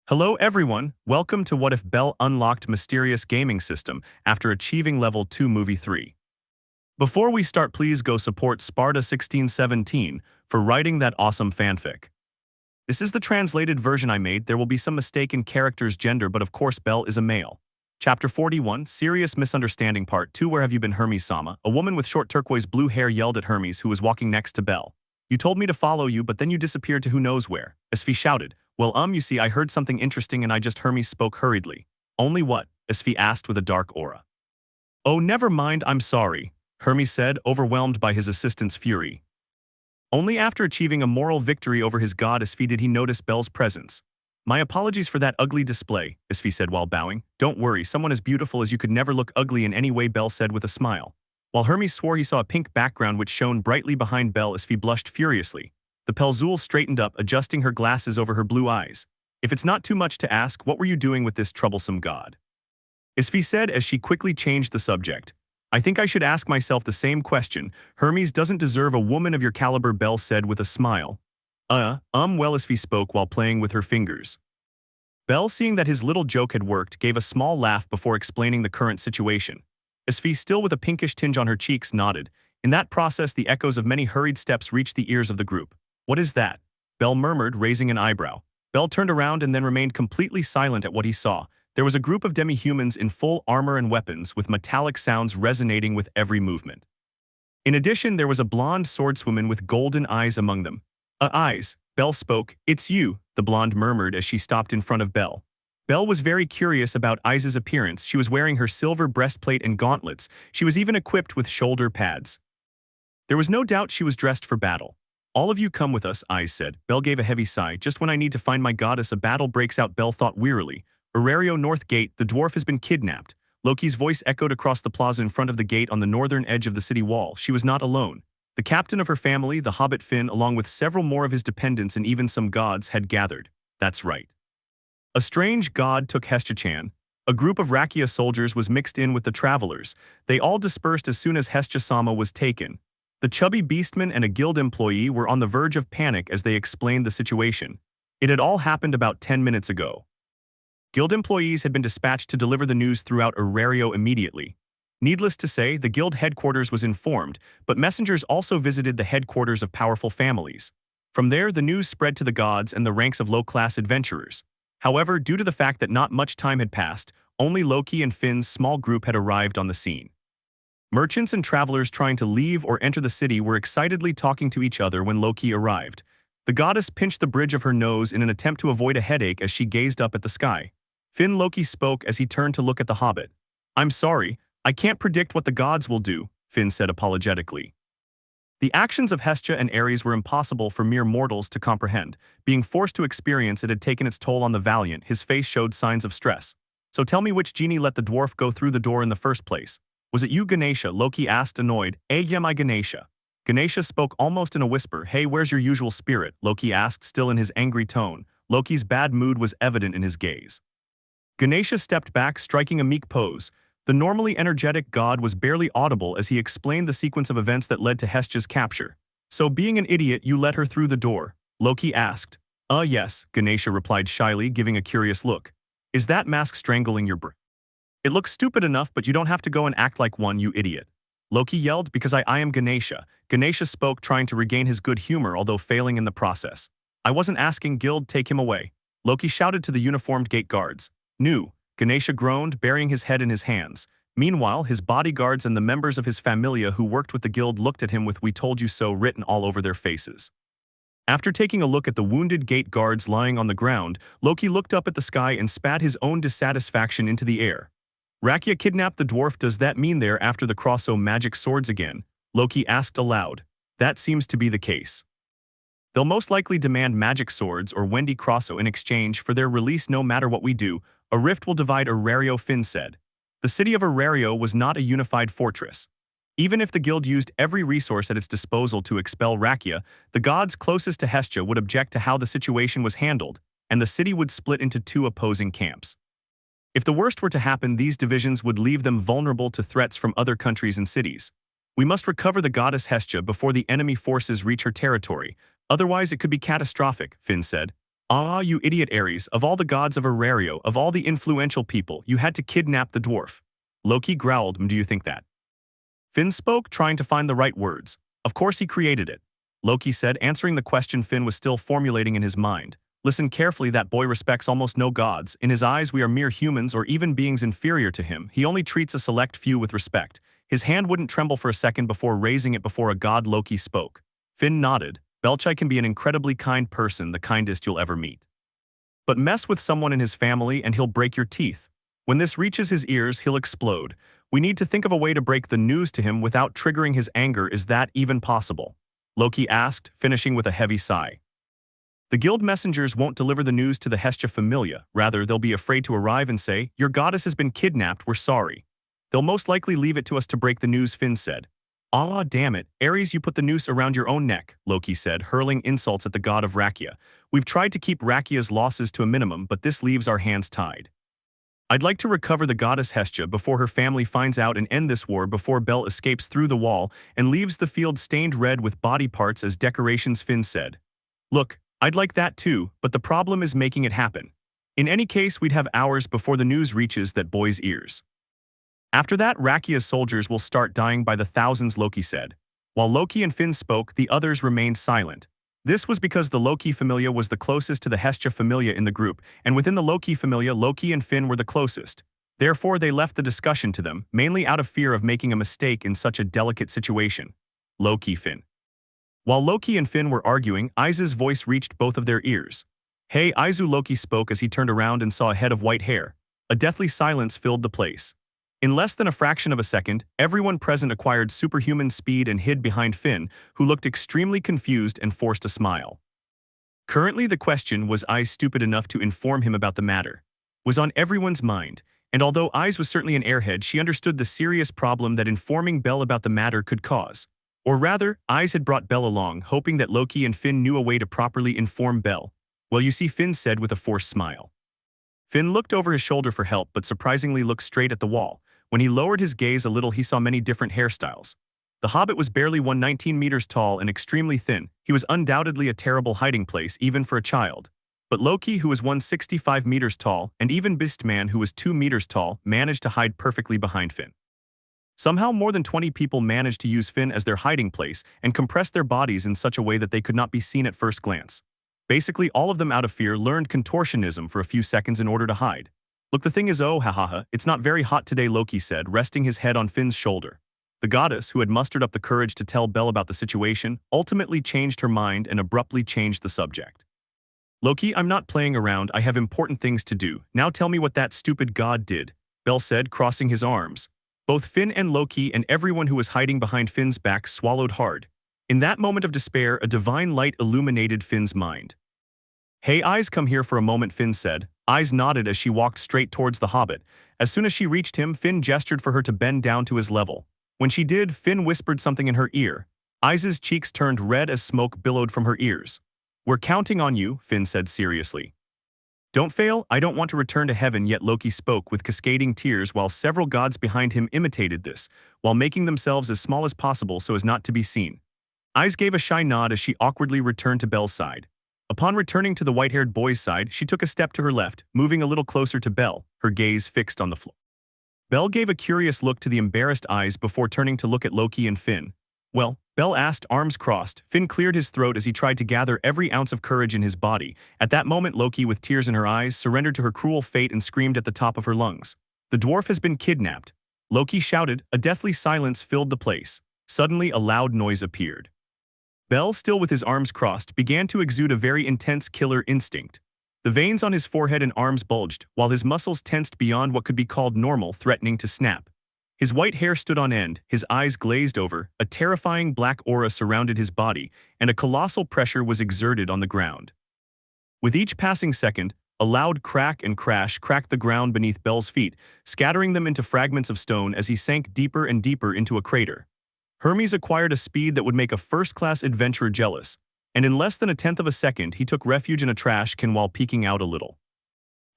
Hello everyone, welcome to What If Bell Unlocked Mysterious Gaming System after achieving Level 2 Movie 3. Before we start, please go support Sparta1617 for writing that awesome fanfic. This is the translated version I made. There will be some mistake in character's gender, but of course Bell is a male. Chapter 41, Serious Misunderstanding Part 2. Where have you been, Hermes-sama? A woman with short turquoise blue hair yelled at Hermes, who was walking next to Bell. You told me to follow you, but then you disappeared to who knows where. Esfi shouted. Well, you see, I heard something interesting and I just. Hermes spoke hurriedly. Only what? Esfi asked with a dark aura. Oh, never mind, I'm sorry, Hermes said, overwhelmed by his assistant's fury. Only after achieving a moral victory over his god Esfi did he notice Bell's presence. My apologies for that ugly display, Esfi said while bowing. Don't worry, someone as beautiful as you could never look ugly in any way, Bell said with a smile. While Hermes swore he saw a pink background which shone brightly behind Bell, Esfi blushed furiously. The Pelzul straightened up, adjusting her glasses over her blue eyes. If it's not too much to ask, what were you doing with this troublesome god? Esfi said as she quickly changed the subject. I think I should ask myself the same question. Hermes doesn't deserve a woman of your caliber, Bell said with a smile. Well, Esfi spoke while playing with her fingers. Bell, seeing that his little joke had worked, gave a small laugh before explaining the current situation. Esfi, still with a pinkish tinge on her cheeks, nodded. In that process, the echoes of many hurried steps reached the ears of the group. What is that? Bell murmured, raising an eyebrow. Bell turned around and then remained completely silent at what he saw. There was a group of demi-humans in full armor and weapons, with metallic sounds resonating with every movement. In addition, there was a blonde swordswoman with golden eyes among them. Eyes, Bell spoke. It's you, the blonde murmured as she stopped in front of Bell. Bell was very curious about Eyes' appearance. She was wearing her silver breastplate and gauntlets. She was even equipped with shoulder pads. There was no doubt she was dressed for battle. All of you come with us, Eyes said. Bell gave a heavy sigh. Just when I need to find my goddess, a battle breaks out, Bell thought wearily. Aurario North Gate, the dwarf has been kidnapped. Loki's voice echoed across the plaza in front of the gate on the northern edge of the city wall. She was not alone. The captain of her family, the hobbit Finn, along with several more of his dependents and even some gods, had gathered. That's right. A strange god took Hestia-chan. A group of Rakia soldiers was mixed in with the travelers. They all dispersed as soon as Hestia-sama was taken. The chubby beastman and a guild employee were on the verge of panic as they explained the situation. It had all happened about 10 minutes ago. Guild employees had been dispatched to deliver the news throughout Aurario immediately. Needless to say, the guild headquarters was informed, but messengers also visited the headquarters of powerful families. From there, the news spread to the gods and the ranks of low-class adventurers. However, due to the fact that not much time had passed, only Loki and Finn's small group had arrived on the scene. Merchants and travelers trying to leave or enter the city were excitedly talking to each other when Loki arrived. The goddess pinched the bridge of her nose in an attempt to avoid a headache as she gazed up at the sky. Finn Loki spoke as he turned to look at the hobbit. I'm sorry, I can't predict what the gods will do, Finn said apologetically. The actions of Hestia and Ares were impossible for mere mortals to comprehend. Being forced to experience it had taken its toll on the valiant. His face showed signs of stress. So tell me, which genie let the dwarf go through the door in the first place? Was it you, Ganesha? Loki asked, annoyed. I Ganesha. Ganesha spoke almost in a whisper. Hey, where's your usual spirit? Loki asked, still in his angry tone. Loki's bad mood was evident in his gaze. Ganesha stepped back, striking a meek pose. The normally energetic god was barely audible as he explained the sequence of events that led to Hestia's capture. So being an idiot, you let her through the door? Loki asked. Yes, Ganesha replied shyly, giving a curious look. Is that mask strangling your brain? It looks stupid enough, but you don't have to go and act like one, you idiot. Loki yelled, because I am Ganesha. Ganesha spoke, trying to regain his good humor, although failing in the process. I wasn't asking, guild, take him away. Loki shouted to the uniformed gate guards. No, Ganesha groaned, burying his head in his hands. Meanwhile, his bodyguards and the members of his familia who worked with the guild looked at him with "We told you so" written all over their faces. After taking a look at the wounded gate guards lying on the ground, Loki looked up at the sky and spat his own dissatisfaction into the air. Rakia kidnapped the dwarf. Does that mean they're after the Crosso magic swords again? Loki asked aloud. That seems to be the case. They'll most likely demand magic swords or Wendy Crosso in exchange for their release no matter what we do. A rift will divide Aurario, Finn said. The city of Aurario was not a unified fortress. Even if the guild used every resource at its disposal to expel Rakia, the gods closest to Hestia would object to how the situation was handled, and the city would split into two opposing camps. If the worst were to happen, these divisions would leave them vulnerable to threats from other countries and cities. We must recover the goddess Hestia before the enemy forces reach her territory, otherwise it could be catastrophic, Finn said. Ah, you idiot Ares, of all the gods of Arario, of all the influential people, you had to kidnap the dwarf. Loki growled, do you think that? Finn spoke, trying to find the right words. Of course he created it. Loki said, answering the question Finn was still formulating in his mind. Listen carefully, that boy respects almost no gods. In his eyes we are mere humans or even beings inferior to him. He only treats a select few with respect. His hand wouldn't tremble for a second before raising it before a god. Loki spoke. Finn nodded. Belchai can be an incredibly kind person, the kindest you'll ever meet. But mess with someone in his family and he'll break your teeth. When this reaches his ears, he'll explode. We need to think of a way to break the news to him without triggering his anger. Is that even possible? Loki asked, finishing with a heavy sigh. The guild messengers won't deliver the news to the Hestia Familia. Rather, they'll be afraid to arrive and say, your goddess has been kidnapped, we're sorry. They'll most likely leave it to us to break the news, Finn said. Ah, damn it, Ares, you put the noose around your own neck, Loki said, hurling insults at the god of Rakia. We've tried to keep Rakia's losses to a minimum, but this leaves our hands tied. I'd like to recover the goddess Hestia before her family finds out and end this war before Bel escapes through the wall and leaves the field stained red with body parts as decorations, Finn said. Look, I'd like that too, but the problem is making it happen. In any case, we'd have hours before the news reaches that boy's ears. After that, Rakia's soldiers will start dying by the thousands, Loki said. While Loki and Finn spoke, the others remained silent. This was because the Loki Familia was the closest to the Hestia Familia in the group, and within the Loki Familia, Loki and Finn were the closest. Therefore, they left the discussion to them, mainly out of fear of making a mistake in such a delicate situation. Loki, Finn. While Loki and Finn were arguing, Aizu's voice reached both of their ears. Hey, Aizu, Loki spoke as he turned around and saw a head of white hair. A deathly silence filled the place. In less than a fraction of a second, everyone present acquired superhuman speed and hid behind Finn, who looked extremely confused and forced a smile. Currently, the question, was Aiz stupid enough to inform him about the matter, was on everyone's mind, and although Aiz was certainly an airhead, she understood the serious problem that informing Bel about the matter could cause. Or rather, Aiz had brought Bel along, hoping that Loki and Finn knew a way to properly inform Bel. Well, you see, Finn said with a forced smile. Finn looked over his shoulder for help but surprisingly looked straight at the wall. When he lowered his gaze a little, he saw many different hairstyles. The hobbit was barely 119 meters tall and extremely thin. He was undoubtedly a terrible hiding place, even for a child. But Loki, who was 165 meters tall, and even Beastman, who was 2 meters tall, managed to hide perfectly behind Finn. Somehow more than 20 people managed to use Finn as their hiding place and compress their bodies in such a way that they could not be seen at first glance. Basically, all of them out of fear learned contortionism for a few seconds in order to hide. Look, the thing is, oh, hahaha, it's not very hot today, Loki said, resting his head on Finn's shoulder. The goddess, who had mustered up the courage to tell Bel about the situation, ultimately changed her mind and abruptly changed the subject. Loki, I'm not playing around, I have important things to do. Now tell me what that stupid god did, Bel said, crossing his arms. Both Finn and Loki and everyone who was hiding behind Finn's back swallowed hard. In that moment of despair, a divine light illuminated Finn's mind. Hey, Aiz, come here for a moment, Finn said. Aiz nodded as she walked straight towards the hobbit. As soon as she reached him, Finn gestured for her to bend down to his level. When she did, Finn whispered something in her ear. Aiz's cheeks turned red as smoke billowed from her ears. We're counting on you, Finn said seriously. Don't fail, I don't want to return to heaven yet, Loki spoke with cascading tears while several gods behind him imitated this, while making themselves as small as possible so as not to be seen. Aiz gave a shy nod as she awkwardly returned to Bel's side. Upon returning to the white-haired boy's side, she took a step to her left, moving a little closer to Bel, her gaze fixed on the floor. Bel gave a curious look to the embarrassed Aiz before turning to look at Loki and Finn. Well, Bel asked, arms crossed. Finn cleared his throat as he tried to gather every ounce of courage in his body. At that moment, Loki, with tears in her eyes, surrendered to her cruel fate and screamed at the top of her lungs. The dwarf has been kidnapped. Loki shouted. A deathly silence filled the place. Suddenly, a loud noise appeared. Bel, still with his arms crossed, began to exude a very intense killer instinct. The veins on his forehead and arms bulged, while his muscles tensed beyond what could be called normal, threatening to snap. His white hair stood on end, his eyes glazed over, a terrifying black aura surrounded his body, and a colossal pressure was exerted on the ground. With each passing second, a loud crack and crash cracked the ground beneath Bel's feet, scattering them into fragments of stone as he sank deeper and deeper into a crater. Hermes acquired a speed that would make a first-class adventurer jealous, and in less than a tenth of a second he took refuge in a trash can while peeking out a little.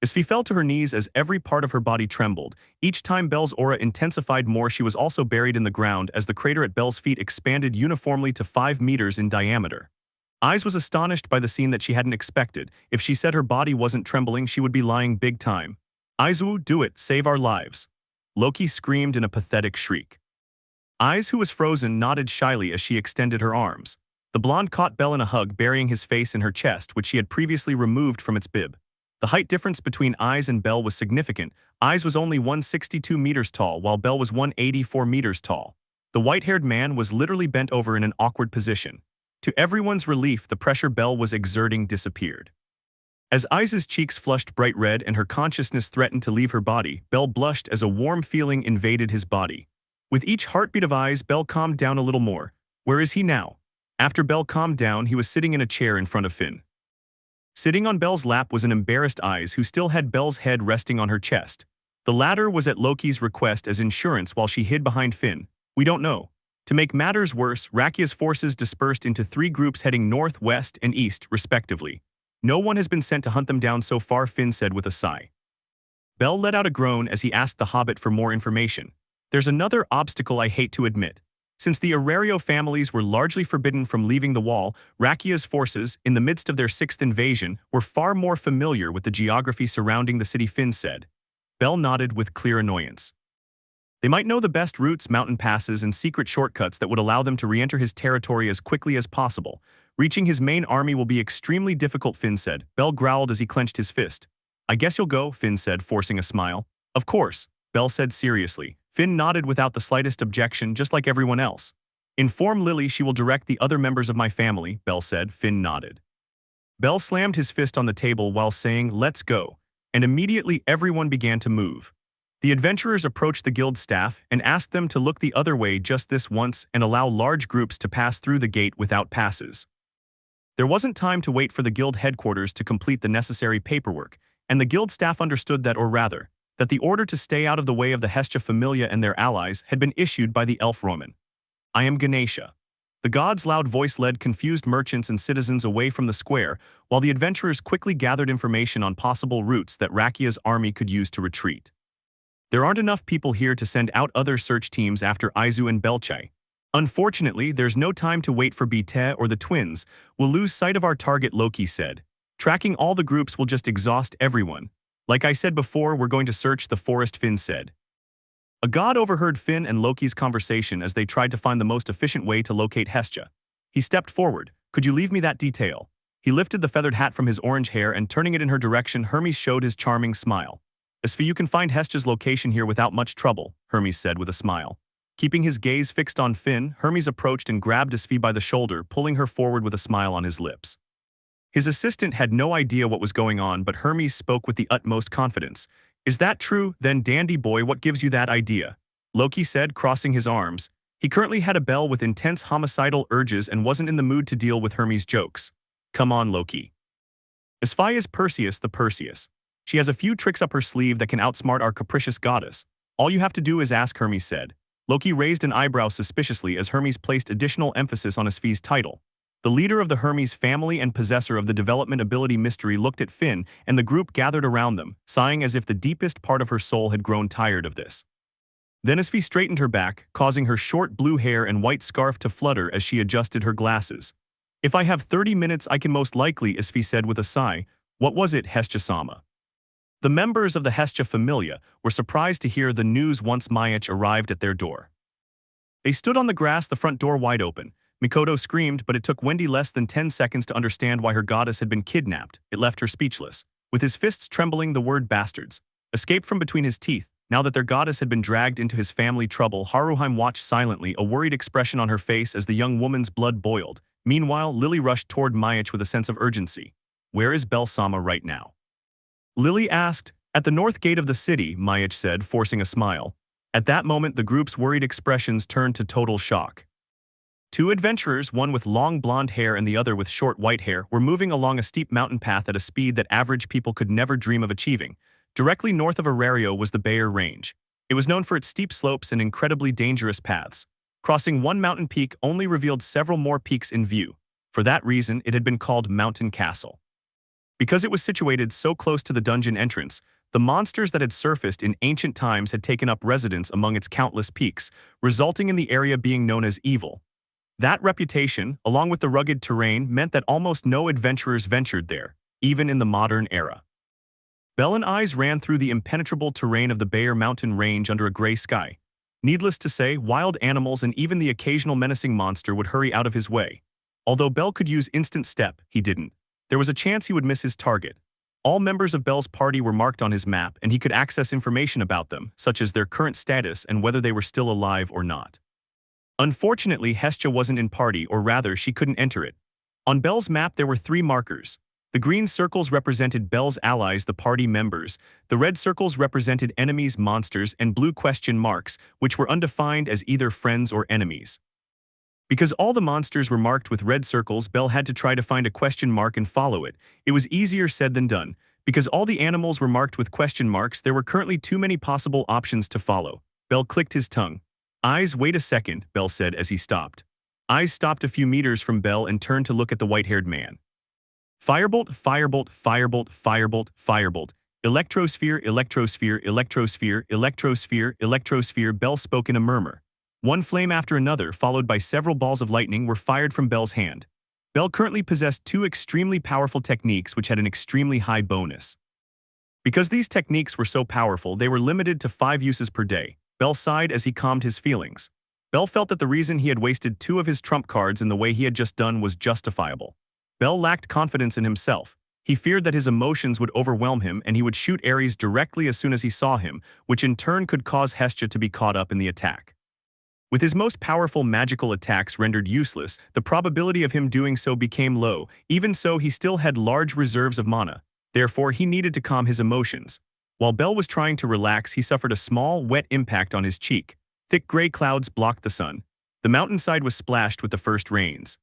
As she fell to her knees as every part of her body trembled, each time Bel's aura intensified more, she was also buried in the ground as the crater at Bel's feet expanded uniformly to 5 meters in diameter. Eyes was astonished by the scene that she hadn't expected. If she said her body wasn't trembling, she would be lying big time. Aizu, do it, save our lives. Loki screamed in a pathetic shriek. Eyes, who was frozen, nodded shyly as she extended her arms. The blonde caught Bell in a hug, burying his face in her chest, which she had previously removed from its bib. The height difference between Eyes and Bell was significant. Eyes was only 162 meters tall, while Bell was 184 meters tall. The white-haired man was literally bent over in an awkward position. To everyone's relief, the pressure Bell was exerting disappeared. As Eyes' cheeks flushed bright red and her consciousness threatened to leave her body, Bell blushed as a warm feeling invaded his body. With each heartbeat of Eyes, Bell calmed down a little more. Where is he now? After Bell calmed down, he was sitting in a chair in front of Finn. Sitting on Bell's lap was an embarrassed Eyes, who still had Bell's head resting on her chest. The latter was at Loki's request as insurance while she hid behind Finn. We don't know. To make matters worse, Rakia's forces dispersed into 3 groups heading north, west, and east, respectively. No one has been sent to hunt them down so far, Finn said with a sigh. Bell let out a groan as he asked the Hobbit for more information. There's another obstacle I hate to admit. Since the Arario families were largely forbidden from leaving the Wall, Rakia's forces, in the midst of their 6th invasion, were far more familiar with the geography surrounding the city, Finn said. Bell nodded with clear annoyance. They might know the best routes, mountain passes, and secret shortcuts that would allow them to re-enter his territory as quickly as possible. Reaching his main army will be extremely difficult, Finn said. Bell growled as he clenched his fist. I guess you'll go, Finn said, forcing a smile. Of course, Bell said seriously. Finn nodded without the slightest objection, just like everyone else. Inform Lily she will direct the other members of my family, Bell said. Finn nodded. Bell slammed his fist on the table while saying, let's go, and immediately everyone began to move. The adventurers approached the guild staff and asked them to look the other way just this once and allow large groups to pass through the gate without passes. There wasn't time to wait for the guild headquarters to complete the necessary paperwork, and the guild staff understood that, or rather, that the order to stay out of the way of the Hestia Familia and their allies had been issued by the elf Roman. I am Ganesha. The god's loud voice led confused merchants and citizens away from the square, while the adventurers quickly gathered information on possible routes that Rakia's army could use to retreat. There aren't enough people here to send out other search teams after Aizu and Belchai. Unfortunately, there's no time to wait for Bite or the twins. We'll lose sight of our target, Loki said. Tracking all the groups will just exhaust everyone. Like I said before, we're going to search the forest, Finn said. A god overheard Finn and Loki's conversation as they tried to find the most efficient way to locate Hestia. He stepped forward. Could you leave me that detail? He lifted the feathered hat from his orange hair and turning it in her direction, Hermes showed his charming smile. As for you can find Hestia's location here without much trouble, Hermes said with a smile. Keeping his gaze fixed on Finn, Hermes approached and grabbed Svi by the shoulder, pulling her forward with a smile on his lips. His assistant had no idea what was going on, but Hermes spoke with the utmost confidence. Is that true? Then dandy boy, what gives you that idea? Loki said, crossing his arms. He currently had a Bell with intense homicidal urges and wasn't in the mood to deal with Hermes' jokes. Come on, Loki. Svi is Perseus the Perseus. She has a few tricks up her sleeve that can outsmart our capricious goddess. All you have to do is ask, Hermes said. Loki raised an eyebrow suspiciously as Hermes placed additional emphasis on Svi's title. The leader of the Hermes family and possessor of the development ability mystery looked at Finn, and the group gathered around them, sighing as if the deepest part of her soul had grown tired of this. Then Svi straightened her back, causing her short blue hair and white scarf to flutter as she adjusted her glasses. If I have 30 minutes, I can most likely, Svi said with a sigh. What was it, Hestia-sama? The members of the Hestia Familia were surprised to hear the news once Mayach arrived at their door. They stood on the grass, the front door wide open. Mikoto screamed, but it took Wendy less than 10 seconds to understand why her goddess had been kidnapped. It left her speechless. With his fists trembling, the word bastards escaped from between his teeth. Now that their goddess had been dragged into his family trouble, Haruheim watched silently, a worried expression on her face as the young woman's blood boiled. Meanwhile, Lily rushed toward Mayach with a sense of urgency. Where is Bell-sama right now? Lily asked. At the north gate of the city, Mayach said, forcing a smile. At that moment, the group's worried expressions turned to total shock. 2 adventurers, one with long blonde hair and the other with short white hair, were moving along a steep mountain path at a speed that average people could never dream of achieving. Directly north of Arario was the Bayer Range. It was known for its steep slopes and incredibly dangerous paths. Crossing one mountain peak only revealed several more peaks in view. For that reason, it had been called Mountain Castle. Because it was situated so close to the dungeon entrance, the monsters that had surfaced in ancient times had taken up residence among its countless peaks, resulting in the area being known as evil. That reputation, along with the rugged terrain, meant that almost no adventurers ventured there, even in the modern era. Belle and eyes ran through the impenetrable terrain of the Bayer mountain range under a gray sky. Needless to say, wild animals and even the occasional menacing monster would hurry out of his way. Although Belle could use instant step, he didn't. There was a chance he would miss his target. All members of Belle's party were marked on his map, and he could access information about them, such as their current status and whether they were still alive or not. Unfortunately, Hestia wasn't in party, or rather, she couldn't enter it. On Belle's map, there were 3 markers. The green circles represented Belle's allies, the party members. The red circles represented enemies, monsters, and blue question marks, which were undefined as either friends or enemies. Because all the monsters were marked with red circles, Belle had to try to find a question mark and follow it. It was easier said than done. Because all the animals were marked with question marks, there were currently too many possible options to follow. Belle clicked his tongue. Eyes, wait a second, Belle said as he stopped. Eyes stopped a few meters from Belle and turned to look at the white-haired man. Firebolt, firebolt, firebolt, firebolt, firebolt. Electrosphere, electrosphere, electrosphere, electrosphere, electrosphere. Belle spoke in a murmur. One flame after another, followed by several balls of lightning, were fired from Belle's hand. Belle currently possessed 2 extremely powerful techniques which had an extremely high bonus. Because these techniques were so powerful, they were limited to 5 uses per day. Belle sighed as he calmed his feelings. Belle felt that the reason he had wasted 2 of his trump cards in the way he had just done was justifiable. Belle lacked confidence in himself. He feared that his emotions would overwhelm him and he would shoot Ares directly as soon as he saw him, which in turn could cause Hestia to be caught up in the attack. With his most powerful magical attacks rendered useless, the probability of him doing so became low. Even so, he still had large reserves of mana. Therefore, he needed to calm his emotions. While Belle was trying to relax, he suffered a small, wet impact on his cheek. Thick gray clouds blocked the sun. The mountainside was splashed with the first rains.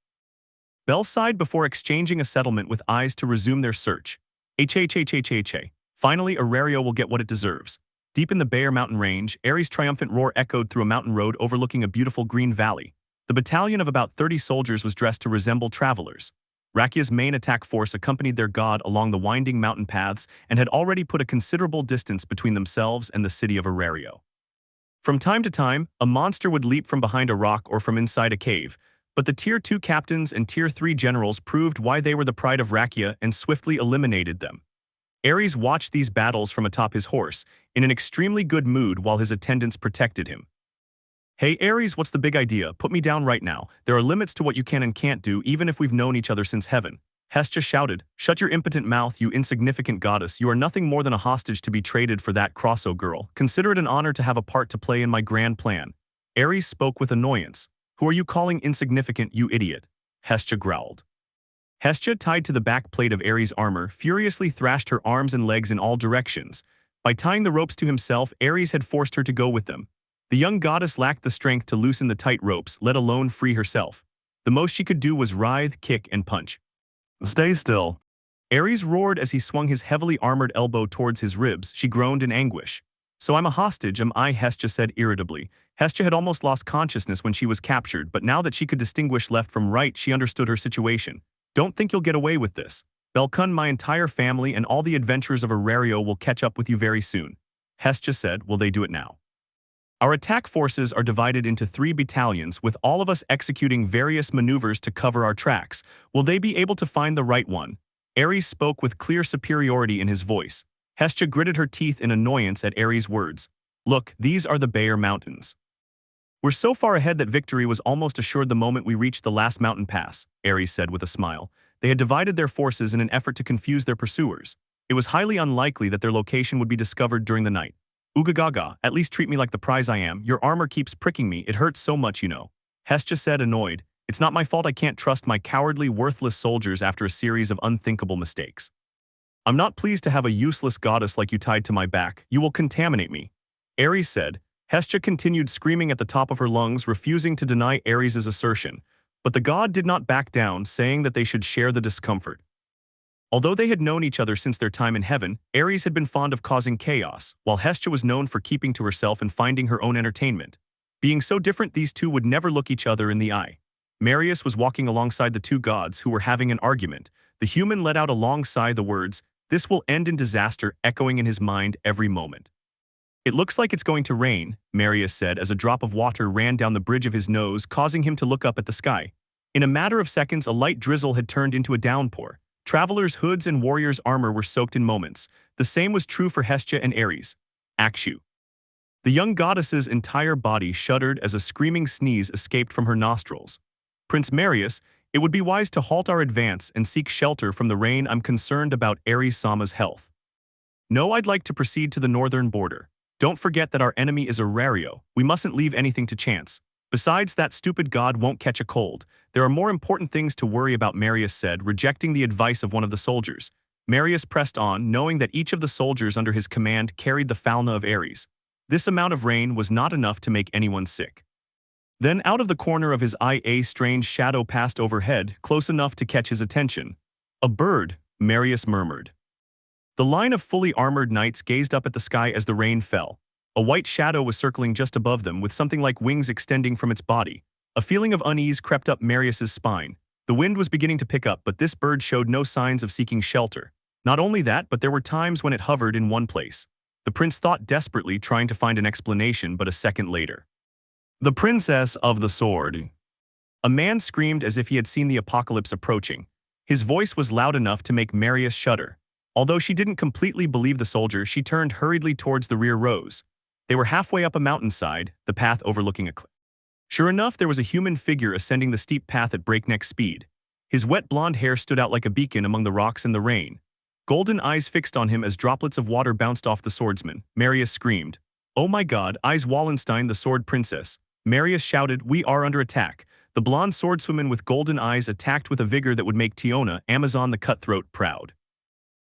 Belle sighed before exchanging a settlement with eyes to resume their search. Finally, Aurario will get what it deserves. Deep in the Bayer mountain range, Ares' triumphant roar echoed through a mountain road overlooking a beautiful green valley. The battalion of about 30 soldiers was dressed to resemble travelers. Rakia's main attack force accompanied their god along the winding mountain paths and had already put a considerable distance between themselves and the city of Aurario. From time to time, a monster would leap from behind a rock or from inside a cave, but the Tier 2 captains and Tier 3 generals proved why they were the pride of Rakia and swiftly eliminated them. Ares watched these battles from atop his horse, in an extremely good mood while his attendants protected him. Hey Ares, what's the big idea? Put me down right now. There are limits to what you can and can't do, even if we've known each other since heaven. Hestia shouted, shut your impotent mouth, you insignificant goddess. You are nothing more than a hostage to be traded for that Crosso girl. Consider it an honor to have a part to play in my grand plan. Ares spoke with annoyance. Who are you calling insignificant, you idiot? Hestia growled. Hestia, tied to the back plate of Ares' armor, furiously thrashed her arms and legs in all directions. By tying the ropes to himself, Ares had forced her to go with them. The young goddess lacked the strength to loosen the tight ropes, let alone free herself. The most she could do was writhe, kick, and punch. Stay still. Ares roared as he swung his heavily armored elbow towards his ribs. She groaned in anguish. So I'm a hostage, am I? Hestia said irritably. Hestia had almost lost consciousness when she was captured, but now that she could distinguish left from right, she understood her situation. Don't think you'll get away with this. Belkun, my entire family and all the adventurers of Aurario will catch up with you very soon. Hestia said, will they do it now? Our attack forces are divided into 3 battalions, with all of us executing various maneuvers to cover our tracks. Will they be able to find the right one? Ares spoke with clear superiority in his voice. Hestia gritted her teeth in annoyance at Ares' words. Look, these are the Bayer Mountains. We're so far ahead that victory was almost assured the moment we reached the last mountain pass, Ares said with a smile. They had divided their forces in an effort to confuse their pursuers. It was highly unlikely that their location would be discovered during the night. Ugagaga, at least treat me like the prize I am. Your armor keeps pricking me, it hurts so much, you know. Hestia said, annoyed. It's not my fault I can't trust my cowardly, worthless soldiers after a series of unthinkable mistakes. I'm not pleased to have a useless goddess like you tied to my back. You will contaminate me. Ares said. Hestia continued screaming at the top of her lungs, refusing to deny Ares' assertion. But the god did not back down, saying that they should share the discomfort. Although they had known each other since their time in heaven, Ares had been fond of causing chaos, while Hestia was known for keeping to herself and finding her own entertainment. Being so different, these two would never look each other in the eye. Marius was walking alongside the 2 gods who were having an argument. The human let out a long sigh, the words, "This will end in disaster," echoing in his mind every moment. It looks like it's going to rain, Marius said as a drop of water ran down the bridge of his nose, causing him to look up at the sky. In a matter of seconds, a light drizzle had turned into a downpour. Travelers' hoods and warriors' armor were soaked in moments. The same was true for Hestia and Ares. Akshu. The young goddess's entire body shuddered as a screaming sneeze escaped from her nostrils. Prince Marius, it would be wise to halt our advance and seek shelter from the rain. I'm concerned about Ares Sama's health. No, I'd like to proceed to the northern border. Don't forget that our enemy is Aurario. We mustn't leave anything to chance. Besides, that stupid god won't catch a cold. There are more important things to worry about, Marius said, rejecting the advice of one of the soldiers. Marius pressed on, knowing that each of the soldiers under his command carried the fauna of Ares. This amount of rain was not enough to make anyone sick. Then, out of the corner of his eye, a strange shadow passed overhead, close enough to catch his attention. A bird, Marius murmured. The line of fully armored knights gazed up at the sky as the rain fell. A white shadow was circling just above them with something like wings extending from its body. A feeling of unease crept up Marius's spine. The wind was beginning to pick up, but this bird showed no signs of seeking shelter. Not only that, but there were times when it hovered in one place. The prince thought desperately, trying to find an explanation, but a second later. The Princess of the Sword. A man screamed as if he had seen the apocalypse approaching. His voice was loud enough to make Marius shudder. Although she didn't completely believe the soldier, she turned hurriedly towards the rear rows. They were halfway up a mountainside, the path overlooking a cliff. Sure enough, there was a human figure ascending the steep path at breakneck speed. His wet blonde hair stood out like a beacon among the rocks in the rain. Golden eyes fixed on him as droplets of water bounced off the swordsman. Marius screamed. "Oh my god, Eyes Wallenstein, the sword princess." Marius shouted, "We are under attack." The blonde swordswoman with golden eyes attacked with a vigor that would make Tiona, Amazon the Cutthroat, proud.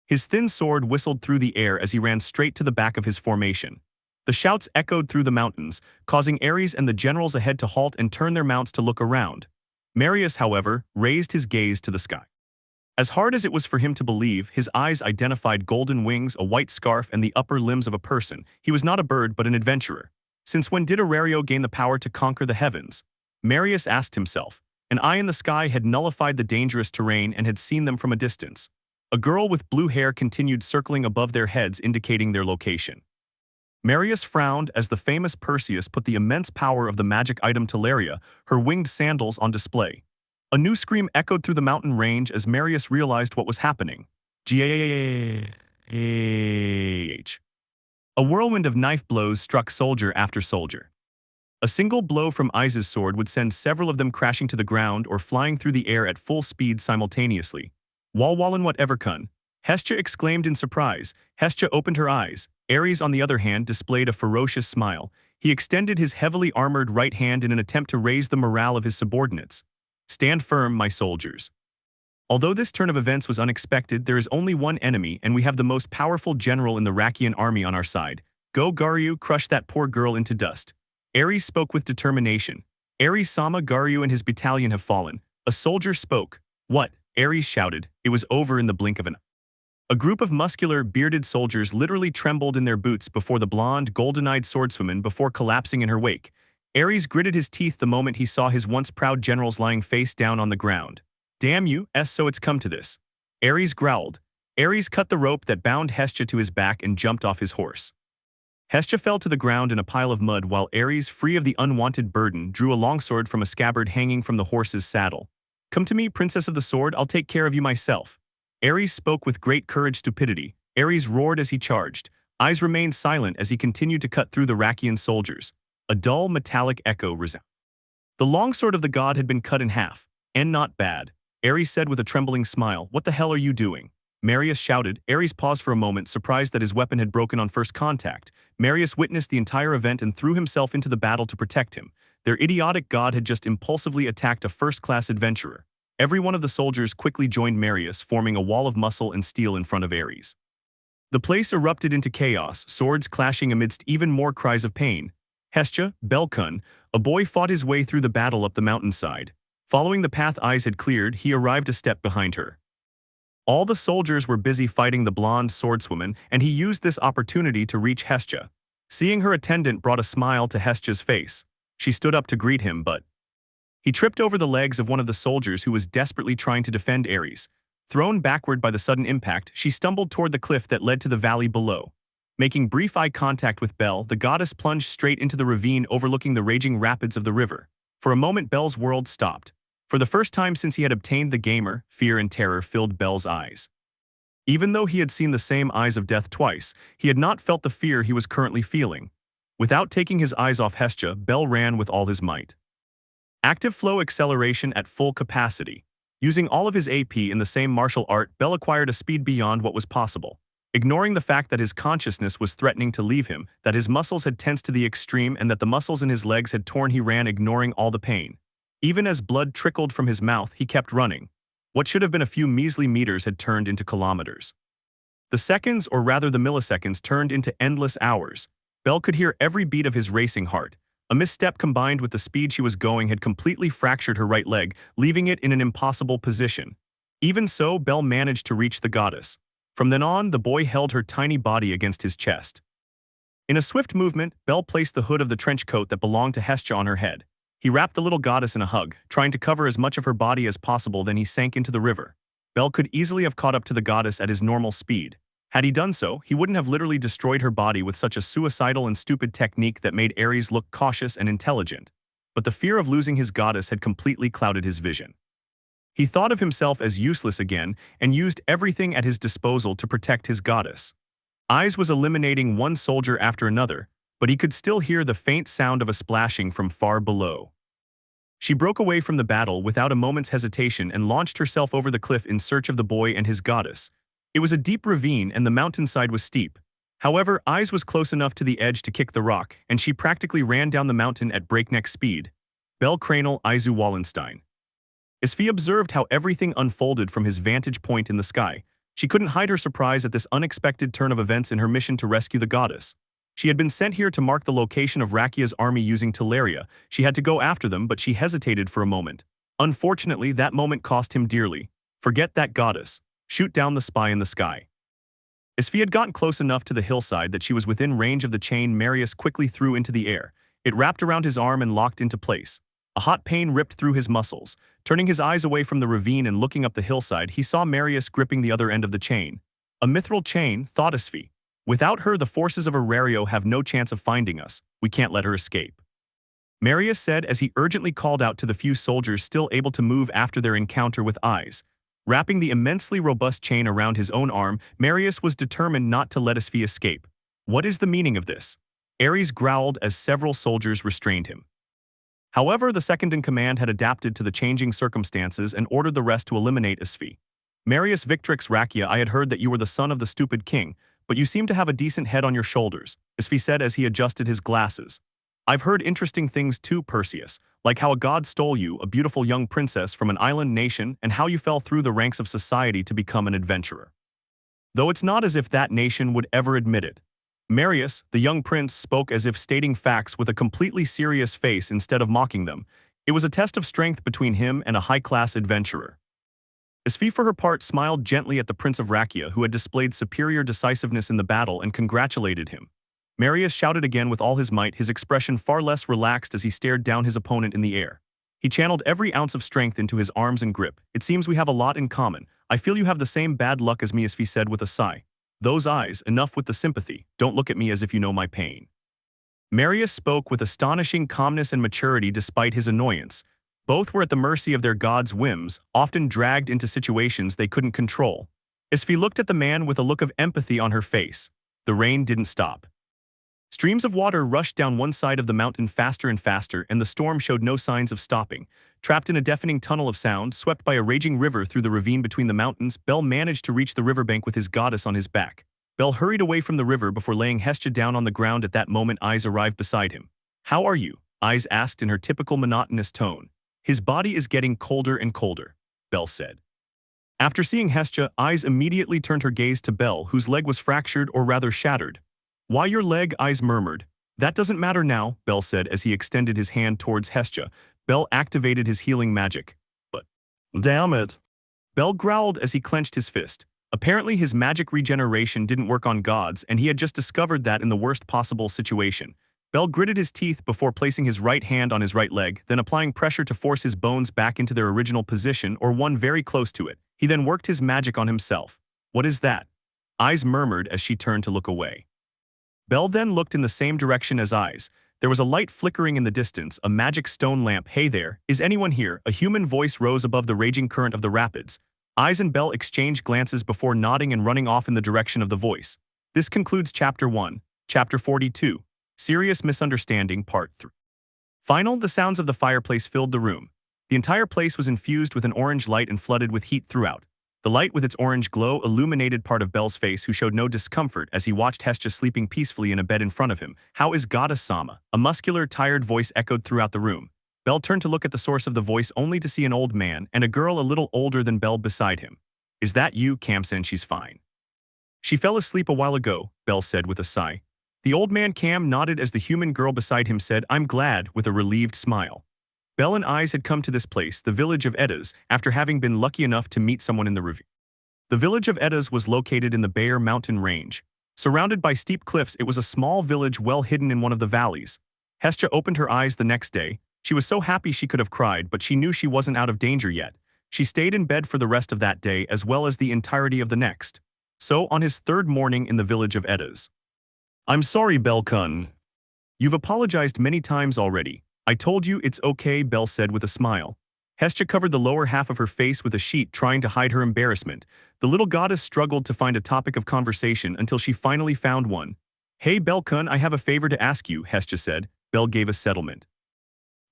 His thin sword whistled through the air as he ran straight to the back of his formation. The shouts echoed through the mountains, causing Ares and the generals ahead to halt and turn their mounts to look around. Marius, however, raised his gaze to the sky. As hard as it was for him to believe, his eyes identified golden wings, a white scarf, and the upper limbs of a person. He was not a bird, but an adventurer. Since when did Aurario gain the power to conquer the heavens? Marius asked himself. An eye in the sky had nullified the dangerous terrain and had seen them from a distance. A girl with blue hair continued circling above their heads, indicating their location. Marius frowned as the famous Perseus put the immense power of the magic item Teleria, her winged sandals, on display. A new scream echoed through the mountain range as Marius realized what was happening. Gah! A whirlwind of knife blows struck soldier after soldier. A single blow from Ise's sword would send several of them crashing to the ground or flying through the air at full speed simultaneously. "Walwallen whatever kun," Hestia exclaimed in surprise. Hestia opened her eyes. Ares, on the other hand, displayed a ferocious smile. He extended his heavily armored right hand in an attempt to raise the morale of his subordinates. "Stand firm, my soldiers." Although this turn of events was unexpected, there is only one enemy, and we have the most powerful general in the Rakian army on our side. Go, Garyu, crush that poor girl into dust. Ares spoke with determination. Ares Sama, Garyu and his battalion have fallen. A soldier spoke. "What?" Ares shouted. It was over in the blink of an eye. A group of muscular, bearded soldiers literally trembled in their boots before the blonde, golden-eyed swordswoman before collapsing in her wake. Ares gritted his teeth the moment he saw his once proud generals lying face down on the ground. "Damn you, so it's come to this." Ares growled. Ares cut the rope that bound Hestia to his back and jumped off his horse. Hestia fell to the ground in a pile of mud while Ares, free of the unwanted burden, drew a longsword from a scabbard hanging from the horse's saddle. "Come to me, Princess of the Sword, I'll take care of you myself." Ares spoke with great courage stupidity. Ares roared as he charged. Eyes remained silent as he continued to cut through the Rakian soldiers. A dull, metallic echo resounded. The longsword of the god had been cut in half. "And not bad," Ares said with a trembling smile. "What the hell are you doing?" Marius shouted. Ares paused for a moment, surprised that his weapon had broken on first contact. Marius witnessed the entire event and threw himself into the battle to protect him. Their idiotic god had just impulsively attacked a first-class adventurer. Every one of the soldiers quickly joined Marius, forming a wall of muscle and steel in front of Ares. The place erupted into chaos, swords clashing amidst even more cries of pain. Hestia, Belkun, a boy, fought his way through the battle up the mountainside. Following the path Eyes had cleared, he arrived a step behind her. All the soldiers were busy fighting the blonde swordswoman, and he used this opportunity to reach Hestia. Seeing her attendant brought a smile to Hestia's face. She stood up to greet him, but he tripped over the legs of one of the soldiers who was desperately trying to defend Ares. Thrown backward by the sudden impact, she stumbled toward the cliff that led to the valley below. Making brief eye contact with Belle, the goddess plunged straight into the ravine overlooking the raging rapids of the river. For a moment, Belle's world stopped. For the first time since he had obtained the gamer, fear and terror filled Belle's eyes. Even though he had seen the same eyes of death twice, he had not felt the fear he was currently feeling. Without taking his eyes off Hestia, Belle ran with all his might. Active flow acceleration at full capacity. Using all of his AP in the same martial art, Belle acquired a speed beyond what was possible. Ignoring the fact that his consciousness was threatening to leave him, that his muscles had tensed to the extreme and that the muscles in his legs had torn, he ran, ignoring all the pain. Even as blood trickled from his mouth, he kept running. What should have been a few measly meters had turned into kilometers. The seconds, or rather the milliseconds, turned into endless hours. Belle could hear every beat of his racing heart. A misstep combined with the speed she was going had completely fractured her right leg, leaving it in an impossible position. Even so, Belle managed to reach the goddess. From then on, the boy held her tiny body against his chest. In a swift movement, Belle placed the hood of the trench coat that belonged to Hestia on her head. He wrapped the little goddess in a hug, trying to cover as much of her body as possible. Then he sank into the river. Belle could easily have caught up to the goddess at his normal speed. Had he done so, he wouldn't have literally destroyed her body with such a suicidal and stupid technique that made Ares look cautious and intelligent. But the fear of losing his goddess had completely clouded his vision. He thought of himself as useless again and used everything at his disposal to protect his goddess. Eyes was eliminating one soldier after another, but he could still hear the faint sound of a splashing from far below. She broke away from the battle without a moment's hesitation and launched herself over the cliff in search of the boy and his goddess. It was a deep ravine and the mountainside was steep. However, Eyes was close enough to the edge to kick the rock, and she practically ran down the mountain at breakneck speed. Bellcranel Izu Wallenstein. As Fee observed how everything unfolded from his vantage point in the sky, she couldn't hide her surprise at this unexpected turn of events in her mission to rescue the goddess. She had been sent here to mark the location of Rakia's army using Teleria. She had to go after them, but she hesitated for a moment. Unfortunately, that moment cost him dearly. Forget that goddess. Shoot down the spy in the sky. As Fee had gotten close enough to the hillside that she was within range of the chain Marius quickly threw into the air. It wrapped around his arm and locked into place. A hot pain ripped through his muscles. Turning his eyes away from the ravine and looking up the hillside, he saw Marius gripping the other end of the chain. A mithril chain, thought Asfi. Without her, the forces of Aurario have no chance of finding us. We can't let her escape. Marius said as he urgently called out to the few soldiers still able to move after their encounter with Eyes. Wrapping the immensely robust chain around his own arm, Marius was determined not to let Asfi escape. What is the meaning of this? Ares growled as several soldiers restrained him. However, the second-in-command had adapted to the changing circumstances and ordered the rest to eliminate Asfi. Marius Victrix Rakia, I had heard that you were the son of the stupid king, but you seem to have a decent head on your shoulders, Asfi said as he adjusted his glasses. I've heard interesting things too, Perseus, like how a god stole you, a beautiful young princess from an island nation, and how you fell through the ranks of society to become an adventurer. Though it's not as if that nation would ever admit it. Marius, the young prince, spoke as if stating facts with a completely serious face instead of mocking them. It was a test of strength between him and a high-class adventurer. Asfi, for her part, smiled gently at the Prince of Rakia, who had displayed superior decisiveness in the battle, and congratulated him. Marius shouted again with all his might, his expression far less relaxed as he stared down his opponent in the air. He channeled every ounce of strength into his arms and grip. It seems we have a lot in common. I feel you have the same bad luck as me, Asfi said with a sigh. Those eyes, enough with the sympathy. Don't look at me as if you know my pain. Marius spoke with astonishing calmness and maturity despite his annoyance. Both were at the mercy of their god's whims, often dragged into situations they couldn't control. Asfi looked at the man with a look of empathy on her face. The rain didn't stop. Streams of water rushed down one side of the mountain faster and faster, and the storm showed no signs of stopping. Trapped in a deafening tunnel of sound, swept by a raging river through the ravine between the mountains, Bel managed to reach the riverbank with his goddess on his back. Bel hurried away from the river before laying Hestia down on the ground. At that moment, Eyes arrived beside him. How are you? Eyes asked in her typical monotonous tone. His body is getting colder and colder, Bel said. After seeing Hestia, Eyes immediately turned her gaze to Bel, whose leg was fractured or rather shattered. Why your leg? Eyes murmured. That doesn't matter now, Bel said as he extended his hand towards Hestia. Bel activated his healing magic. But, damn it. Bel growled as he clenched his fist. Apparently his magic regeneration didn't work on gods, and he had just discovered that in the worst possible situation. Bel gritted his teeth before placing his right hand on his right leg, then applying pressure to force his bones back into their original position or one very close to it. He then worked his magic on himself. What is that? Eyes murmured as she turned to look away. Belle then looked in the same direction as Eyes. There was a light flickering in the distance, a magic stone lamp. "Hey there, is anyone here?" A human voice rose above the raging current of the rapids. Eyes and Belle exchanged glances before nodding and running off in the direction of the voice. This concludes Chapter 1. Chapter 42. Serious Misunderstanding, Part 3. The sounds of the fireplace filled the room. The entire place was infused with an orange light and flooded with heat throughout. The light with its orange glow illuminated part of Belle's face, who showed no discomfort as he watched Hestia sleeping peacefully in a bed in front of him. "How is Goddess Sama?" A muscular, tired voice echoed throughout the room. Belle turned to look at the source of the voice only to see an old man and a girl a little older than Belle beside him. "Is that you, Cam?" "She's fine. She fell asleep a while ago," Belle said with a sigh. The old man Cam nodded as the human girl beside him said, "I'm glad," with a relieved smile. Belle and Eyes had come to this place, the village of Eddas, after having been lucky enough to meet someone in the ravine. The village of Eddas was located in the Bayer mountain range. Surrounded by steep cliffs, it was a small village well hidden in one of the valleys. Hestia opened her eyes the next day. She was so happy she could have cried, but she knew she wasn't out of danger yet. She stayed in bed for the rest of that day as well as the entirety of the next. So, on his third morning in the village of Eddas. "I'm sorry, Belle-kun. You've apologized many times already. I told you it's okay," Belle said with a smile. Hestia covered the lower half of her face with a sheet, trying to hide her embarrassment. The little goddess struggled to find a topic of conversation until she finally found one. "Hey, Belle-kun, I have a favor to ask you," Hestia said. Belle gave a settlement.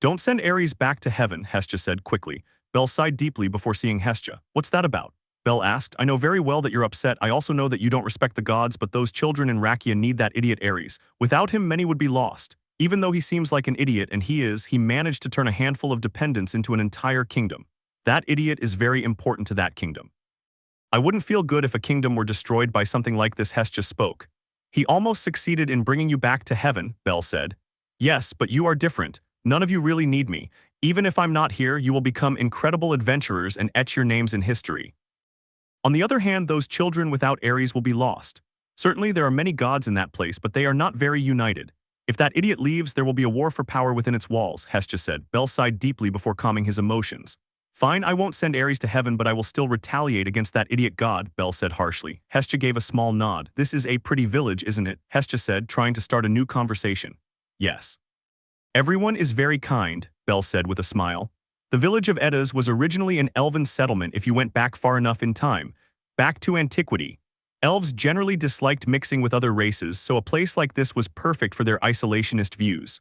"Don't send Ares back to heaven," Hestia said quickly. Belle sighed deeply before seeing Hestia. "What's that about?" Belle asked. "I know very well that you're upset. I also know that you don't respect the gods, but those children in Rakia need that idiot Ares. Without him, many would be lost. Even though he seems like an idiot, and he managed to turn a handful of dependents into an entire kingdom. That idiot is very important to that kingdom. I wouldn't feel good if a kingdom were destroyed by something like this," Hestia spoke. "He almost succeeded in bringing you back to heaven," Belle said. "Yes, but you are different. None of you really need me. Even if I'm not here, you will become incredible adventurers and etch your names in history. On the other hand, those children without Ares will be lost. Certainly there are many gods in that place, but they are not very united. If that idiot leaves, there will be a war for power within its walls," Hestia said. Belle sighed deeply before calming his emotions. "Fine, I won't send Ares to heaven, but I will still retaliate against that idiot god," Belle said harshly. Hestia gave a small nod. "This is a pretty village, isn't it?" Hestia said, trying to start a new conversation. "Yes. Everyone is very kind," Belle said with a smile. The village of Eddas was originally an elven settlement if you went back far enough in time. Back to antiquity. Elves generally disliked mixing with other races, so a place like this was perfect for their isolationist views.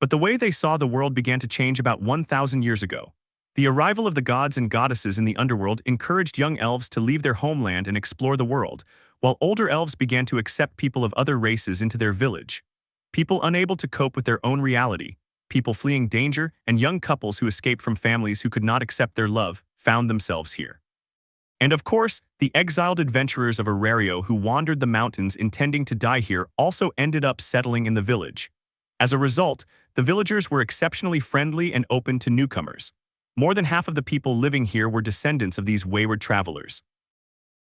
But the way they saw the world began to change about 1,000 years ago. The arrival of the gods and goddesses in the underworld encouraged young elves to leave their homeland and explore the world, while older elves began to accept people of other races into their village. People unable to cope with their own reality, people fleeing danger, and young couples who escaped from families who could not accept their love found themselves here. And of course, the exiled adventurers of Arario who wandered the mountains intending to die here also ended up settling in the village. As a result, the villagers were exceptionally friendly and open to newcomers. More than half of the people living here were descendants of these wayward travelers.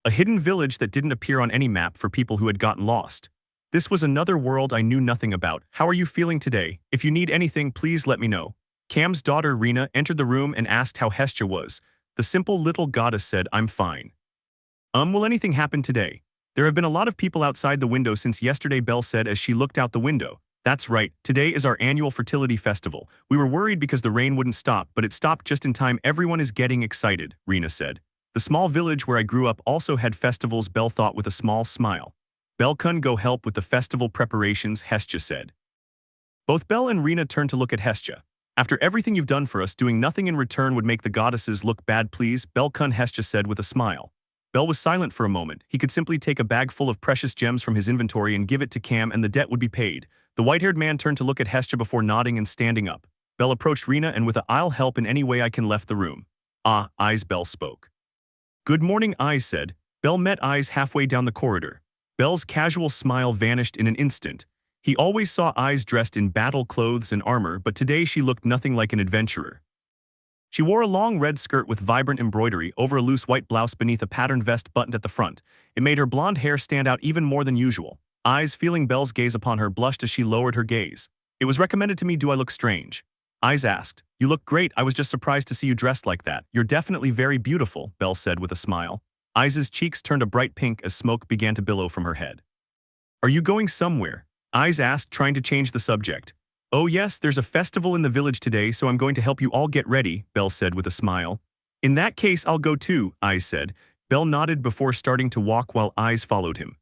A hidden village that didn't appear on any map for people who had gotten lost. This was another world I knew nothing about. "How are you feeling today? If you need anything, please let me know." Cam's daughter Rena entered the room and asked how Hestia was. The simple little goddess said, "I'm fine." Will anything happen today?" "There have been a lot of people outside the window since yesterday," Belle said as she looked out the window. "That's right, today is our annual fertility festival. We were worried because the rain wouldn't stop, but it stopped just in time. Everyone is getting excited," Rena said. "The small village where I grew up also had festivals," Belle thought with a small smile. "Belle-kun, go help with the festival preparations," Hestia said. Both Belle and Rena turned to look at Hestia. "After everything you've done for us, doing nothing in return would make the goddesses look bad, please," Belle-kun, Hestia said with a smile. Belle was silent for a moment. He could simply take a bag full of precious gems from his inventory and give it to Cam and the debt would be paid. The white-haired man turned to look at Hestia before nodding and standing up. Belle approached Rena and with a "I'll help in any way I can" left the room. "Ah, Eyes," Belle spoke. "Good morning," Eyes said. Belle met Eyes halfway down the corridor. Belle's casual smile vanished in an instant. He always saw Eyes dressed in battle clothes and armor, but today she looked nothing like an adventurer. She wore a long red skirt with vibrant embroidery over a loose white blouse beneath a patterned vest buttoned at the front. It made her blonde hair stand out even more than usual. Eyes, feeling Belle's gaze upon her, blushed as she lowered her gaze. "It was recommended to me. Do I look strange?" Eyes asked. "You look great. I was just surprised to see you dressed like that." "You're definitely very beautiful," Belle said with a smile. Eyes' cheeks turned a bright pink as smoke began to billow from her head. Are you going somewhere? Eyes asked, trying to change the subject. Oh yes, there's a festival in the village today, so I'm going to help you all get ready, Belle said with a smile. In that case, I'll go too, Eyes said. Belle nodded before starting to walk while Eyes followed him.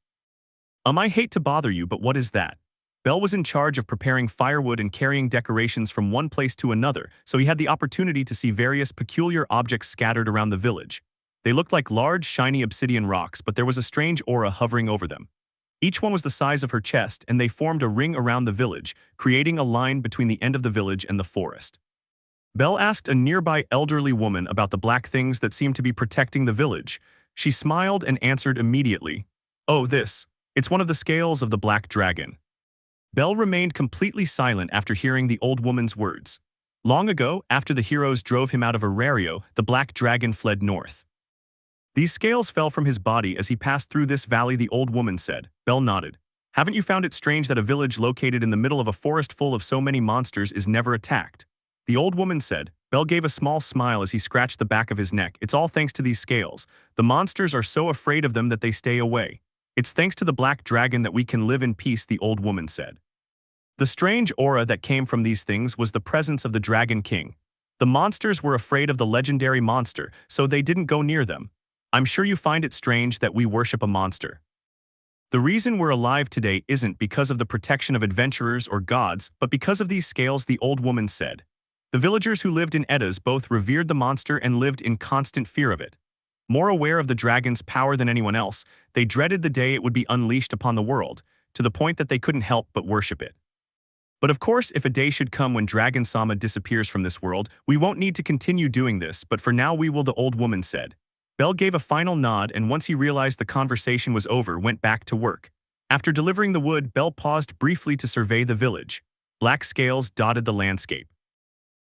I hate to bother you, but what is that? Belle was in charge of preparing firewood and carrying decorations from one place to another, so he had the opportunity to see various peculiar objects scattered around the village. They looked like large, shiny obsidian rocks, but there was a strange aura hovering over them. Each one was the size of her chest, and they formed a ring around the village, creating a line between the end of the village and the forest. Belle asked a nearby elderly woman about the black things that seemed to be protecting the village. She smiled and answered immediately. Oh, this. It's one of the scales of the black dragon. Belle remained completely silent after hearing the old woman's words. Long ago, after the heroes drove him out of Arario, the black dragon fled north. These scales fell from his body as he passed through this valley, the old woman said. Belle nodded. Haven't you found it strange that a village located in the middle of a forest full of so many monsters is never attacked? The old woman said. Belle gave a small smile as he scratched the back of his neck. It's all thanks to these scales. The monsters are so afraid of them that they stay away. It's thanks to the black dragon that we can live in peace, the old woman said. The strange aura that came from these things was the presence of the Dragon King. The monsters were afraid of the legendary monster, so they didn't go near them. I'm sure you find it strange that we worship a monster. The reason we're alive today isn't because of the protection of adventurers or gods, but because of these scales, the old woman said. The villagers who lived in Eddas both revered the monster and lived in constant fear of it. More aware of the dragon's power than anyone else, they dreaded the day it would be unleashed upon the world, to the point that they couldn't help but worship it. But of course, if a day should come when Dragon Sama disappears from this world, we won't need to continue doing this, but for now we will, the old woman said. Belle gave a final nod, and once he realized the conversation was over, went back to work. After delivering the wood, Belle paused briefly to survey the village. Black scales dotted the landscape.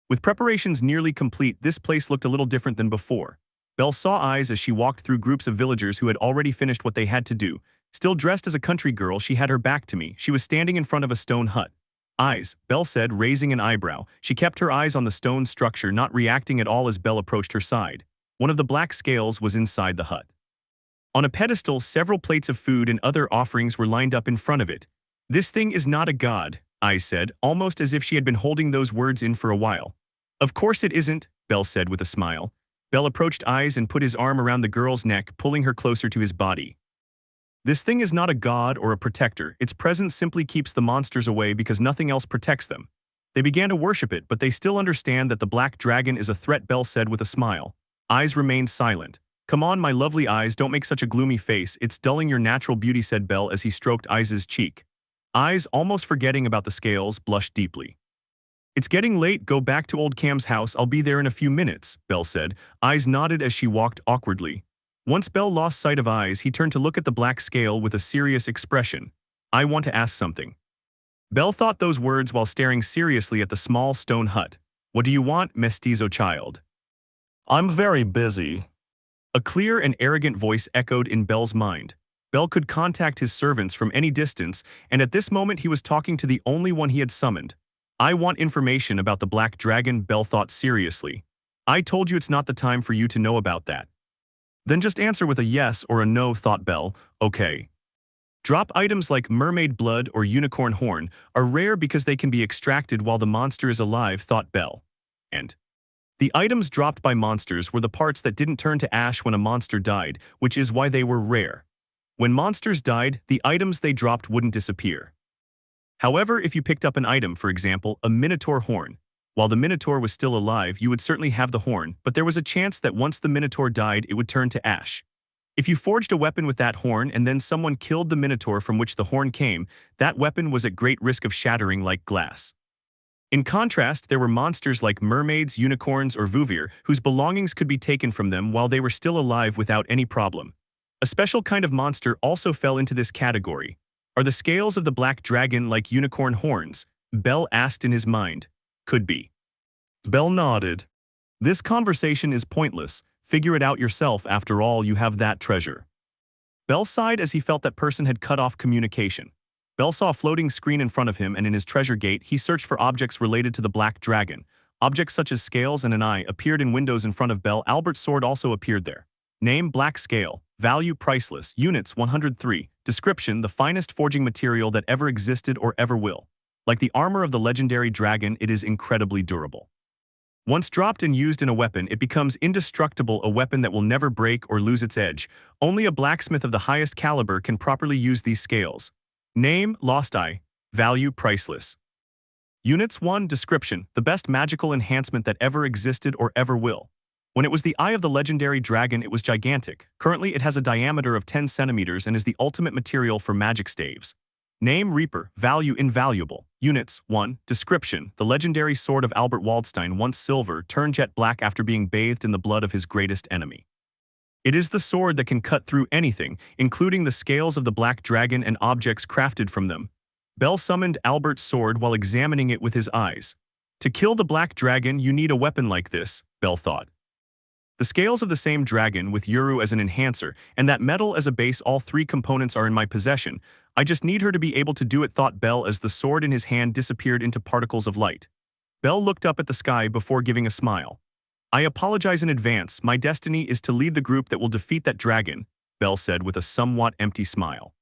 With preparations nearly complete, this place looked a little different than before. Belle saw Eyes as she walked through groups of villagers who had already finished what they had to do. Still dressed as a country girl, she had her back to me. She was standing in front of a stone hut. Eyes, Belle said, raising an eyebrow. She kept her eyes on the stone structure, not reacting at all as Belle approached her side. One of the black scales was inside the hut. On a pedestal, several plates of food and other offerings were lined up in front of it. This thing is not a god, Eyes said, almost as if she had been holding those words in for a while. Of course it isn't, Belle said with a smile. Belle approached Eyes and put his arm around the girl's neck, pulling her closer to his body. This thing is not a god or a protector. Its presence simply keeps the monsters away because nothing else protects them. They began to worship it, but they still understand that the black dragon is a threat, Belle said with a smile. Eyes remained silent. Come on, my lovely Eyes, don't make such a gloomy face. It's dulling your natural beauty, said Belle as he stroked Eyes' cheek. Eyes, almost forgetting about the scales, blushed deeply. It's getting late, go back to old Cam's house, I'll be there in a few minutes, Belle said. Eyes nodded as she walked awkwardly. Once Belle lost sight of Eyes, he turned to look at the black scale with a serious expression. I want to ask something. Belle thought those words while staring seriously at the small stone hut. What do you want, mestizo child? I'm very busy. A clear and arrogant voice echoed in Belle's mind. Belle could contact his servants from any distance, and at this moment he was talking to the only one he had summoned. I want information about the black dragon, Belle thought seriously. I told you it's not the time for you to know about that. Then just answer with a yes or a no, thought Belle. Okay. Drop items like mermaid blood or unicorn horn are rare because they can be extracted while the monster is alive, thought Belle. And the items dropped by monsters were the parts that didn't turn to ash when a monster died, which is why they were rare. When monsters died, the items they dropped wouldn't disappear. However, if you picked up an item, for example, a minotaur horn, while the minotaur was still alive, you would certainly have the horn, but there was a chance that once the minotaur died, it would turn to ash. If you forged a weapon with that horn and then someone killed the minotaur from which the horn came, that weapon was at great risk of shattering like glass. In contrast, there were monsters like mermaids, unicorns, or vuvir, whose belongings could be taken from them while they were still alive without any problem. A special kind of monster also fell into this category. Are the scales of the black dragon like unicorn horns? Belle asked in his mind. Could be. Belle nodded. This conversation is pointless. Figure it out yourself, after all, you have that treasure. Belle sighed as he felt that person had cut off communication. Belle saw a floating screen in front of him, and in his treasure gate, he searched for objects related to the black dragon. Objects such as scales and an eye appeared in windows in front of Belle. Albert's sword also appeared there. Name, black scale. Value, priceless. Units, 103. Description: the finest forging material that ever existed or ever will. Like the armor of the legendary dragon, it is incredibly durable. Once dropped and used in a weapon, it becomes indestructible, a weapon that will never break or lose its edge. Only a blacksmith of the highest caliber can properly use these scales. Name: Lost Eye. Value: priceless. Units 1. Description: the best magical enhancement that ever existed or ever will. When it was the eye of the legendary dragon, it was gigantic. Currently, it has a diameter of 10 centimeters and is the ultimate material for magic staves. Name: Reaper. Value: invaluable. Units 1. Description: the legendary sword of Albert Waldstein, once silver, turned jet black after being bathed in the blood of his greatest enemy. It is the sword that can cut through anything, including the scales of the black dragon and objects crafted from them. Bell summoned Albert's sword while examining it with his eyes. To kill the black dragon, you need a weapon like this, Bell thought. The scales of the same dragon, with Yuru as an enhancer, and that metal as a base, all three components are in my possession. I just need her to be able to do it, thought Bell as the sword in his hand disappeared into particles of light. Bell looked up at the sky before giving a smile. I apologize in advance, my destiny is to lead the group that will defeat that dragon, Bell said with a somewhat empty smile.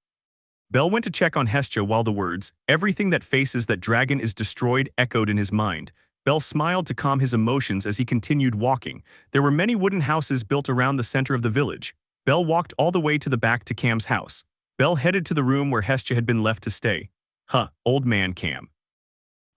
Bell went to check on Hestia while the words, everything that faces that dragon is destroyed, echoed in his mind. Bell smiled to calm his emotions as he continued walking. There were many wooden houses built around the center of the village. Bell walked all the way to the back to Cam's house. Bell headed to the room where Hestia had been left to stay. Huh, old man Cam,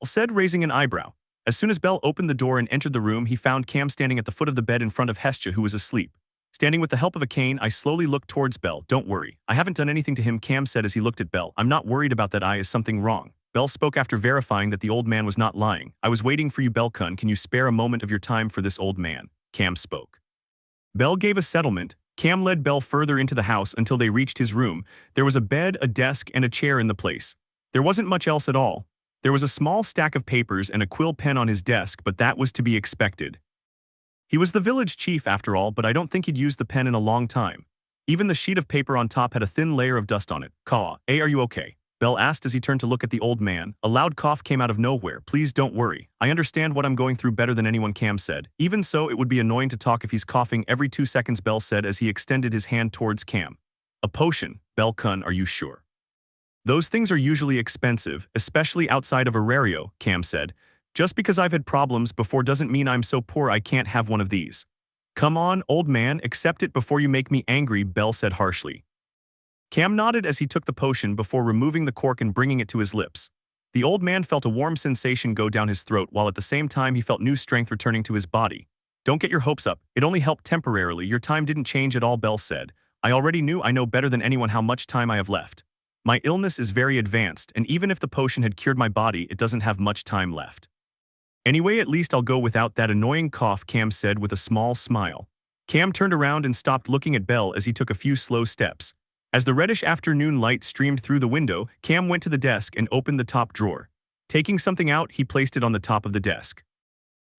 said, raising an eyebrow. As soon as Bell opened the door and entered the room, he found Cam standing at the foot of the bed in front of Hestia, who was asleep. Standing with the help of a cane, I slowly looked towards Bell. Don't worry, I haven't done anything to him, Cam said as he looked at Bell. I'm not worried about that eye, is something wrong? Bell spoke after verifying that the old man was not lying. I was waiting for you, Bellcun. Can you spare a moment of your time for this old man? Cam spoke. Bell gave a settlement. Cam led Bell further into the house until they reached his room. There was a bed, a desk, and a chair in the place. There wasn't much else at all. There was a small stack of papers and a quill pen on his desk, but that was to be expected. He was the village chief after all, but I don't think he'd used the pen in a long time. Even the sheet of paper on top had a thin layer of dust on it. Hey, are you okay? Bell asked as he turned to look at the old man. A loud cough came out of nowhere. Please don't worry. I understand what I'm going through better than anyone, Cam said. Even so, it would be annoying to talk if he's coughing every 2 seconds, Bell said as he extended his hand towards Cam. A potion, Bellcun, are you sure? Those things are usually expensive, especially outside of Arario, Cam said. Just because I've had problems before doesn't mean I'm so poor I can't have one of these. Come on, old man, accept it before you make me angry, Bell said harshly. Cam nodded as he took the potion before removing the cork and bringing it to his lips. The old man felt a warm sensation go down his throat while at the same time he felt new strength returning to his body. Don't get your hopes up, it only helped temporarily, your time didn't change at all, Bell said. I already knew, I know better than anyone how much time I have left. My illness is very advanced, and even if the potion had cured my body, it doesn't have much time left. Anyway, at least I'll go without that annoying cough, Cam said with a small smile. Cam turned around and stopped looking at Bell as he took a few slow steps. As the reddish afternoon light streamed through the window, Cam went to the desk and opened the top drawer. Taking something out, he placed it on the top of the desk.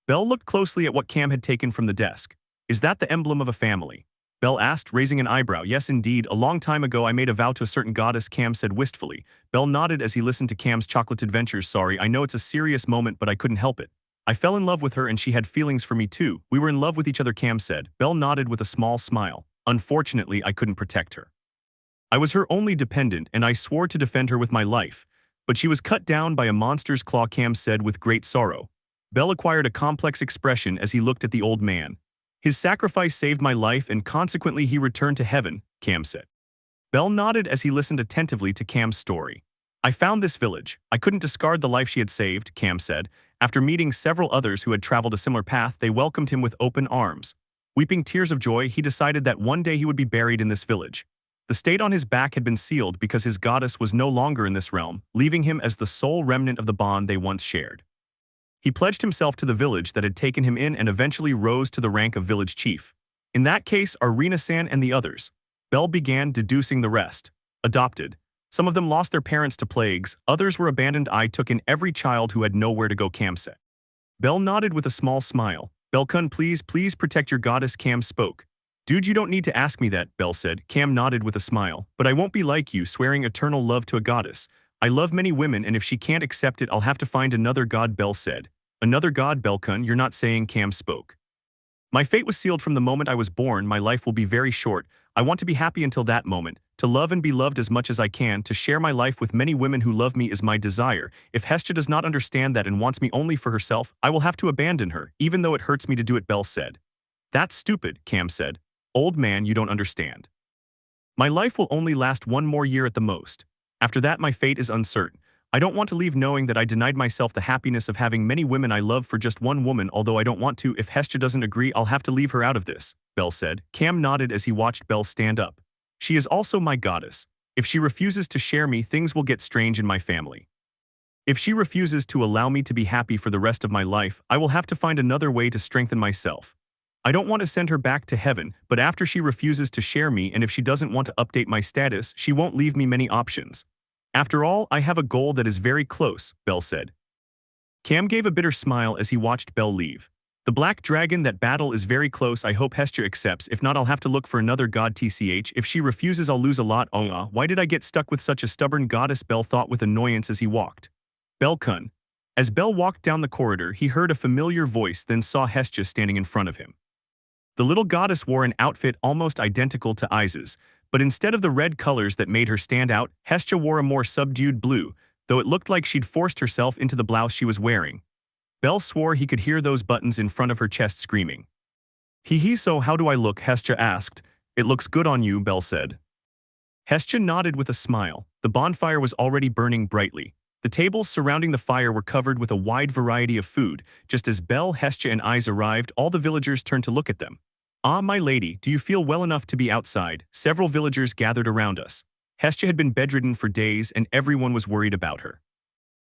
Bell looked closely at what Cam had taken from the desk. Is that the emblem of a family? Bell asked, raising an eyebrow. Yes, indeed. A long time ago I made a vow to a certain goddess, Cam said wistfully. Bell nodded as he listened to Cam's chocolate adventures. Sorry, I know it's a serious moment, but I couldn't help it. I fell in love with her and she had feelings for me too. We were in love with each other, Cam said. Bell nodded with a small smile. Unfortunately, I couldn't protect her. I was her only dependent and I swore to defend her with my life. But she was cut down by a monster's claw, Cam said with great sorrow. Bell acquired a complex expression as he looked at the old man. His sacrifice saved my life and consequently he returned to heaven, Cam said. Bell nodded as he listened attentively to Cam's story. I found this village. I couldn't discard the life she had saved, Cam said. After meeting several others who had traveled a similar path, they welcomed him with open arms. Weeping tears of joy, he decided that one day he would be buried in this village. The state on his back had been sealed because his goddess was no longer in this realm, leaving him as the sole remnant of the bond they once shared. He pledged himself to the village that had taken him in and eventually rose to the rank of village chief. In that case are Rina-san and the others. Bell began deducing the rest. Adopted. Some of them lost their parents to plagues, others were abandoned. I took in every child who had nowhere to go, Cam said. Bell nodded with a small smile. Bellcun, please protect your goddess, Cam spoke. Dude, you don't need to ask me that, Bell said. Cam nodded with a smile. But I won't be like you, swearing eternal love to a goddess. I love many women and if she can't accept it, I'll have to find another god, Bell said. Another god, Bellcun, you're not saying, Cam spoke. My fate was sealed from the moment I was born, my life will be very short. I want to be happy until that moment. To love and be loved as much as I can, to share my life with many women who love me is my desire. If Hestia does not understand that and wants me only for herself, I will have to abandon her, even though it hurts me to do it, Belle said. That's stupid, Cam said. Old man, you don't understand. My life will only last 1 more year at the most. After that, my fate is uncertain. I don't want to leave knowing that I denied myself the happiness of having many women I love for just one woman, although I don't want to. If Hestia doesn't agree, I'll have to leave her out of this, Belle said. Cam nodded as he watched Belle stand up. She is also my goddess. If she refuses to share me, things will get strange in my family. If she refuses to allow me to be happy for the rest of my life, I will have to find another way to strengthen myself. I don't want to send her back to heaven, but after she refuses to share me and if she doesn't want to update my status, she won't leave me many options. After all, I have a goal that is very close, Belle said. Cam gave a bitter smile as he watched Belle leave. The black dragon, that battle is very close. I hope Hestia accepts. If not, I'll have to look for another god. TCH. If she refuses, I'll lose a lot. Why did I get stuck with such a stubborn goddess? Belle thought with annoyance as he walked. Belle-kun. As Belle walked down the corridor, he heard a familiar voice, then saw Hestia standing in front of him. The little goddess wore an outfit almost identical to Isa's, but instead of the red colors that made her stand out, Hestia wore a more subdued blue, though it looked like she'd forced herself into the blouse she was wearing. Belle swore he could hear those buttons in front of her chest screaming. So how do I look? Hestia asked. It looks good on you, Belle said. Hestia nodded with a smile. The bonfire was already burning brightly. The tables surrounding the fire were covered with a wide variety of food. Just as Belle, Hestia, and Isa arrived, all the villagers turned to look at them. Ah, my lady, do you feel well enough to be outside? Several villagers gathered around us. Hestia had been bedridden for days, and everyone was worried about her.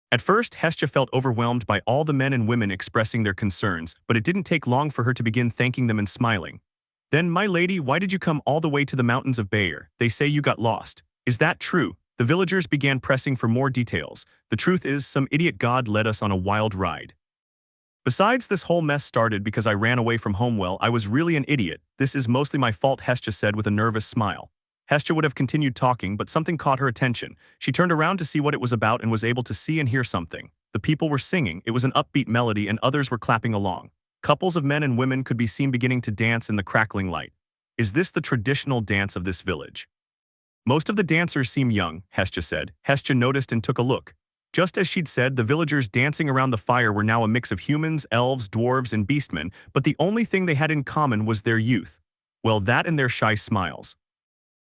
At first, Hestia felt overwhelmed by all the men and women expressing their concerns, but it didn't take long for her to begin thanking them and smiling. Then, my lady, why did you come all the way to the mountains of Bayer? They say you got lost. Is that true? The villagers began pressing for more details. The truth is, some idiot god led us on a wild ride. Besides, this whole mess started because I ran away from home. Well, I was really an idiot. This is mostly my fault, Hestia said with a nervous smile. Hestia would have continued talking, but something caught her attention. She turned around to see what it was about and was able to see and hear something. The people were singing. It was an upbeat melody and others were clapping along. Couples of men and women could be seen beginning to dance in the crackling light. Is this the traditional dance of this village? Most of the dancers seem young, Hestia said. Hestia noticed and took a look. Just as she'd said, the villagers dancing around the fire were now a mix of humans, elves, dwarves, and beastmen, but the only thing they had in common was their youth. Well, that and their shy smiles.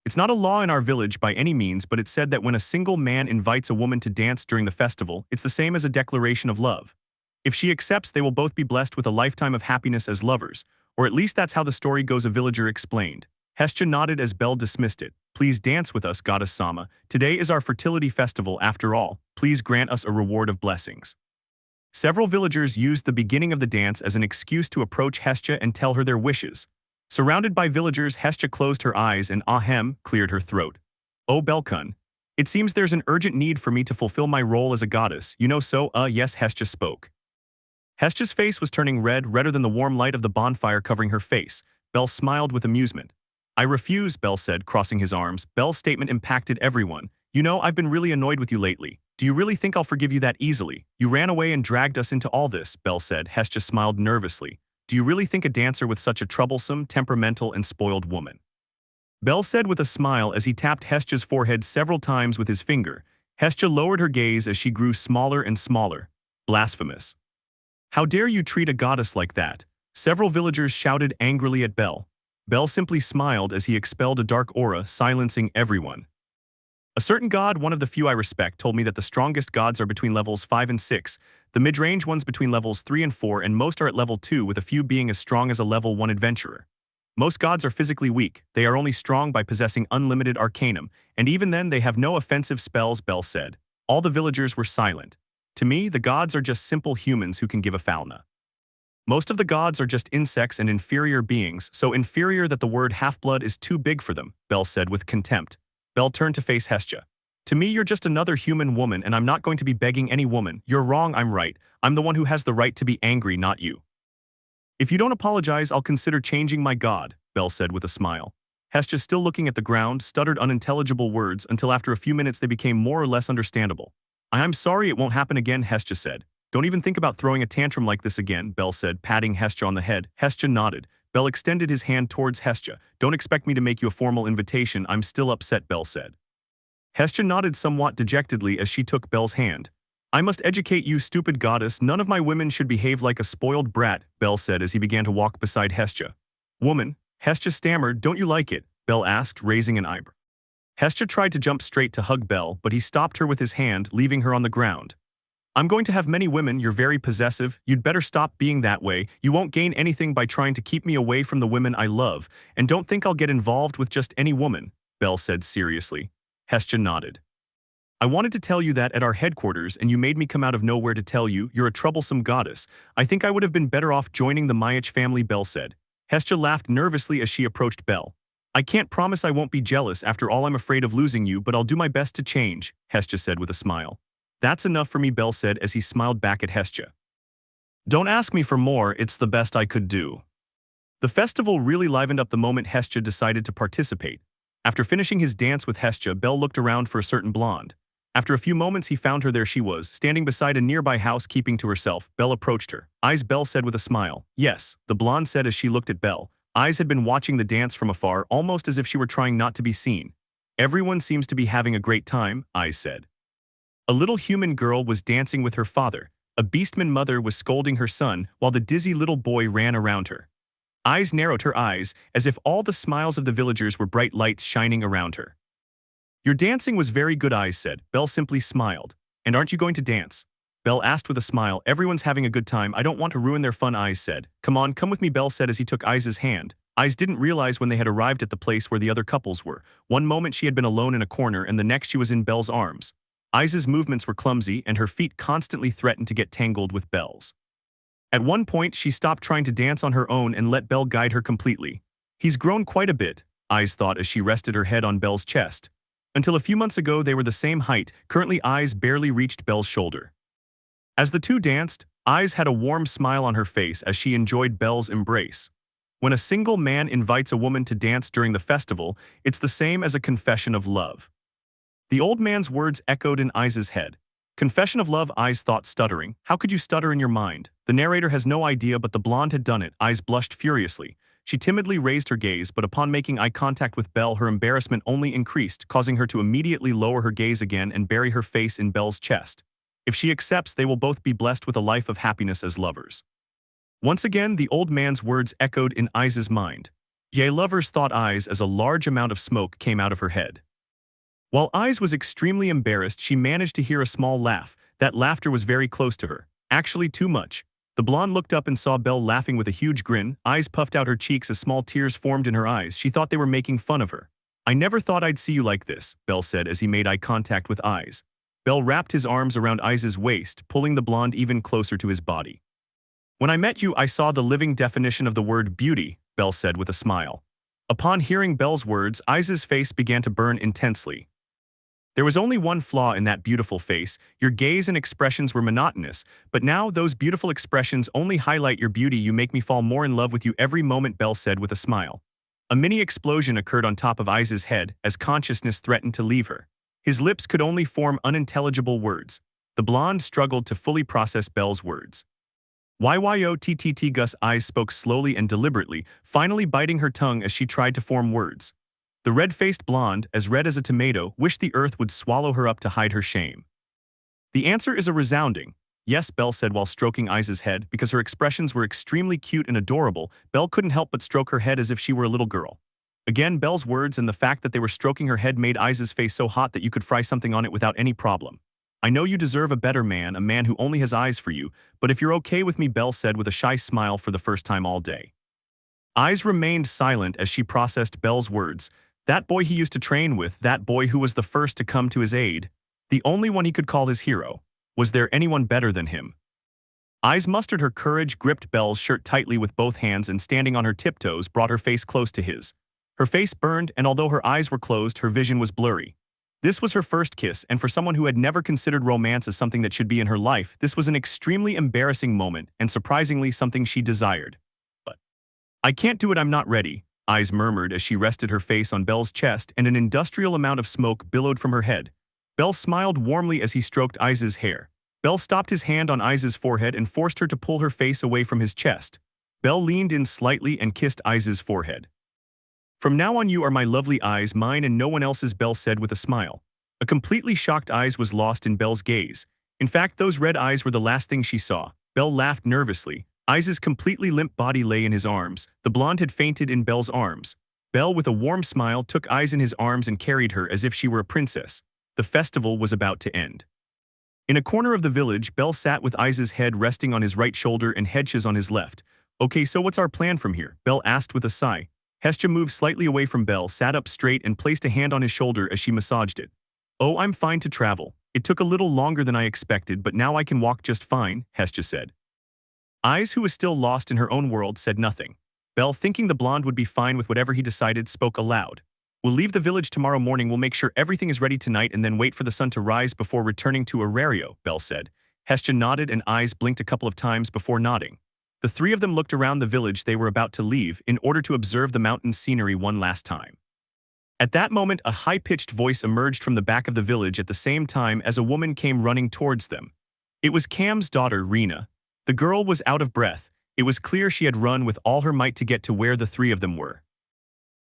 It's not a law in our village by any means, but it's said that when a single man invites a woman to dance during the festival, it's the same as a declaration of love. If she accepts, they will both be blessed with a lifetime of happiness as lovers, or at least that's how the story goes, a villager explained. Hestia nodded as Belle dismissed it. Please dance with us, Goddess Sama. Today is our fertility festival after all. Please grant us a reward of blessings. Several villagers used the beginning of the dance as an excuse to approach Hestia and tell her their wishes. Surrounded by villagers, Hestia closed her eyes and ahem cleared her throat. Oh, Belle-kun. It seems there's an urgent need for me to fulfill my role as a goddess. Yes, Hestia spoke. Hestia's face was turning red, redder than the warm light of the bonfire covering her face. Belle smiled with amusement. I refuse, Belle said, crossing his arms. Belle's statement impacted everyone. I've been really annoyed with you lately. Do you really think I'll forgive you that easily? You ran away and dragged us into all this, Belle said. Hestia smiled nervously. Do you really think a dancer with such a troublesome, temperamental, and spoiled woman? Belle said with a smile as he tapped Hestia's forehead several times with his finger. Hestia lowered her gaze as she grew smaller and smaller. Blasphemous. How dare you treat a goddess like that? Several villagers shouted angrily at Belle. Belle simply smiled as he expelled a dark aura, silencing everyone. A certain god, one of the few I respect, told me that the strongest gods are between levels 5 and 6, the mid-range ones between levels 3 and 4, and most are at level 2, with a few being as strong as a level 1 adventurer. Most gods are physically weak. They are only strong by possessing unlimited arcanum, and even then they have no offensive spells, Belle said. All the villagers were silent. To me, the gods are just simple humans who can give a fauna. Most of the gods are just insects and inferior beings, so inferior that the word half-blood is too big for them, Belle said with contempt. Belle turned to face Hestia. To me, you're just another human woman, and I'm not going to be begging any woman. You're wrong, I'm right. I'm the one who has the right to be angry, not you. If you don't apologize, I'll consider changing my god, Belle said with a smile. Hestia, still looking at the ground, stuttered unintelligible words until after a few minutes they became more or less understandable. I'm sorry, it won't happen again, Hestia said. Don't even think about throwing a tantrum like this again, Belle said, patting Hestia on the head. Hestia nodded. Bell extended his hand towards Hestia. Don't expect me to make you a formal invitation, I'm still upset, Bell said. Hestia nodded somewhat dejectedly as she took Bell's hand. I must educate you, stupid goddess, none of my women should behave like a spoiled brat, Bell said as he began to walk beside Hestia. Woman, Hestia stammered, don't you like it? Bell asked, raising an eyebrow. Hestia tried to jump straight to hug Bell, but he stopped her with his hand, leaving her on the ground. I'm going to have many women, you're very possessive, you'd better stop being that way, you won't gain anything by trying to keep me away from the women I love, and don't think I'll get involved with just any woman, Bell said seriously. Hestia nodded. I wanted to tell you that at our headquarters and you made me come out of nowhere to tell you, you're a troublesome goddess. I think I would have been better off joining the Myach family, Bell said. Hestia laughed nervously as she approached Bell. I can't promise I won't be jealous, after all I'm afraid of losing you, but I'll do my best to change, Hestia said with a smile. That's enough for me, Bell said as he smiled back at Hestia. Don't ask me for more, it's the best I could do. The festival really livened up the moment Hestia decided to participate. After finishing his dance with Hestia, Bell looked around for a certain blonde. After a few moments he found her. There she was, standing beside a nearby house, keeping to herself. Bell approached her. Eyes, Bell said with a smile. Yes, the blonde said as she looked at Bell. Eyes had been watching the dance from afar, almost as if she were trying not to be seen. Everyone seems to be having a great time, Eyes said. A little human girl was dancing with her father. A beastman mother was scolding her son, while the dizzy little boy ran around her. Eyes narrowed her eyes, as if all the smiles of the villagers were bright lights shining around her. Your dancing was very good, Eyes said. Bell simply smiled. And aren't you going to dance? Bell asked with a smile. Everyone's having a good time, I don't want to ruin their fun, Eyes said. Come on, come with me, Bell said as he took Eyes' hand. Eyes didn't realize when they had arrived at the place where the other couples were. One moment she had been alone in a corner and the next she was in Bell's arms. Eyes' movements were clumsy and her feet constantly threatened to get tangled with Bell's. At one point she stopped trying to dance on her own and let Bell guide her completely. He's grown quite a bit, Eyes thought as she rested her head on Bell's chest. Until a few months ago they were the same height, currently Eyes barely reached Bell's shoulder. As the two danced, Eyes had a warm smile on her face as she enjoyed Bell's embrace. When a single man invites a woman to dance during the festival, it's the same as a confession of love. The old man's words echoed in Eyes' head. Confession of love, Eyes thought, stuttering. How could you stutter in your mind? The narrator has no idea, but the blonde had done it. Eyes blushed furiously. She timidly raised her gaze, but upon making eye contact with Bell, her embarrassment only increased, causing her to immediately lower her gaze again and bury her face in Bell's chest. If she accepts, they will both be blessed with a life of happiness as lovers. Once again, the old man's words echoed in Eyes' mind. Yea, lovers, thought Eyes as a large amount of smoke came out of her head. While Eyes was extremely embarrassed, she managed to hear a small laugh. That laughter was very close to her. Actually, too much. The blonde looked up and saw Bell laughing with a huge grin. Eyes puffed out her cheeks as small tears formed in her eyes. She thought they were making fun of her. I never thought I'd see you like this, Bell said as he made eye contact with Eyes. Bell wrapped his arms around Eyes' waist, pulling the blonde even closer to his body. When I met you, I saw the living definition of the word beauty, Bell said with a smile. Upon hearing Bell's words, Eyes' face began to burn intensely. There was only one flaw in that beautiful face. Your gaze and expressions were monotonous, but now those beautiful expressions only highlight your beauty. You make me fall more in love with you every moment, Bell said with a smile. A mini explosion occurred on top of Eyes' head as consciousness threatened to leave her. His lips could only form unintelligible words. The blonde struggled to fully process Bell's words. YYOTTT Gus. Eyes spoke slowly and deliberately, finally biting her tongue as she tried to form words. The red-faced blonde, as red as a tomato, wished the earth would swallow her up to hide her shame. The answer is a resounding yes, Bell said while stroking Eyes' head. Because her expressions were extremely cute and adorable, Bell couldn't help but stroke her head as if she were a little girl. Again, Bell's words and the fact that they were stroking her head made Eyes' face so hot that you could fry something on it without any problem. I know you deserve a better man, a man who only has eyes for you, but if you're okay with me, Bell said with a shy smile for the first time all day. Eyes remained silent as she processed Bell's words. That boy he used to train with, that boy who was the first to come to his aid, the only one he could call his hero. Was there anyone better than him? Eyes mustered her courage, gripped Bell's shirt tightly with both hands, and standing on her tiptoes, brought her face close to his. Her face burned, and although her eyes were closed, her vision was blurry. This was her first kiss, and for someone who had never considered romance as something that should be in her life, this was an extremely embarrassing moment, and surprisingly something she desired. But I can't do it, I'm not ready, Eyes murmured as she rested her face on Bell's chest, and an industrial amount of smoke billowed from her head. Bell smiled warmly as he stroked Eyes' hair. Bell stopped his hand on Eyes' forehead and forced her to pull her face away from his chest. Belle leaned in slightly and kissed Eyes' forehead. From now on you are my lovely Eyes, mine and no one else's, Belle said with a smile. A completely shocked Eyes was lost in Belle's gaze. In fact, those red eyes were the last thing she saw. Belle laughed nervously. Eyes' completely limp body lay in his arms. The blonde had fainted in Belle's arms. Belle, with a warm smile, took Eyes in his arms and carried her as if she were a princess. The festival was about to end. In a corner of the village, Belle sat with Eyes' head resting on his right shoulder and Hestia's on his left. Okay, so what's our plan from here? Belle asked with a sigh. Hestia moved slightly away from Belle, sat up straight and placed a hand on his shoulder as she massaged it. Oh, I'm fine to travel. It took a little longer than I expected, but now I can walk just fine, Hestia said. Eyes, who was still lost in her own world, said nothing. Belle, thinking the blonde would be fine with whatever he decided, spoke aloud. We'll leave the village tomorrow morning, we'll make sure everything is ready tonight and then wait for the sun to rise before returning to Arario, Belle said. Hestia nodded and Eyes blinked a couple of times before nodding. The three of them looked around the village they were about to leave in order to observe the mountain scenery one last time. At that moment, a high-pitched voice emerged from the back of the village at the same time as a woman came running towards them. It was Cam's daughter, Rena. The girl was out of breath. It was clear she had run with all her might to get to where the three of them were.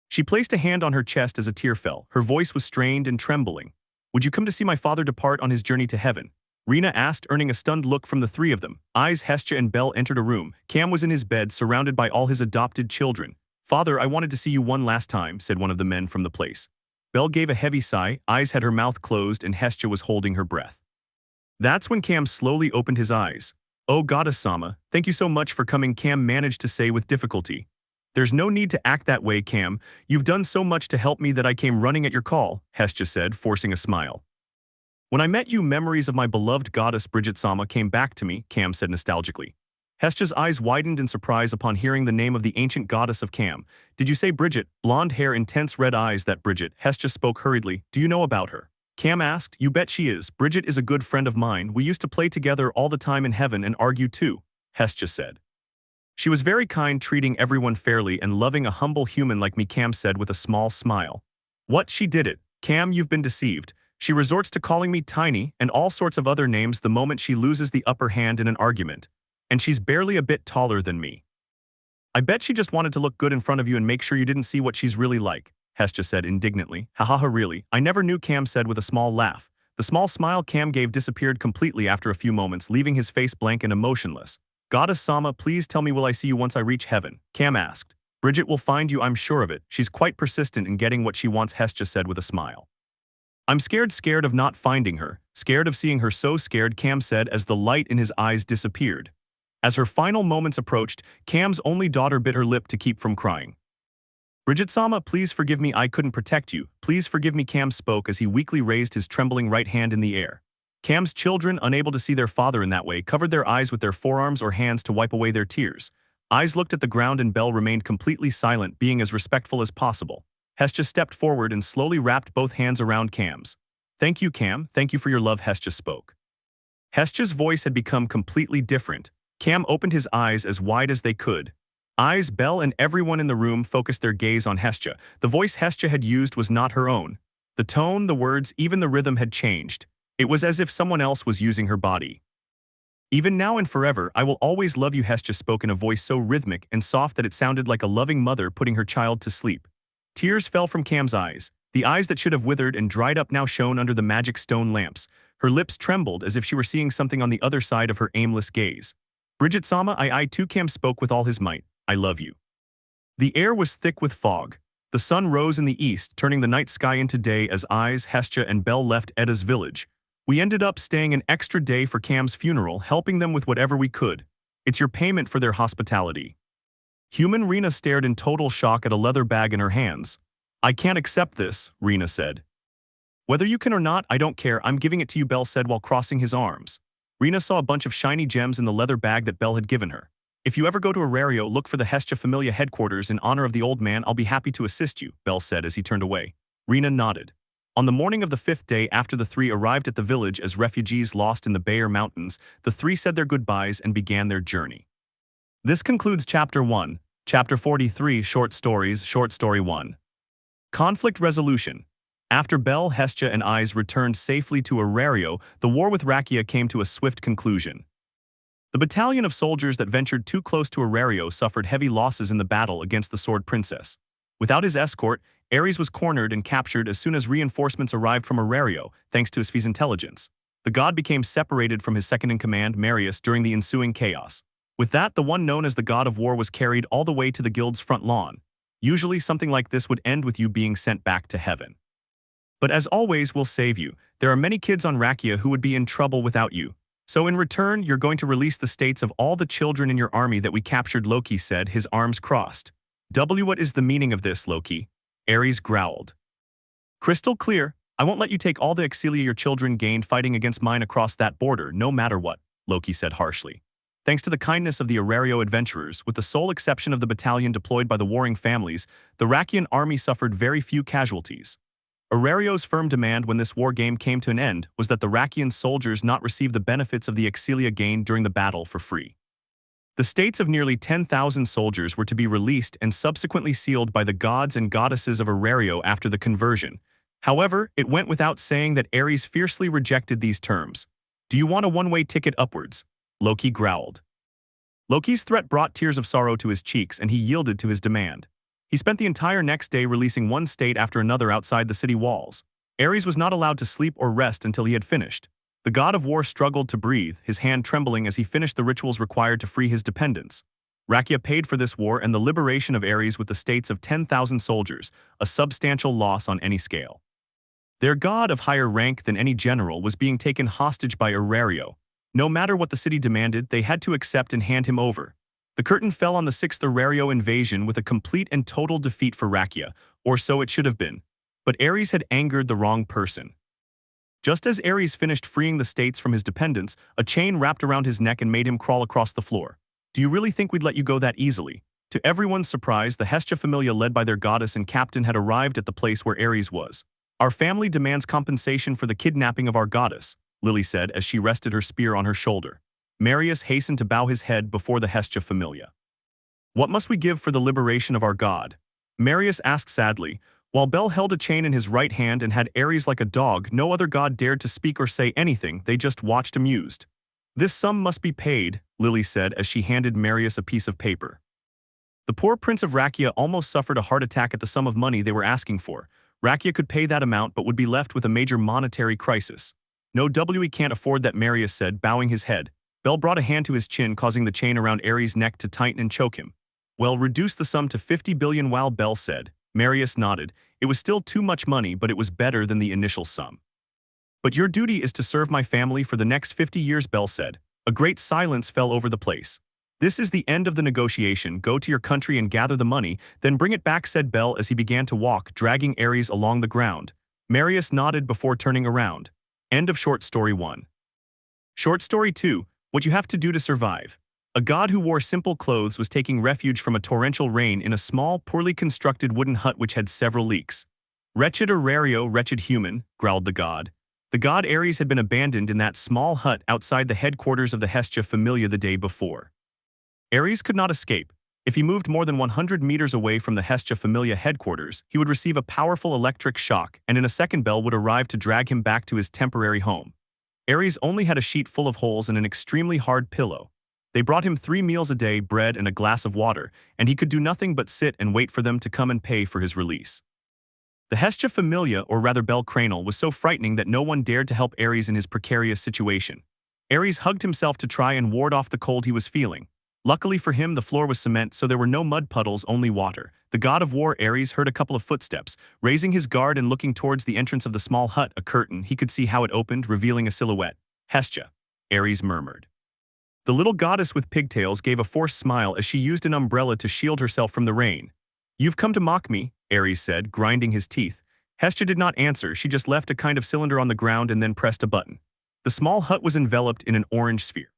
She placed a hand on her chest as a tear fell. Her voice was strained and trembling. Would you come to see my father depart on his journey to heaven? Rena asked, earning a stunned look from the three of them. Eyes, Hestia, and Belle entered a room. Cam was in his bed, surrounded by all his adopted children. Father, I wanted to see you one last time, said one of the men from the place. Belle gave a heavy sigh. Eyes had her mouth closed and Hestia was holding her breath. That's when Cam slowly opened his eyes. Oh, Goddess-sama, thank you so much for coming, Cam managed to say with difficulty. There's no need to act that way, Cam. You've done so much to help me that I came running at your call, Hestia said, forcing a smile. When I met you, memories of my beloved goddess Bridget-sama came back to me, Cam said nostalgically. Hestia's eyes widened in surprise upon hearing the name of the ancient goddess of Cam. Did you say Bridget? Blonde hair, intense red eyes, that Bridget. Hestia spoke hurriedly. Do you know about her? Cam asked. You bet she is. Bridget is a good friend of mine. We used to play together all the time in heaven and argue too, Hestia said. She was very kind, treating everyone fairly and loving a humble human like me, Cam said with a small smile. What? She did it. Cam, you've been deceived. She resorts to calling me tiny and all sorts of other names the moment she loses the upper hand in an argument. And she's barely a bit taller than me. I bet she just wanted to look good in front of you and make sure you didn't see what she's really like, Hestia said indignantly. Hahaha, really? I never knew, Cam said with a small laugh. The small smile Cam gave disappeared completely after a few moments, leaving his face blank and emotionless. Goddess-sama, please tell me, will I see you once I reach heaven? Cam asked. Bridget will find you, I'm sure of it. She's quite persistent in getting what she wants, Hestia said with a smile. I'm scared of not finding her, scared of seeing her, so scared, Cam said as the light in his eyes disappeared. As her final moments approached, Cam's only daughter bit her lip to keep from crying. Bridget-sama, please forgive me, I couldn't protect you. Please forgive me, Cam spoke as he weakly raised his trembling right hand in the air. Cam's children, unable to see their father in that way, covered their eyes with their forearms or hands to wipe away their tears. Eyes looked at the ground and Belle remained completely silent, being as respectful as possible. Hestia stepped forward and slowly wrapped both hands around Cam's. Thank you, Cam. Thank you for your love, Hestia spoke. Hestia's voice had become completely different. Cam opened his eyes as wide as they could. Eyes, Belle, and everyone in the room focused their gaze on Hestia. The voice Hestia had used was not her own. The tone, the words, even the rhythm had changed. It was as if someone else was using her body. Even now and forever, I will always love you, Hestia spoke in a voice so rhythmic and soft that it sounded like a loving mother putting her child to sleep. Tears fell from Cam's eyes. The eyes that should have withered and dried up now shone under the magic stone lamps. Her lips trembled as if she were seeing something on the other side of her aimless gaze. Bridget-sama, I too, Cam spoke with all his might. I love you. The air was thick with fog. The sun rose in the east, turning the night sky into day as Eyes, Hestia, and Belle left Edda's village. We ended up staying an extra day for Cam's funeral, helping them with whatever we could. It's your payment for their hospitality. Human Rena stared in total shock at a leather bag in her hands. I can't accept this, Rena said. Whether you can or not, I don't care, I'm giving it to you, Belle said while crossing his arms. Rena saw a bunch of shiny gems in the leather bag that Belle had given her. If you ever go to Arario, look for the Hestia Familia headquarters in honor of the old man. I'll be happy to assist you, Belle said as he turned away. Rena nodded. On the morning of the 5th day after the three arrived at the village as refugees lost in the Bayer Mountains, the three said their goodbyes and began their journey. This concludes Chapter 1. Chapter 43, Short Stories, Short Story 1. Conflict Resolution. After Belle, Hestia, and Eyes returned safely to Arario, the war with Rakia came to a swift conclusion. The battalion of soldiers that ventured too close to Aurario suffered heavy losses in the battle against the Sword Princess. Without his escort, Ares was cornered and captured as soon as reinforcements arrived from Aurario, thanks to his intelligence. The god became separated from his second-in-command, Marius, during the ensuing chaos. With that, the one known as the god of war was carried all the way to the guild's front lawn. Usually, something like this would end with you being sent back to heaven. But as always, we'll save you. There are many kids on Rakia who would be in trouble without you. So in return, you're going to release the states of all the children in your army that we captured, Loki said, his arms crossed. What is the meaning of this, Loki? Ares growled. Crystal clear. I won't let you take all the exilia your children gained fighting against mine across that border, no matter what, Loki said harshly. Thanks to the kindness of the Aurario adventurers, with the sole exception of the battalion deployed by the warring families, the Rakian army suffered very few casualties. Aurario's firm demand when this war game came to an end was that the Rakian soldiers not receive the benefits of the exilia gained during the battle for free. The states of nearly 10,000 soldiers were to be released and subsequently sealed by the gods and goddesses of Aurario after the conversion. However, it went without saying that Ares fiercely rejected these terms. Do you want a one-way ticket upwards? Loki growled. Loki's threat brought tears of sorrow to his cheeks and he yielded to his demand. He spent the entire next day releasing one state after another outside the city walls. Ares was not allowed to sleep or rest until he had finished. The god of war struggled to breathe, his hand trembling as he finished the rituals required to free his dependents. Rakia paid for this war and the liberation of Ares with the states of 10,000 soldiers, a substantial loss on any scale. Their god of higher rank than any general was being taken hostage by Aurario. No matter what the city demanded, they had to accept and hand him over. The curtain fell on the 6th Aurario invasion with a complete and total defeat for Rakia, or so it should have been. But Ares had angered the wrong person. Just as Ares finished freeing the states from his dependents, a chain wrapped around his neck and made him crawl across the floor. Do you really think we'd let you go that easily? To everyone's surprise, the Hestia Familia led by their goddess and captain had arrived at the place where Ares was. Our family demands compensation for the kidnapping of our goddess, Lily said as she rested her spear on her shoulder. Marius hastened to bow his head before the Hestia Familia. What must we give for the liberation of our god? Marius asked sadly. While Bel held a chain in his right hand and had Ares like a dog, no other god dared to speak or say anything, they just watched amused. This sum must be paid, Lily said as she handed Marius a piece of paper. The poor prince of Rakia almost suffered a heart attack at the sum of money they were asking for. Rakia could pay that amount but would be left with a major monetary crisis. No, we can't afford that, Marius said, bowing his head. Bel brought a hand to his chin, causing the chain around Ares' neck to tighten and choke him. Well, reduce the sum to 50 billion, while Bel said. Marius nodded. It was still too much money, but it was better than the initial sum. But your duty is to serve my family for the next 50 years, Bel said. A great silence fell over the place. This is the end of the negotiation. Go to your country and gather the money, then bring it back, said Bel as he began to walk, dragging Ares along the ground. Marius nodded before turning around. End of short story 1. Short story 2. What you have to do to survive. A god who wore simple clothes was taking refuge from a torrential rain in a small, poorly constructed wooden hut which had several leaks. Wretched Aurario, wretched human, growled the god. The god Ares had been abandoned in that small hut outside the headquarters of the Hestia Familia the day before. Ares could not escape. If he moved more than 100 meters away from the Hestia Familia headquarters, he would receive a powerful electric shock, and in a second Bel would arrive to drag him back to his temporary home. Ares only had a sheet full of holes and an extremely hard pillow. They brought him 3 meals a day, bread and a glass of water, and he could do nothing but sit and wait for them to come and pay for his release. The Hestia Familia, or rather bellcranel, was so frightening that no one dared to help Ares in his precarious situation. Ares hugged himself to try and ward off the cold he was feeling. Luckily for him, the floor was cement, so there were no mud puddles, only water. The god of war Ares heard a couple of footsteps. Raising his guard and looking towards the entrance of the small hut, a curtain, he could see how it opened, revealing a silhouette. Hestia, Ares murmured. The little goddess with pigtails gave a forced smile as she used an umbrella to shield herself from the rain. You've come to mock me, Ares said, grinding his teeth. Hestia did not answer, she just left a kind of cylinder on the ground and then pressed a button. The small hut was enveloped in an orange sphere.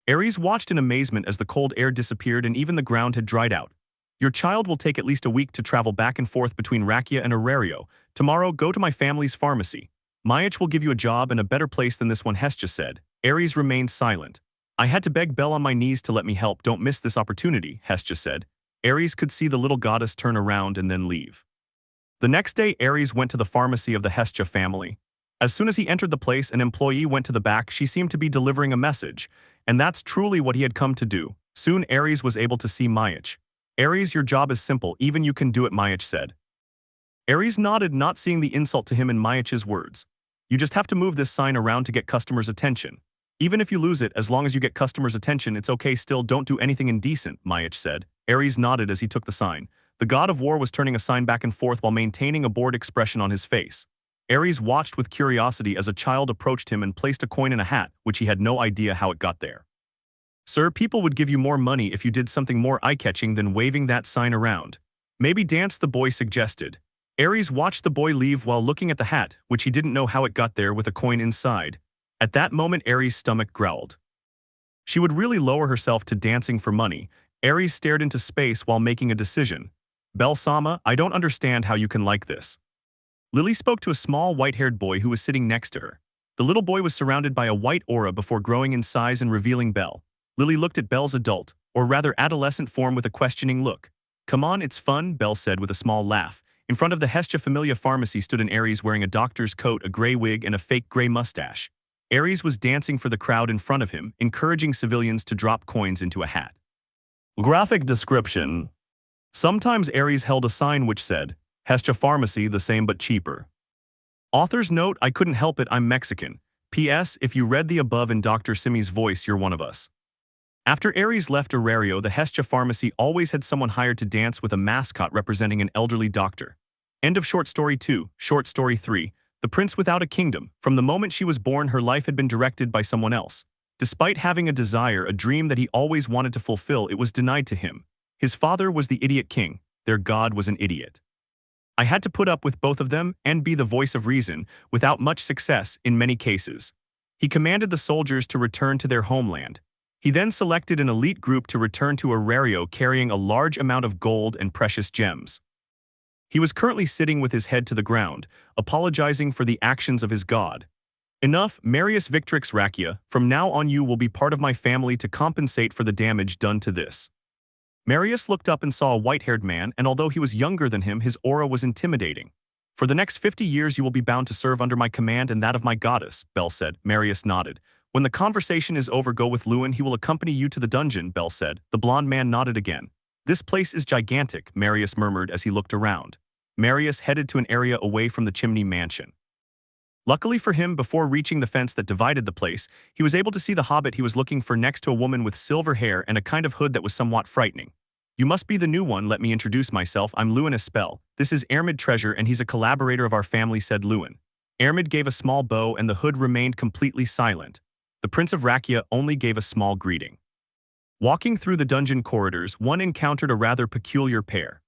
Ares watched in amazement as the cold air disappeared and even the ground had dried out. Your child will take at least a week to travel back and forth between Rakia and Aurario. Tomorrow, go to my family's pharmacy. Mayach will give you a job in a better place than this one, Hestia said. Ares remained silent. I had to beg Bel on my knees to let me help. Don't miss this opportunity, Hestia said. Ares could see the little goddess turn around and then leave. The next day, Ares went to the pharmacy of the Hestia family. As soon as he entered the place, an employee went to the back. She seemed to be delivering a message, And that's truly what he had come to do. Soon Ares was able to see Mayach. Ares, your job is simple, even you can do it, Mayach said. Ares nodded, not seeing the insult to him in Mayach's words. You just have to move this sign around to get customers' attention. Even if you lose it, as long as you get customers' attention, it's okay, still don't do anything indecent, Mayach said. Ares nodded as he took the sign. The god of war was turning a sign back and forth while maintaining a bored expression on his face. Ares watched with curiosity as a child approached him and placed a coin in a hat, which he had no idea how it got there. Sir, people would give you more money if you did something more eye-catching than waving that sign around. Maybe dance, the boy suggested. Ares watched the boy leave while looking at the hat, which he didn't know how it got there with a coin inside. At that moment, Ares' stomach growled. She would really lower herself to dancing for money. Ares stared into space while making a decision. Bel-sama, I don't understand how you can like this. Lily spoke to a small white-haired boy who was sitting next to her. The little boy was surrounded by a white aura before growing in size and revealing Belle. Lily looked at Belle's adult, or rather adolescent form with a questioning look. Come on, it's fun, Belle said with a small laugh. In front of the Hestia Familia pharmacy stood an Ares wearing a doctor's coat, a gray wig, and a fake gray mustache. Ares was dancing for the crowd in front of him, encouraging civilians to drop coins into a hat. Graphic description. Sometimes Ares held a sign which said, Hestia Pharmacy, the same but cheaper. Author's note, I couldn't help it, I'm Mexican. P.S. If you read the above in Dr. Simi's voice, you're one of us. After Ares left Aurario, the Hestia Pharmacy always had someone hired to dance with a mascot representing an elderly doctor. End of short story 2. Short story 3. The Prince Without a Kingdom. From the moment she was born, her life had been directed by someone else. Despite having a desire, a dream that he always wanted to fulfill, it was denied to him. His father was the idiot king. Their god was an idiot. I had to put up with both of them and be the voice of reason, without much success in many cases. He commanded the soldiers to return to their homeland. He then selected an elite group to return to Aurario carrying a large amount of gold and precious gems. He was currently sitting with his head to the ground, apologizing for the actions of his god. Enough, Marius Victrix Rakia, from now on you will be part of my family to compensate for the damage done to this. Marius looked up and saw a white-haired man, and although he was younger than him, his aura was intimidating. For the next 50 years you will be bound to serve under my command and that of my goddess, Belle said. Marius nodded. When the conversation is over, go with Lewin, he will accompany you to the dungeon, Belle said. The blond man nodded again. This place is gigantic, Marius murmured as he looked around. Marius headed to an area away from the chimney mansion. Luckily for him, before reaching the fence that divided the place, he was able to see the hobbit he was looking for next to a woman with silver hair and a kind of hood that was somewhat frightening. You must be the new one, let me introduce myself, I'm Lewin Espel. This is Ermid Treasure and he's a collaborator of our family, said Lewin. Ermid gave a small bow and the hood remained completely silent. The Prince of Rakia only gave a small greeting. Walking through the dungeon corridors, one encountered a rather peculiar pair.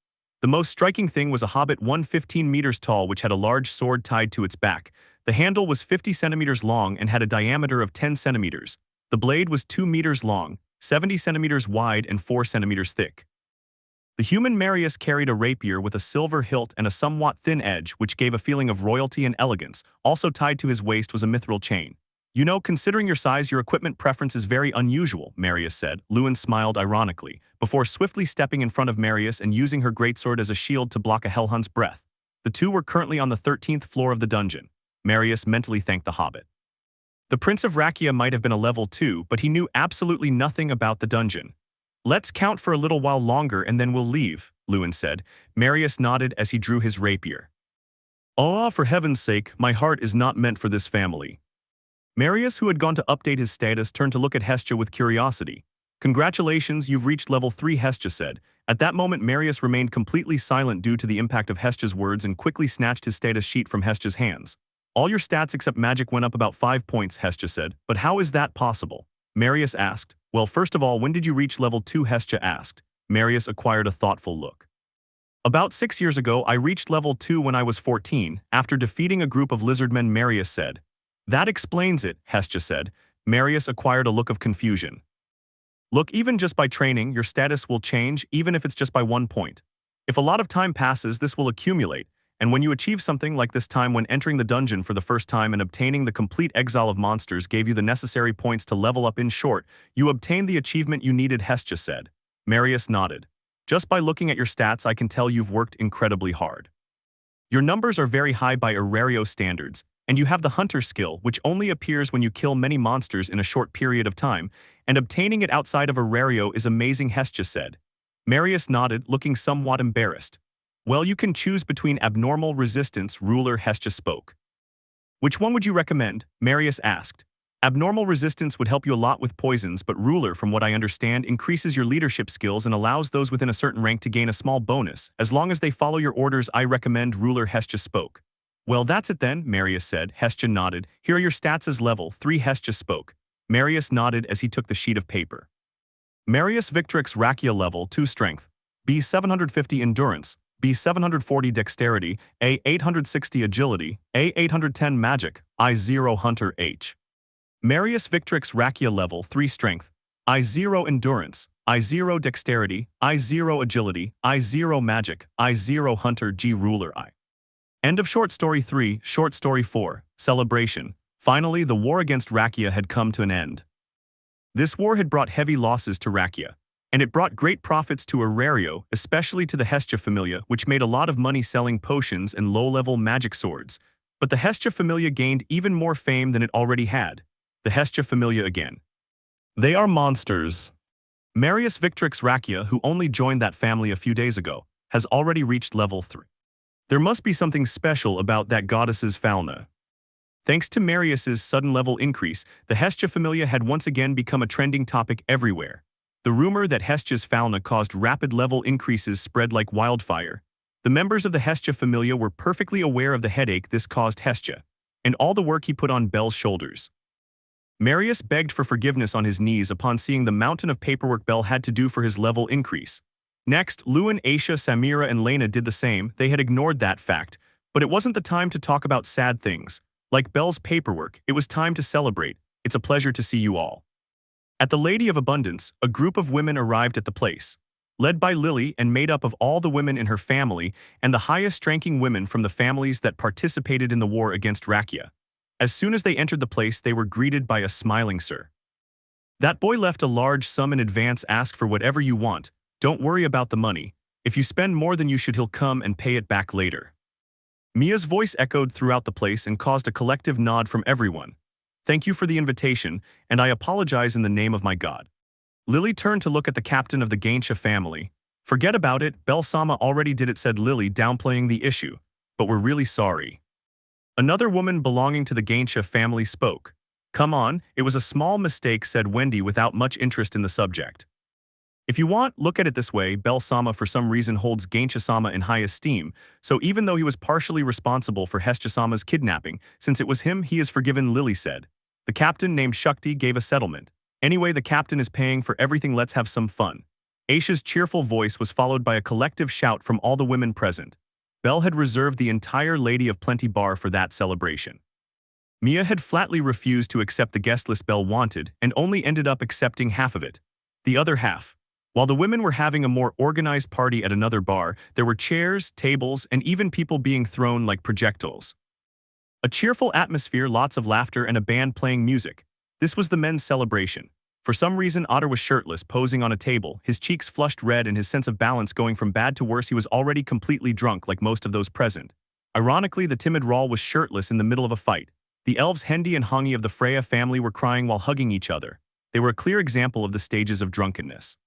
The most striking thing was a hobbit 115 meters tall which had a large sword tied to its back. The handle was 50 centimeters long and had a diameter of 10 centimeters. The blade was 2 meters long, 70 centimeters wide and 4 centimeters thick. The human Marius carried a rapier with a silver hilt and a somewhat thin edge which gave a feeling of royalty and elegance. Also tied to his waist was a mithril chain. You know, considering your size, your equipment preference is very unusual, Marius said. Lewin smiled ironically, before swiftly stepping in front of Marius and using her greatsword as a shield to block a hellhunt's breath. The two were currently on the 13th floor of the dungeon. Marius mentally thanked the hobbit. The Prince of Rakia might have been a level 2, but he knew absolutely nothing about the dungeon. Let's count for a little while longer and then we'll leave, Lewin said. Marius nodded as he drew his rapier. Ah, for heaven's sake, my heart is not meant for this family. Marius, who had gone to update his status, turned to look at Hestia with curiosity. Congratulations, you've reached level 3, Hestia said. At that moment, Marius remained completely silent due to the impact of Hestia's words and quickly snatched his status sheet from Hestia's hands. All your stats except magic went up about 5 points, Hestia said. But how is that possible? Marius asked. Well, first of all, when did you reach level 2? Hestia asked. Marius acquired a thoughtful look. About 6 years ago, I reached level 2 when I was 14, after defeating a group of lizardmen, Marius said. That explains it, Hestia said. Marius acquired a look of confusion. Look, even just by training, your status will change, even if it's just by 1 point. If a lot of time passes, this will accumulate, and when you achieve something like this time when entering the dungeon for the first time and obtaining the complete exile of monsters gave you the necessary points to level up, in short, you obtained the achievement you needed, Hestia said. Marius nodded. Just by looking at your stats, I can tell you've worked incredibly hard. Your numbers are very high by Aurario standards, And you have the hunter skill, which only appears when you kill many monsters in a short period of time, and obtaining it outside of Aurario is amazing, Hestia said. Marius nodded, looking somewhat embarrassed. Well, you can choose between abnormal resistance, ruler, Hestia spoke. Which one would you recommend? Marius asked. Abnormal resistance would help you a lot with poisons, but ruler, from what I understand, increases your leadership skills and allows those within a certain rank to gain a small bonus. As long as they follow your orders, I recommend ruler, Hestia spoke. Well, that's it then, Marius said. Hestia nodded. Here are your stats as level 3, Hestia spoke. Marius nodded as he took the sheet of paper. Marius Victrix Rakia level 2 strength, B 750 endurance, B 740 dexterity, A 860 agility, A 810 magic, I 0 hunter H. Marius Victrix Rakia level 3 strength, I 0 endurance, I 0 dexterity, I 0 agility, I 0 magic, I 0 hunter G ruler I. End of short story 3, short story 4, celebration. Finally, the war against Rakia had come to an end. This war had brought heavy losses to Rakia, and it brought great profits to Aurario, especially to the Hestia Familia, which made a lot of money selling potions and low-level magic swords. But the Hestia Familia gained even more fame than it already had. The Hestia Familia again. They are monsters. Marius Victrix Rakia, who only joined that family a few days ago, has already reached level 3. There must be something special about that goddess's fauna. Thanks to Marius's sudden level increase, the Hestia Familia had once again become a trending topic everywhere. The rumor that Hestia's fauna caused rapid level increases spread like wildfire. The members of the Hestia Familia were perfectly aware of the headache this caused Hestia, and all the work he put on Belle's shoulders. Marius begged for forgiveness on his knees upon seeing the mountain of paperwork Belle had to do for his level increase. Next, Lewin, Aisha, Samira, and Lena did the same. They had ignored that fact, but it wasn't the time to talk about sad things. Like Belle's paperwork, it was time to celebrate. It's a pleasure to see you all. At the Lady of Abundance, a group of women arrived at the place, led by Lily and made up of all the women in her family and the highest-ranking women from the families that participated in the war against Rakia. As soon as they entered the place, they were greeted by a smiling sir. That boy left a large sum in advance. Ask for whatever you want. Don't worry about the money. If you spend more than you should, he'll come and pay it back later. Mia's voice echoed throughout the place and caused a collective nod from everyone. Thank you for the invitation, and I apologize in the name of my god. Lily turned to look at the captain of the Gainsha family. Forget about it, Belle-sama already did it, said Lily, downplaying the issue. But we're really sorry. Another woman belonging to the Gainsha family spoke. Come on, it was a small mistake, said Wendy without much interest in the subject. If you want, look at it this way, Belle-sama for some reason holds Gainsha-sama in high esteem, so even though he was partially responsible for Hestia-sama's kidnapping, since it was him, he is forgiven, Lily said. The captain named Shakti gave a settlement. Anyway, the captain is paying for everything, let's have some fun. Aisha's cheerful voice was followed by a collective shout from all the women present. Belle had reserved the entire Lady of Plenty bar for that celebration. Mia had flatly refused to accept the guest list Belle wanted and only ended up accepting half of it. The other half. While the women were having a more organized party at another bar, there were chairs, tables, and even people being thrown like projectiles. A cheerful atmosphere, lots of laughter, and a band playing music. This was the men's celebration. For some reason, Otter was shirtless, posing on a table, his cheeks flushed red and his sense of balance going from bad to worse. He was already completely drunk like most of those present. Ironically, the timid Rawl was shirtless in the middle of a fight. The elves Hendy and Hongi of the Freya family were crying while hugging each other. They were a clear example of the stages of drunkenness.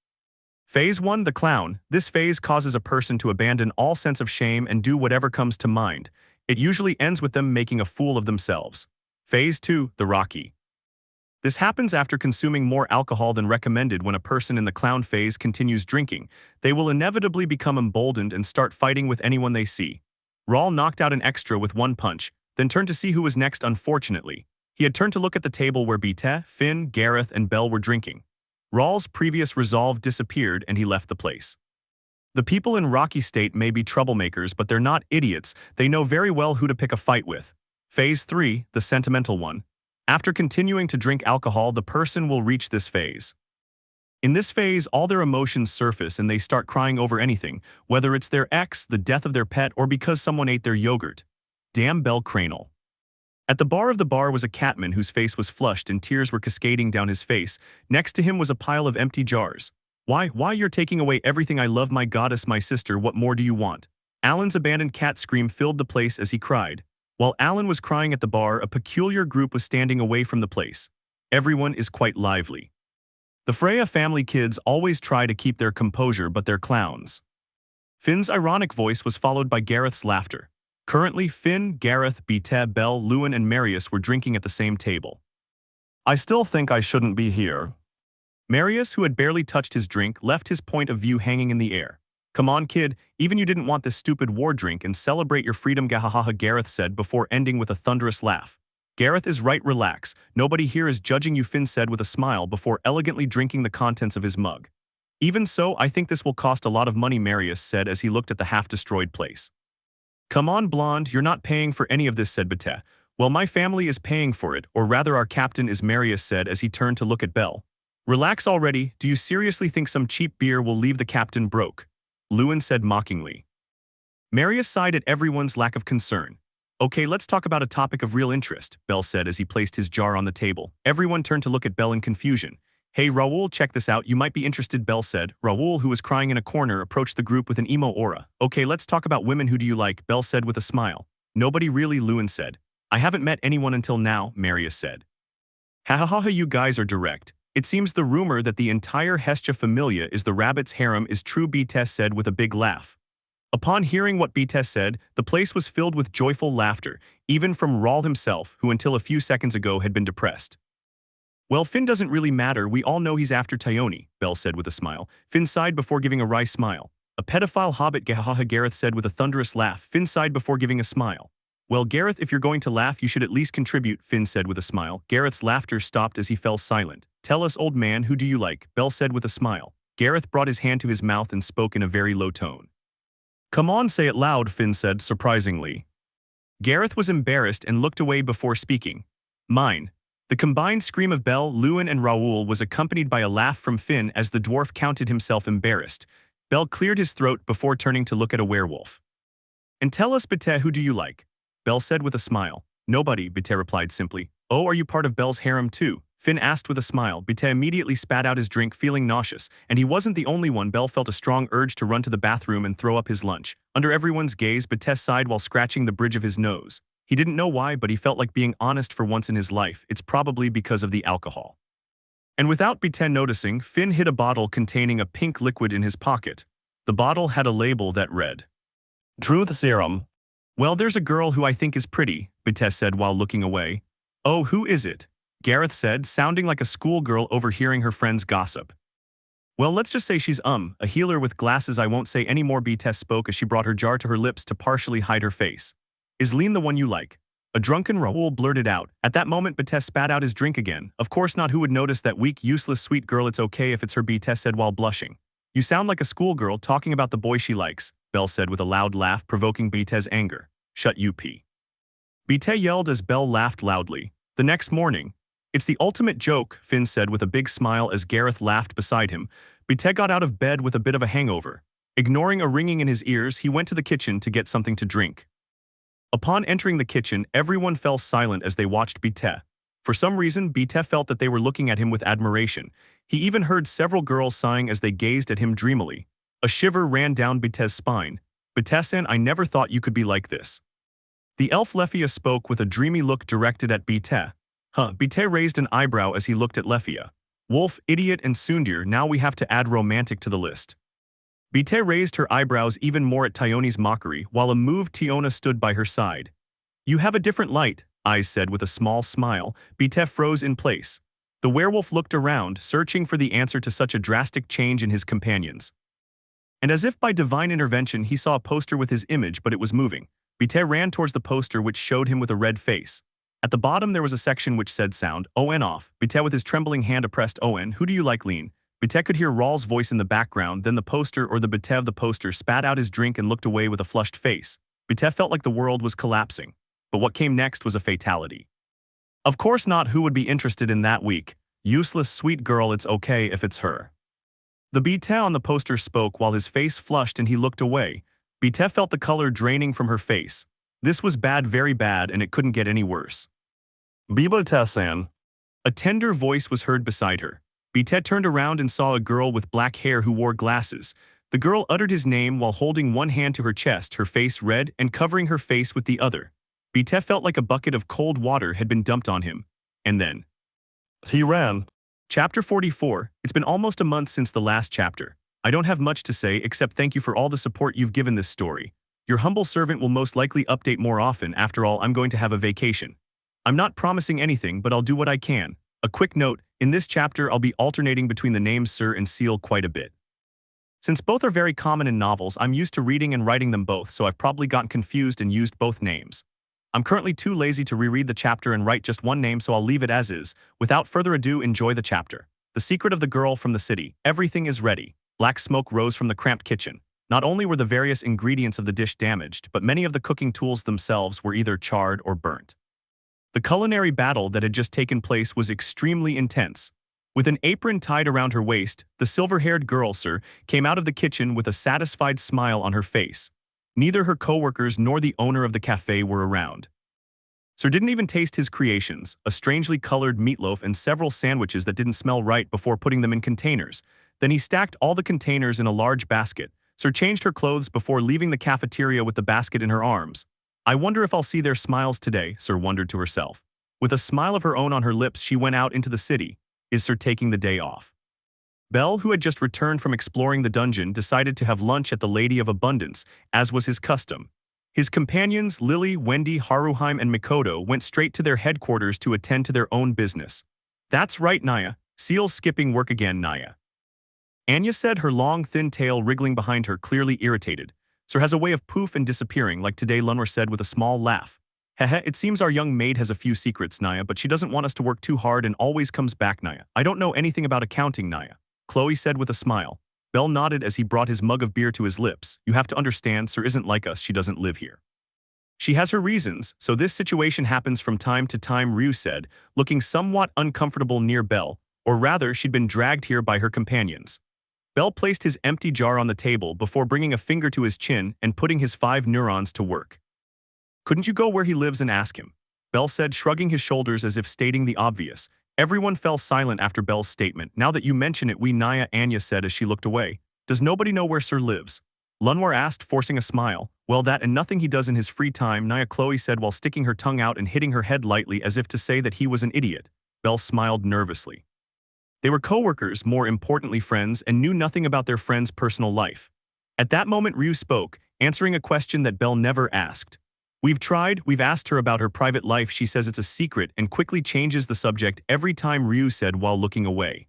Phase 1, the clown. This phase causes a person to abandon all sense of shame and do whatever comes to mind. It usually ends with them making a fool of themselves. Phase 2, the Rocky. This happens after consuming more alcohol than recommended. When a person in the clown phase continues drinking, they will inevitably become emboldened and start fighting with anyone they see. Rawl knocked out an extra with one punch, then turned to see who was next. Unfortunately, he had turned to look at the table where Bete, Finn, Gareth, and Belle were drinking. Rawl's previous resolve disappeared and he left the place. The people in Rocky State may be troublemakers, but they're not idiots. They know very well who to pick a fight with. Phase 3, the sentimental one. After continuing to drink alcohol, the person will reach this phase. In this phase, all their emotions surface and they start crying over anything, whether it's their ex, the death of their pet, or because someone ate their yogurt. Damn bellcranel. At the bar of the bar was a catman whose face was flushed and tears were cascading down his face. Next to him was a pile of empty jars. Why you're taking away everything I love, my goddess, my sister, what more do you want? Alan's abandoned cat scream filled the place as he cried. While Alan was crying at the bar, a peculiar group was standing away from the place. Everyone is quite lively. The Freya family kids always try to keep their composure, but they're clowns. Finn's ironic voice was followed by Gareth's laughter. Currently, Finn, Gareth, Bete, Belle, Lewin, and Marius were drinking at the same table. I still think I shouldn't be here. Marius, who had barely touched his drink, left his point of view hanging in the air. Come on, kid, even you didn't want this stupid war drink and celebrate your freedom, gahahaha, Gareth said before ending with a thunderous laugh. Gareth is right, relax. Nobody here is judging you, Finn said with a smile before elegantly drinking the contents of his mug. Even so, I think this will cost a lot of money, Marius said as he looked at the half-destroyed place. Come on, blonde, you're not paying for any of this, said Bete. Well, my family is paying for it, or rather our captain is, Marius said as he turned to look at Belle. Relax already, do you seriously think some cheap beer will leave the captain broke? Lewin said mockingly. Marius sighed at everyone's lack of concern. Okay, let's talk about a topic of real interest, Belle said as he placed his jar on the table. Everyone turned to look at Belle in confusion. Hey Raoul, check this out, you might be interested, Belle said. Raoul, who was crying in a corner, approached the group with an emo aura. Okay, let's talk about women, who do you like, Belle said with a smile. Nobody really, Lewin said. I haven't met anyone until now, Marius said. Ha, you guys are direct. It seems the rumor that the entire Hestia familia is the rabbit's harem is true, Bete said with a big laugh. Upon hearing what Bete said, the place was filled with joyful laughter, even from Raoul himself, who until a few seconds ago had been depressed. Well, Finn doesn't really matter, we all know he's after Thyone, Belle said with a smile. Finn sighed before giving a wry smile. A pedophile hobbit, gahaha, Gareth said with a thunderous laugh. Finn sighed before giving a smile. Well, Gareth, if you're going to laugh, you should at least contribute, Finn said with a smile. Gareth's laughter stopped as he fell silent. Tell us, old man, who do you like? Belle said with a smile. Gareth brought his hand to his mouth and spoke in a very low tone. Come on, say it loud, Finn said, surprisingly. Gareth was embarrassed and looked away before speaking. Mine. The combined scream of Belle, Lewin, and Raoul was accompanied by a laugh from Finn as the dwarf counted himself embarrassed. Belle cleared his throat before turning to look at a werewolf. And tell us, Bete, who do you like? Belle said with a smile. Nobody, Bete replied simply. Oh, are you part of Belle's harem too? Finn asked with a smile. Bete immediately spat out his drink, feeling nauseous, and he wasn't the only one. Belle felt a strong urge to run to the bathroom and throw up his lunch. Under everyone's gaze, Bete sighed while scratching the bridge of his nose. He didn't know why, but he felt like being honest for once in his life. It's probably because of the alcohol. And without Bete noticing, Finn hid a bottle containing a pink liquid in his pocket. The bottle had a label that read, Truth Serum. Well, there's a girl who I think is pretty, Bete said while looking away. Oh, who is it? Gareth said, sounding like a schoolgirl overhearing her friend's gossip. Well, let's just say she's a healer with glasses. I won't say any more, Bete spoke as she brought her jar to her lips to partially hide her face. Is Lean the one you like? A drunken Raoul blurted out. At that moment, Bete spat out his drink again. Of course not, who would notice that weak, useless, sweet girl? It's okay if it's her, Bete said while blushing. You sound like a schoolgirl talking about the boy she likes, Belle said with a loud laugh, provoking Bete's anger. Shut you, P. Bete yelled as Belle laughed loudly. The next morning, it's the ultimate joke, Finn said with a big smile as Gareth laughed beside him. Bete got out of bed with a bit of a hangover. Ignoring a ringing in his ears, he went to the kitchen to get something to drink. Upon entering the kitchen, everyone fell silent as they watched Bete. For some reason, Bete felt that they were looking at him with admiration. He even heard several girls sighing as they gazed at him dreamily. A shiver ran down Bete's spine. Bete-san, I never thought you could be like this. The elf Lefia spoke with a dreamy look directed at Bete. Bete raised an eyebrow as he looked at Lefia. Wolf, idiot, and Sundir, now we have to add romantic to the list. Bete raised her eyebrows even more at Thyone's mockery, while a moved Tiona stood by her side. You have a different light, Eyes said with a small smile. Bete froze in place. The werewolf looked around, searching for the answer to such a drastic change in his companions. And as if by divine intervention, he saw a poster with his image, but it was moving. Bete ran towards the poster, which showed him with a red face. At the bottom there was a section which said sound, ON off. Bete with his trembling hand oppressed ON. Who do you like, Lean? Bete could hear Raul's voice in the background, then the poster or the Bete of the poster spat out his drink and looked away with a flushed face. Bete felt like the world was collapsing. But what came next was a fatality. Of course not, who would be interested in that weak, useless sweet girl? It's okay if it's her. The Bete on the poster spoke while his face flushed and he looked away. Bete felt the color draining from her face. This was bad, very bad, and it couldn't get any worse. Bete-san. A tender voice was heard beside her. Bete turned around and saw a girl with black hair who wore glasses. The girl uttered his name while holding one hand to her chest, her face red and covering her face with the other. Bite felt like a bucket of cold water had been dumped on him. And then he ran. Chapter 44. It's been almost a month since the last chapter. I don't have much to say except thank you for all the support you've given this story. Your humble servant will most likely update more often. After all, I'm going to have a vacation. I'm not promising anything, but I'll do what I can. A quick note, in this chapter I'll be alternating between the names Sir and Seal quite a bit. Since both are very common in novels, I'm used to reading and writing them both, so I've probably gotten confused and used both names. I'm currently too lazy to reread the chapter and write just one name, so I'll leave it as is. Without further ado, enjoy the chapter. The secret of the girl from the city. Everything is ready. Black smoke rose from the cramped kitchen. Not only were the various ingredients of the dish damaged, but many of the cooking tools themselves were either charred or burnt. The culinary battle that had just taken place was extremely intense. With an apron tied around her waist, the silver-haired girl, Sir, came out of the kitchen with a satisfied smile on her face. Neither her co-workers nor the owner of the cafe were around. Sir didn't even taste his creations, a strangely colored meatloaf and several sandwiches that didn't smell right before putting them in containers. Then he stacked all the containers in a large basket. Sir changed her clothes before leaving the cafeteria with the basket in her arms. I wonder if I'll see their smiles today, Sir wondered to herself. With a smile of her own on her lips, she went out into the city. Is Sir taking the day off? Bell, who had just returned from exploring the dungeon, decided to have lunch at the Lady of Abundance, as was his custom. His companions, Lily, Wendy, Haruheim, and Mikoto, went straight to their headquarters to attend to their own business. That's right, Naya. Seal's skipping work again, Naya. Anya said, her long, thin tail wriggling behind her, clearly irritated. Sir has a way of poof and disappearing, like today, Lunwar said with a small laugh. Heh, it seems our young maid has a few secrets, Naya, but she doesn't want us to work too hard and always comes back, Naya. I don't know anything about accounting, Naya. Chloe said with a smile. Bell nodded as he brought his mug of beer to his lips. You have to understand, Sir isn't like us, she doesn't live here. She has her reasons, so this situation happens from time to time, Ryu said, looking somewhat uncomfortable near Bell, or rather, she'd been dragged here by her companions. Bell placed his empty jar on the table before bringing a finger to his chin and putting his 5 neurons to work. Couldn't you go where he lives and ask him? Bell said, shrugging his shoulders as if stating the obvious. Everyone fell silent after Bell's statement. Now that you mention it, Naya, Anya said as she looked away. Does nobody know where Sir lives? Lunwar asked, forcing a smile. Well, that and nothing he does in his free time, Naya, Chloe said while sticking her tongue out and hitting her head lightly as if to say that he was an idiot. Bell smiled nervously. They were co-workers, more importantly friends, and knew nothing about their friend's personal life. At that moment, Ryu spoke, answering a question that Bell never asked. We've asked her about her private life, she says it's a secret and quickly changes the subject every time, Ryu said while looking away.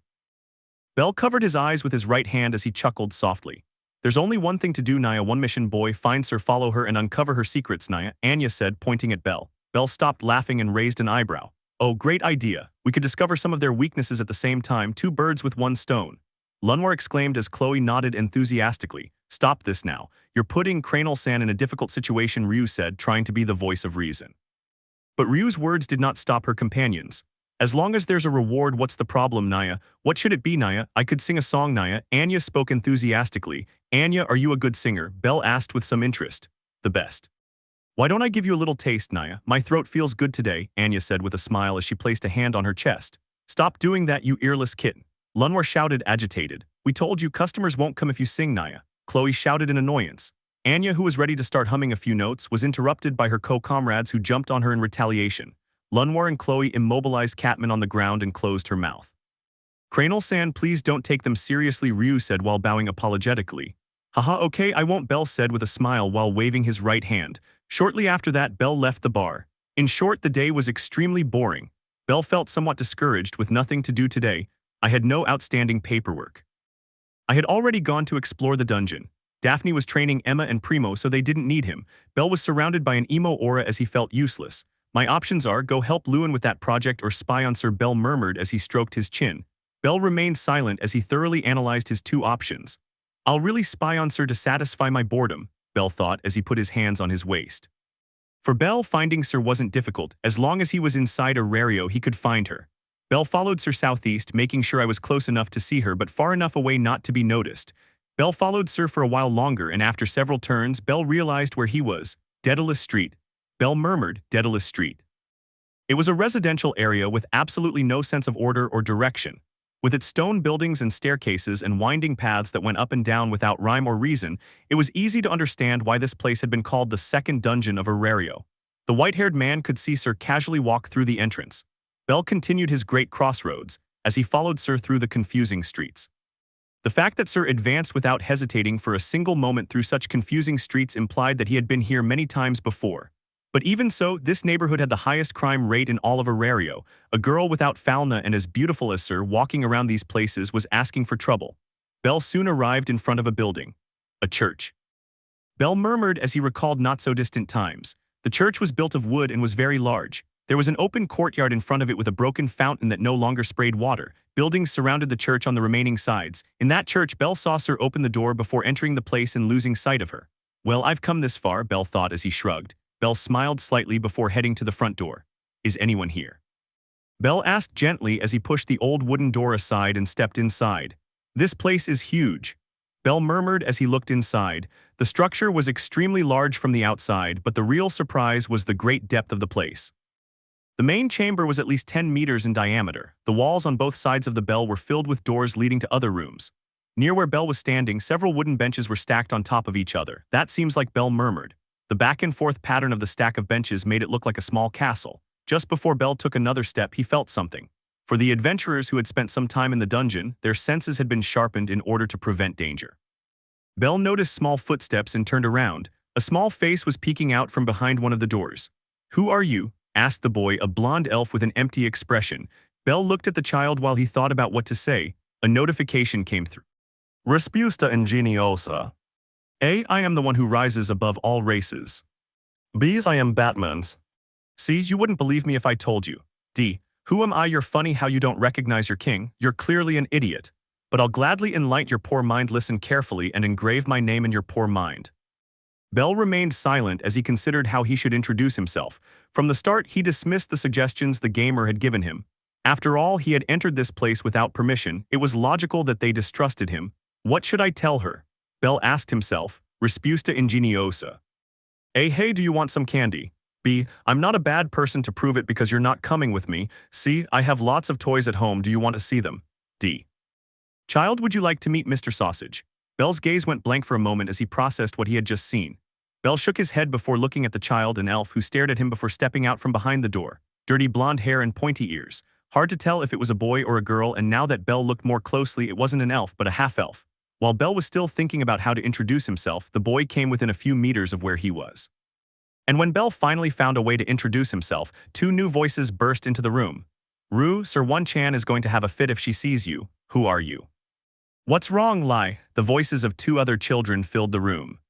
Bell covered his eyes with his right hand as he chuckled softly. There's only one thing to do, Naya, one mission, boy, find Sir, follow her and uncover her secrets, Naya, Anya said, pointing at Bell. Bell stopped laughing and raised an eyebrow. Oh, great idea. We could discover some of their weaknesses at the same time, 2 birds with 1 stone. Lunwar exclaimed as Chloe nodded enthusiastically. Stop this now. You're putting Cranel-san in a difficult situation, Ryu said, trying to be the voice of reason. But Ryu's words did not stop her companions. As long as there's a reward, what's the problem, Naya? What should it be, Naya? I could sing a song, Naya. Anya spoke enthusiastically. Anya, are you a good singer? Bell asked with some interest. The best. Why don't I give you a little taste, Naya? My throat feels good today, Anya said with a smile as she placed a hand on her chest. Stop doing that, you earless kitten. Lunwar shouted, agitated. We told you customers won't come if you sing, Naya. Chloe shouted in annoyance. Anya, who was ready to start humming a few notes, was interrupted by her co-comrades who jumped on her in retaliation. Lunwar and Chloe immobilized Catman on the ground and closed her mouth. Cranel-san, please don't take them seriously, Ryu said while bowing apologetically. Haha, okay, I won't, Bell said with a smile while waving his right hand. Shortly after that, Bell left the bar. In short, the day was extremely boring. Bell felt somewhat discouraged with nothing to do today. I had no outstanding paperwork. I had already gone to explore the dungeon. Daphne was training Emma and Primo, so they didn't need him. Bell was surrounded by an emo aura as he felt useless. My options are go help Lewin with that project or spy on Sir, Bell murmured as he stroked his chin. Bell remained silent as he thoroughly analyzed his 2 options. I'll really spy on Sir to satisfy my boredom, Bell thought as he put his hands on his waist. For Bell, finding Sir wasn't difficult. As long as he was inside Aurario, he could find her. Bell followed Sir southeast, making sure I was close enough to see her but far enough away not to be noticed. Bell followed Sir for a while longer, and after several turns, Bell realized where he was. Daedalus Street. Bell murmured, Daedalus Street. It was a residential area with absolutely no sense of order or direction. With its stone buildings and staircases and winding paths that went up and down without rhyme or reason, it was easy to understand why this place had been called the second dungeon of Aurario. The white-haired man could see Sir casually walk through the entrance. Bell continued his great crossroads as he followed Sir through the confusing streets. The fact that Sir advanced without hesitating for a single moment through such confusing streets implied that he had been here many times before. But even so, this neighborhood had the highest crime rate in all of Arario. A girl without fauna and as beautiful as Sir walking around these places was asking for trouble. Bell soon arrived in front of a building. A church. Bell murmured as he recalled not-so-distant times. The church was built of wood and was very large. There was an open courtyard in front of it with a broken fountain that no longer sprayed water. Buildings surrounded the church on the remaining sides. In that church, Bell saw Sir open the door before entering the place and losing sight of her. Well, I've come this far, Bell thought as he shrugged. Bell smiled slightly before heading to the front door. Is anyone here? Bell asked gently as he pushed the old wooden door aside and stepped inside. This place is huge. Bell murmured as he looked inside. The structure was extremely large from the outside, but the real surprise was the great depth of the place. The main chamber was at least 10 meters in diameter. The walls on both sides of the bell were filled with doors leading to other rooms. Near where Bell was standing, several wooden benches were stacked on top of each other. That seems like, Bell murmured. The back-and-forth pattern of the stack of benches made it look like a small castle. Just before Bell took another step, he felt something. For the adventurers who had spent some time in the dungeon, their senses had been sharpened in order to prevent danger. Bell noticed small footsteps and turned around. A small face was peeking out from behind one of the doors. "Who are you?" asked the boy, a blonde elf with an empty expression. Bell looked at the child while he thought about what to say. A notification came through. Respuesta ingeniosa. A. I am the one who rises above all races. B. I am Batman's. C. You wouldn't believe me if I told you. D. Who am I? You're funny how you don't recognize your king. You're clearly an idiot. But I'll gladly enlighten your poor mind. Listen carefully and engrave my name in your poor mind. Bell remained silent as he considered how he should introduce himself. From the start, he dismissed the suggestions the gamer had given him. After all, he had entered this place without permission. It was logical that they distrusted him. What should I tell her? Bell asked himself. Respuesta ingeniosa. A. Hey, do you want some candy? B. I'm not a bad person to prove it because you're not coming with me. C. I have lots of toys at home. Do you want to see them? D. Child, would you like to meet Mr. Sausage? Bell's gaze went blank for a moment as he processed what he had just seen. Bell shook his head before looking at the child, an elf who stared at him before stepping out from behind the door. Dirty blonde hair and pointy ears. Hard to tell if it was a boy or a girl, and now that Bell looked more closely, it wasn't an elf but a half-elf. While Bell was still thinking about how to introduce himself, the boy came within a few meters of where he was. And when Bell finally found a way to introduce himself, two new voices burst into the room. Rue, Sir One-chan is going to have a fit if she sees you. Who are you? What's wrong, Lai? The voices of two other children filled the room.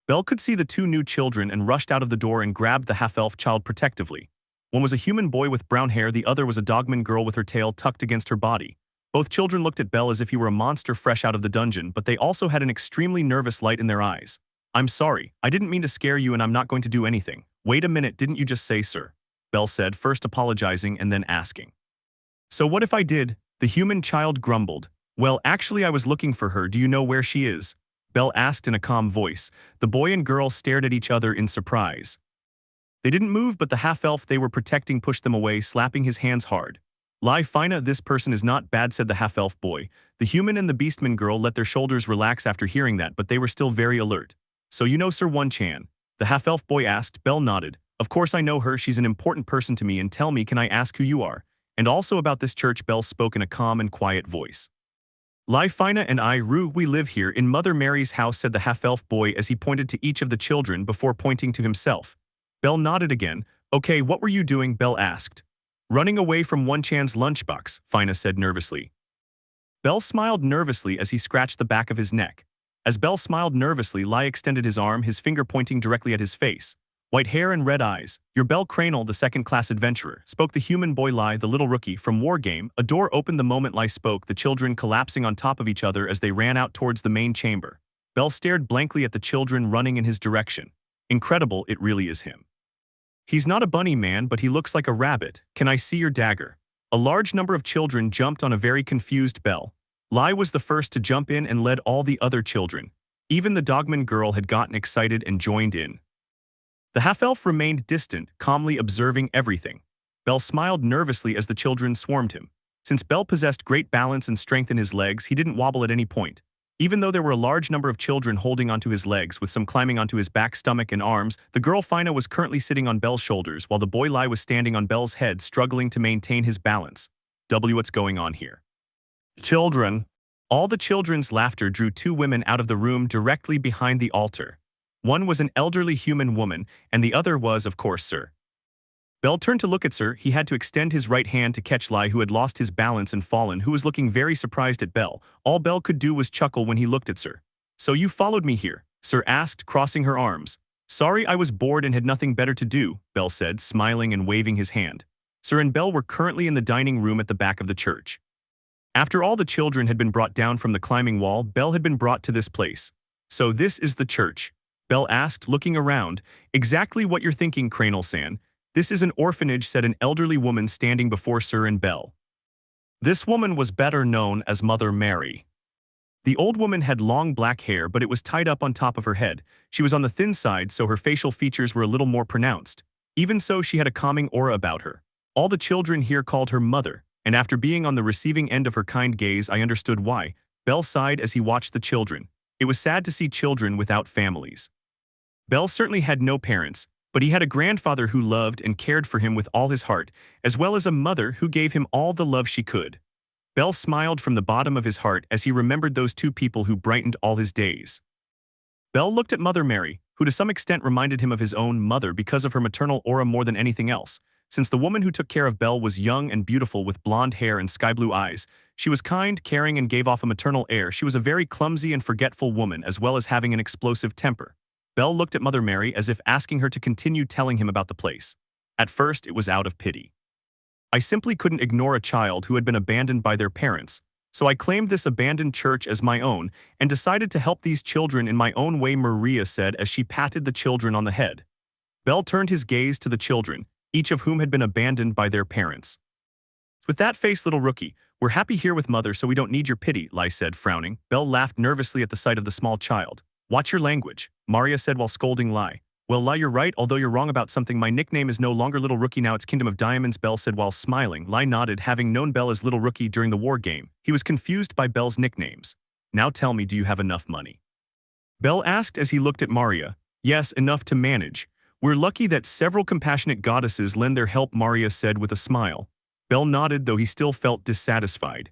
Bell could see the two new children and rushed out of the door and grabbed the half-elf child protectively. One was a human boy with brown hair, the other was a dogman girl with her tail tucked against her body. Both children looked at Bell as if he were a monster fresh out of the dungeon, but they also had an extremely nervous light in their eyes. I'm sorry, I didn't mean to scare you and I'm not going to do anything. Wait a minute, didn't you just say, sir? Bell said, first apologizing and then asking. So what if I did? The human child grumbled. Well, actually I was looking for her. Do you know where she is? Bell asked in a calm voice. The boy and girl stared at each other in surprise. They didn't move, but the half-elf they were protecting pushed them away, slapping his hands hard. Lie fina, this person is not bad, said the half-elf boy. The human and the beastman girl let their shoulders relax after hearing that, but they were still very alert. So you know Sir One-chan? The half-elf boy asked. Bell nodded. Of course I know her, she's an important person to me, and tell me, can I ask who you are? And also about this church? Bell spoke in a calm and quiet voice. Lie fina and I, Rue, we live here in Mother Mary's house, said the half-elf boy as he pointed to each of the children before pointing to himself. Bell nodded again. Okay, what were you doing? Bell asked. Running away from One-chan's lunchbox, Fina said nervously. Bell smiled nervously as he scratched the back of his neck. As Bell smiled nervously, Lai extended his arm, his finger pointing directly at his face. White hair and red eyes. You're bellcranel, the second-class adventurer, spoke the human boy Lai, the little rookie from Wargame. A door opened the moment Lai spoke, the children collapsing on top of each other as they ran out towards the main chamber. Bell stared blankly at the children running in his direction. Incredible, it really is him. He's not a bunny man, but he looks like a rabbit. Can I see your dagger? A large number of children jumped on a very confused Bell. Lai was the first to jump in and led all the other children. Even the dogman girl had gotten excited and joined in. The half-elf remained distant, calmly observing everything. Bell smiled nervously as the children swarmed him. Since Bell possessed great balance and strength in his legs, he didn't wobble at any point. Even though there were a large number of children holding onto his legs, with some climbing onto his back, stomach, and arms, the girl Fina was currently sitting on Belle's shoulders, while the boy Lai was standing on Belle's head, struggling to maintain his balance. What's going on here? Children. All the children's laughter drew two women out of the room directly behind the altar. One was an elderly human woman, and the other was, of course, Sir. Belle turned to look at Sir. He had to extend his right hand to catch Lai, who had lost his balance and fallen, who was looking very surprised at Belle. All Belle could do was chuckle when he looked at Sir. "So you followed me here?" Sir asked, crossing her arms. "Sorry, I was bored and had nothing better to do," Belle said, smiling and waving his hand. Sir and Belle were currently in the dining room at the back of the church. After all the children had been brought down from the climbing wall, Belle had been brought to this place. "So this is the church?" Belle asked, looking around. "Exactly what you're thinking, Cranel-san. This is an orphanage," said an elderly woman standing before Sir and Belle. This woman was better known as Mother Mary. The old woman had long black hair, but it was tied up on top of her head. She was on the thin side, so her facial features were a little more pronounced. Even so, she had a calming aura about her. All the children here called her Mother, and after being on the receiving end of her kind gaze, I understood why. Belle sighed as he watched the children. It was sad to see children without families. Belle certainly had no parents, but he had a grandfather who loved and cared for him with all his heart, as well as a mother who gave him all the love she could. Belle smiled from the bottom of his heart as he remembered those two people who brightened all his days. Belle looked at Mother Mary, who to some extent reminded him of his own mother because of her maternal aura more than anything else. Since the woman who took care of Belle was young and beautiful with blonde hair and sky-blue eyes, she was kind, caring, and gave off a maternal air. She was a very clumsy and forgetful woman, as well as having an explosive temper. Belle looked at Mother Mary as if asking her to continue telling him about the place. At first, it was out of pity. "I simply couldn't ignore a child who had been abandoned by their parents, so I claimed this abandoned church as my own and decided to help these children in my own way," Maria said as she patted the children on the head. Belle turned his gaze to the children, each of whom had been abandoned by their parents. "With that face, little rookie, we're happy here with Mother, so we don't need your pity," Lai said, frowning. Belle laughed nervously at the sight of the small child. "Watch your language," Maria said while scolding Lai. "Well, Lai, you're right, although you're wrong about something. My nickname is no longer Little Rookie, now it's Kingdom of Diamonds," Belle said while smiling. Lai nodded, having known Belle as Little Rookie during the war game. He was confused by Belle's nicknames. "Now tell me, do you have enough money?" Belle asked as he looked at Maria. "Yes, enough to manage. We're lucky that several compassionate goddesses lend their help," Maria said with a smile. Belle nodded, though he still felt dissatisfied.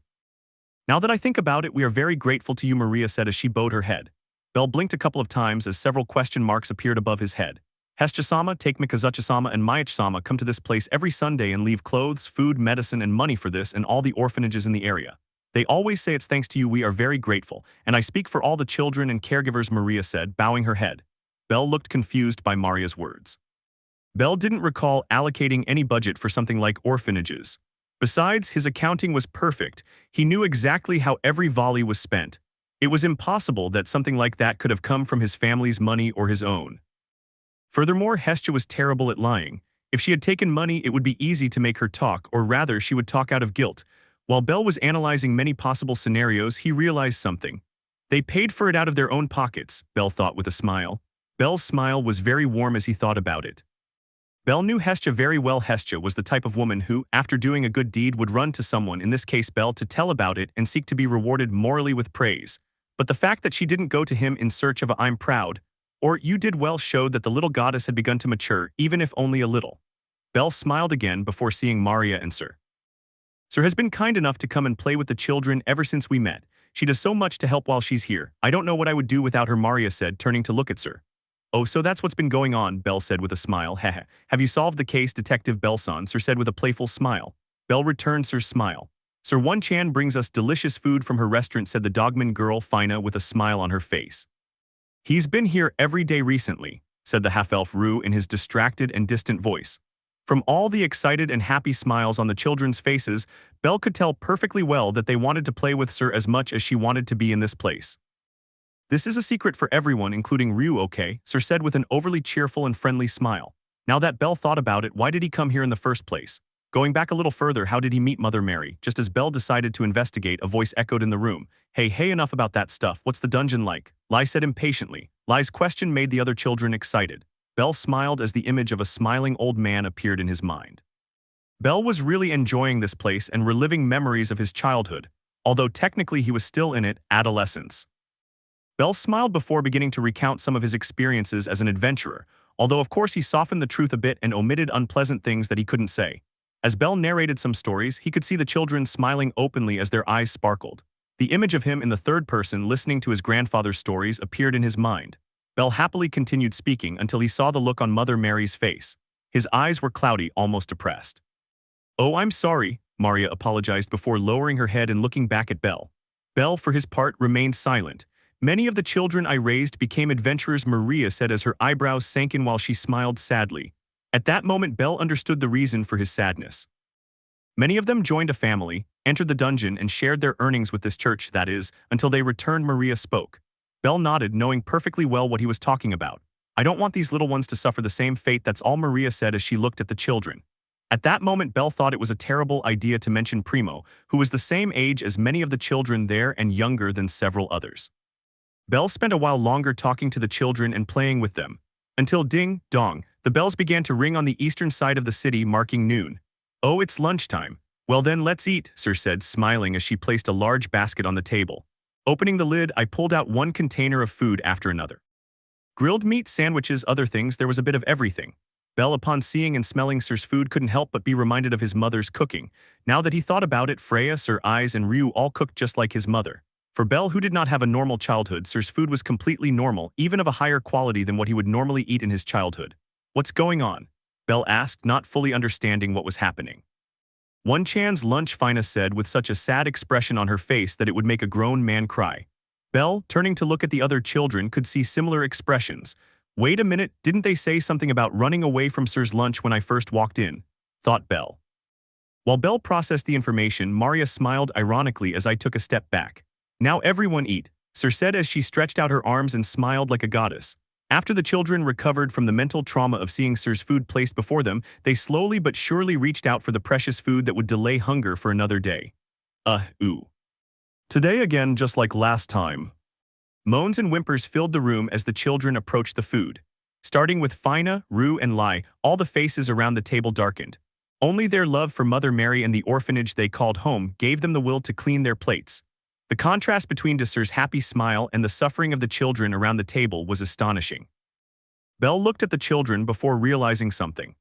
"Now that I think about it, we are very grateful to you," Maria said as she bowed her head. Belle blinked a couple of times as several question marks appeared above his head. "Hestia-sama, take Mikazuchi-sama and Maichi-sama come to this place every Sunday and leave clothes, food, medicine, and money for this and all the orphanages in the area. They always say it's thanks to you. We are very grateful, and I speak for all the children and caregivers," Maria said, bowing her head. Belle looked confused by Maria's words. Belle didn't recall allocating any budget for something like orphanages. Besides, his accounting was perfect. He knew exactly how every volley was spent. It was impossible that something like that could have come from his family's money or his own. Furthermore, Hestia was terrible at lying. If she had taken money, it would be easy to make her talk, or rather, she would talk out of guilt. While Belle was analyzing many possible scenarios, he realized something. They paid for it out of their own pockets, Belle thought with a smile. Belle's smile was very warm as he thought about it. Belle knew Hestia very well. Hestia was the type of woman who, after doing a good deed, would run to someone, in this case Belle, to tell about it and seek to be rewarded morally with praise. But the fact that she didn't go to him in search of a "I'm proud" or "you did well" showed that the little goddess had begun to mature, even if only a little. Belle smiled again before seeing Maria and Sir. "Sir has been kind enough to come and play with the children ever since we met. She does so much to help while she's here. I don't know what I would do without her," Maria said, turning to look at Sir. "Oh, so that's what's been going on," Belle said with a smile. "Heh. Have you solved the case, Detective Belson?" Sir said with a playful smile. Belle returned Sir's smile. "Sir One-chan brings us delicious food from her restaurant," said the dogman girl Fina with a smile on her face. "He's been here every day recently," said the half-elf Rue in his distracted and distant voice. From all the excited and happy smiles on the children's faces, Belle could tell perfectly well that they wanted to play with Sir as much as she wanted to be in this place. "This is a secret for everyone, including Ryu, okay?" Sir said with an overly cheerful and friendly smile. Now that Belle thought about it, why did he come here in the first place? Going back a little further, how did he meet Mother Mary? Just as Belle decided to investigate, a voice echoed in the room. Hey, enough about that stuff. What's the dungeon like?" Lai said impatiently. Lai's question made the other children excited. Belle smiled as the image of a smiling old man appeared in his mind. Belle was really enjoying this place and reliving memories of his childhood, although technically he was still in it, adolescence. Bell smiled before beginning to recount some of his experiences as an adventurer, although of course he softened the truth a bit and omitted unpleasant things that he couldn't say. As Bell narrated some stories, he could see the children smiling openly as their eyes sparkled. The image of him in the third person listening to his grandfather's stories appeared in his mind. Bell happily continued speaking until he saw the look on Mother Mary's face. His eyes were cloudy, almost depressed. "Oh, I'm sorry," Maria apologized before lowering her head and looking back at Bell. Bell, for his part, remained silent. "Many of the children I raised became adventurers," Maria said as her eyebrows sank in while she smiled sadly. At that moment, Bell understood the reason for his sadness. "Many of them joined a family, entered the dungeon, and shared their earnings with this church, that is, until they returned," Maria spoke. Bell nodded, knowing perfectly well what he was talking about. "I don't want these little ones to suffer the same fate," that's all Maria said as she looked at the children. At that moment, Bell thought it was a terrible idea to mention Primo, who was the same age as many of the children there and younger than several others. Bell spent a while longer talking to the children and playing with them. Until ding, dong, the bells began to ring on the eastern side of the city, marking noon. "Oh, it's lunchtime. Well then, let's eat," Sir said, smiling as she placed a large basket on the table. Opening the lid, I pulled out one container of food after another. Grilled meat, sandwiches, other things, there was a bit of everything. Bell, upon seeing and smelling Sir's food, couldn't help but be reminded of his mother's cooking. Now that he thought about it, Freya, Sir Eyes, and Ryu all cooked just like his mother. For Bell, who did not have a normal childhood, Sir's food was completely normal, even of a higher quality than what he would normally eat in his childhood. "What's going on?" Bell asked, not fully understanding what was happening. "One Chan's lunch," Fina said with such a sad expression on her face that it would make a grown man cry. Bell, turning to look at the other children, could see similar expressions. "Wait a minute, didn't they say something about running away from Sir's lunch when I first walked in?" thought Bell. While Bell processed the information, Maria smiled ironically as I took a step back. "Now everyone eat," Sir said as she stretched out her arms and smiled like a goddess. After the children recovered from the mental trauma of seeing Sir's food placed before them, they slowly but surely reached out for the precious food that would delay hunger for another day. Ooh. "Today again, just like last time." Moans and whimpers filled the room as the children approached the food. Starting with Fina, Rue, and Lai, all the faces around the table darkened. Only their love for Mother Mary and the orphanage they called home gave them the will to clean their plates. The contrast between Sir's happy smile and the suffering of the children around the table was astonishing. Bell looked at the children before realizing something.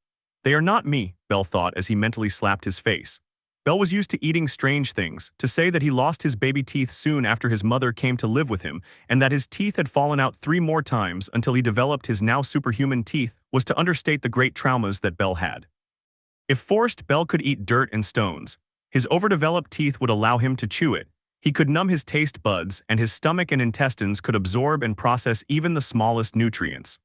"They are not me," Bell thought as he mentally slapped his face. Bell was used to eating strange things. To say that he lost his baby teeth soon after his mother came to live with him, and that his teeth had fallen out 3 more times until he developed his now superhuman teeth, was to understate the great traumas that Bell had. If forced, Bell could eat dirt and stones. His overdeveloped teeth would allow him to chew it. He could numb his taste buds, and his stomach and intestines could absorb and process even the smallest nutrients.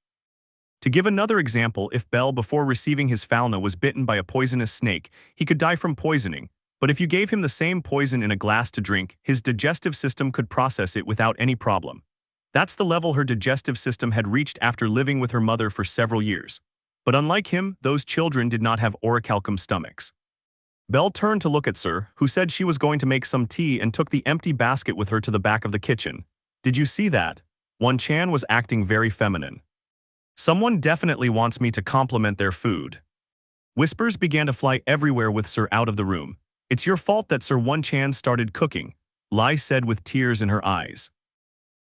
To give another example, if Bell, before receiving his fauna, was bitten by a poisonous snake, he could die from poisoning. But if you gave him the same poison in a glass to drink, his digestive system could process it without any problem. That's the level her digestive system had reached after living with her mother for several years. But unlike him, those children did not have orichalcum stomachs. Bell turned to look at Sir, who said she was going to make some tea and took the empty basket with her to the back of the kitchen. "Did you see that?" One Chan was acting very feminine. "Someone definitely wants me to compliment their food." Whispers began to fly everywhere with Sir out of the room. "It's your fault that Sir One Chan started cooking," Lai said with tears in her eyes.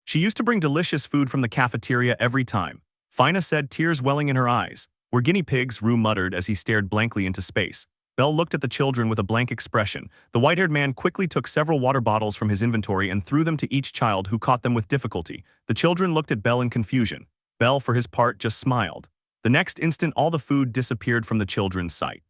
"She used to bring delicious food from the cafeteria every time," Fina said, tears welling in her eyes. "We're guinea pigs," Rue muttered as he stared blankly into space. Bell looked at the children with a blank expression. The white-haired man quickly took several water bottles from his inventory and threw them to each child, who caught them with difficulty. The children looked at Bell in confusion. Bell, for his part, just smiled. The next instant, all the food disappeared from the children's sight.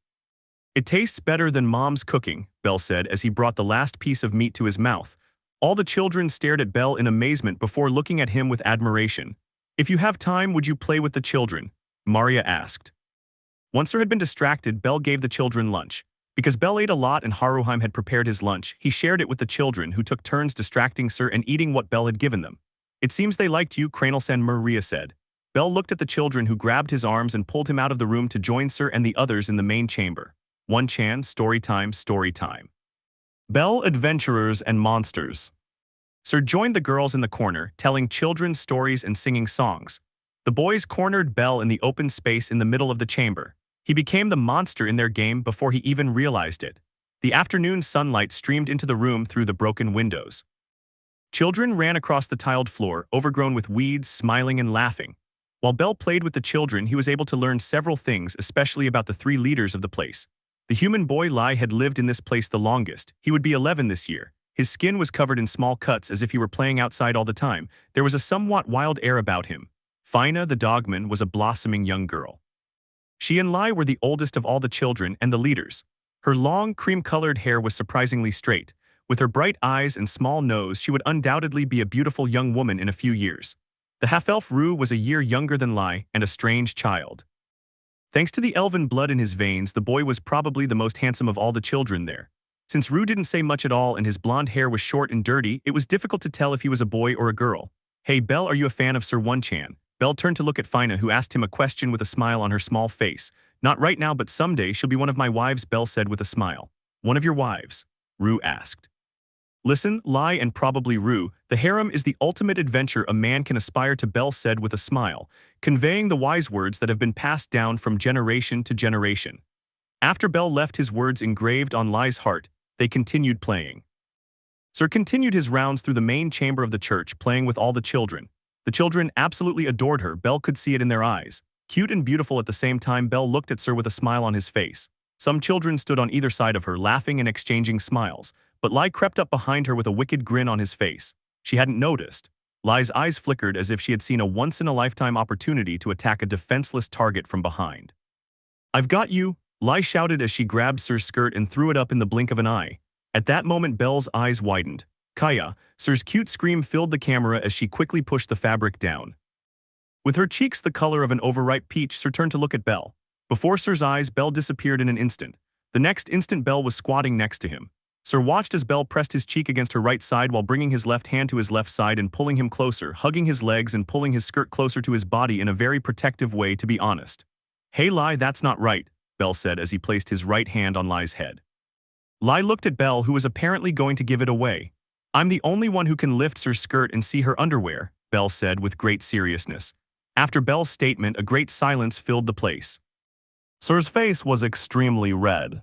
"It tastes better than Mom's cooking," Bell said as he brought the last piece of meat to his mouth. All the children stared at Bell in amazement before looking at him with admiration. "If you have time, would you play with the children?" Maria asked. Once Sir had been distracted, Bell gave the children lunch. Because Bell ate a lot and Haruheim had prepared his lunch, he shared it with the children, who took turns distracting Sir and eating what Bell had given them. "It seems they liked you," Cranel-san, Maria said. Bell looked at the children, who grabbed his arms and pulled him out of the room to join Sir and the others in the main chamber. One Chan, story time, story time. Bell, adventurers and monsters. Sir joined the girls in the corner, telling children's stories and singing songs. The boys cornered Bell in the open space in the middle of the chamber. He became the monster in their game before he even realized it. The afternoon sunlight streamed into the room through the broken windows. Children ran across the tiled floor, overgrown with weeds, smiling and laughing. While Bell played with the children, he was able to learn several things, especially about the three leaders of the place. The human boy Lai had lived in this place the longest. He would be 11 this year. His skin was covered in small cuts as if he were playing outside all the time. There was a somewhat wild air about him. Fina, the dogman, was a blossoming young girl. She and Lai were the oldest of all the children and the leaders. Her long, cream-colored hair was surprisingly straight. With her bright eyes and small nose, she would undoubtedly be a beautiful young woman in a few years. The half-elf Rue was a year younger than Lai and a strange child. Thanks to the elven blood in his veins, the boy was probably the most handsome of all the children there. Since Rue didn't say much at all and his blonde hair was short and dirty, it was difficult to tell if he was a boy or a girl. "Hey Belle, are you a fan of Sir One-chan?" Belle turned to look at Fina, who asked him a question with a smile on her small face. "Not right now, but someday she'll be one of my wives," Belle said with a smile. "One of your wives?" Rue asked. "Listen, Lai and probably Rue, the harem is the ultimate adventure a man can aspire to," Belle said with a smile, conveying the wise words that have been passed down from generation to generation. After Belle left his words engraved on Lai's heart, they continued playing. Sir continued his rounds through the main chamber of the church, playing with all the children. The children absolutely adored her. Belle could see it in their eyes. Cute and beautiful at the same time, Belle looked at Sir with a smile on his face. Some children stood on either side of her, laughing and exchanging smiles, but Lai crept up behind her with a wicked grin on his face. She hadn't noticed. Lai's eyes flickered as if she had seen a once-in-a-lifetime opportunity to attack a defenseless target from behind. "I've got you!" Lai shouted as she grabbed Sir's skirt and threw it up in the blink of an eye. At that moment, Belle's eyes widened. "Kaya!" Sir's cute scream filled the camera as she quickly pushed the fabric down. With her cheeks the color of an overripe peach, Sir turned to look at Belle. Before Sir's eyes, Belle disappeared in an instant. The next instant, Belle was squatting next to him. Sir watched as Belle pressed his cheek against her right side while bringing his left hand to his left side and pulling him closer, hugging his legs and pulling his skirt closer to his body in a very protective way, to be honest. "Hey Lai, that's not right," Belle said as he placed his right hand on Lai's head. Lai looked at Belle, who was apparently going to give it away. "I'm the only one who can lift Sir's skirt and see her underwear," Belle said with great seriousness. After Belle's statement, a great silence filled the place. Sir's face was extremely red.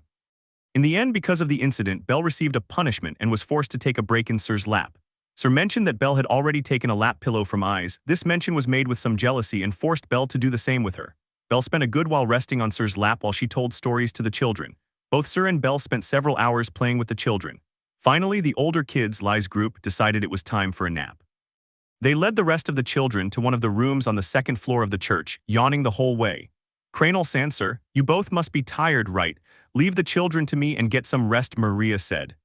In the end, because of the incident, Belle received a punishment and was forced to take a break in Sir's lap. Sir mentioned that Belle had already taken a lap pillow from Eyes. This mention was made with some jealousy and forced Belle to do the same with her. Belle spent a good while resting on Sir's lap while she told stories to the children. Both Sir and Belle spent several hours playing with the children. Finally, the older kids, Lai's group, decided it was time for a nap. They led the rest of the children to one of the rooms on the second floor of the church, yawning the whole way. "Cranel-san, sir, you both must be tired, right? Leave the children to me and get some rest," Maria said.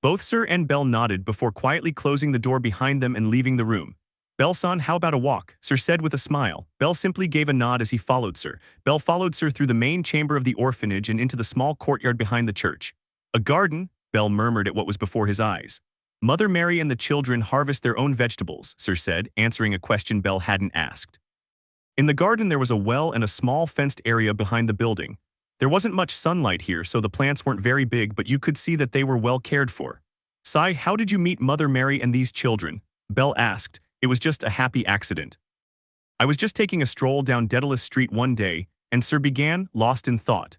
Both Sir and Belle nodded before quietly closing the door behind them and leaving the room. "Belle-san, how about a walk?" Sir said with a smile. Belle simply gave a nod as he followed Sir. Belle followed Sir through the main chamber of the orphanage and into the small courtyard behind the church. "A garden?" Belle murmured at what was before his eyes. "Mother Mary and the children harvest their own vegetables," Sir said, answering a question Belle hadn't asked. In the garden there was a well and a small fenced area behind the building. There wasn't much sunlight here, so the plants weren't very big, but you could see that they were well cared for. "Sai, how did you meet Mother Mary and these children?" Belle asked. "It was just a happy accident. I was just taking a stroll down Daedalus Street one day," and Sir began, lost in thought.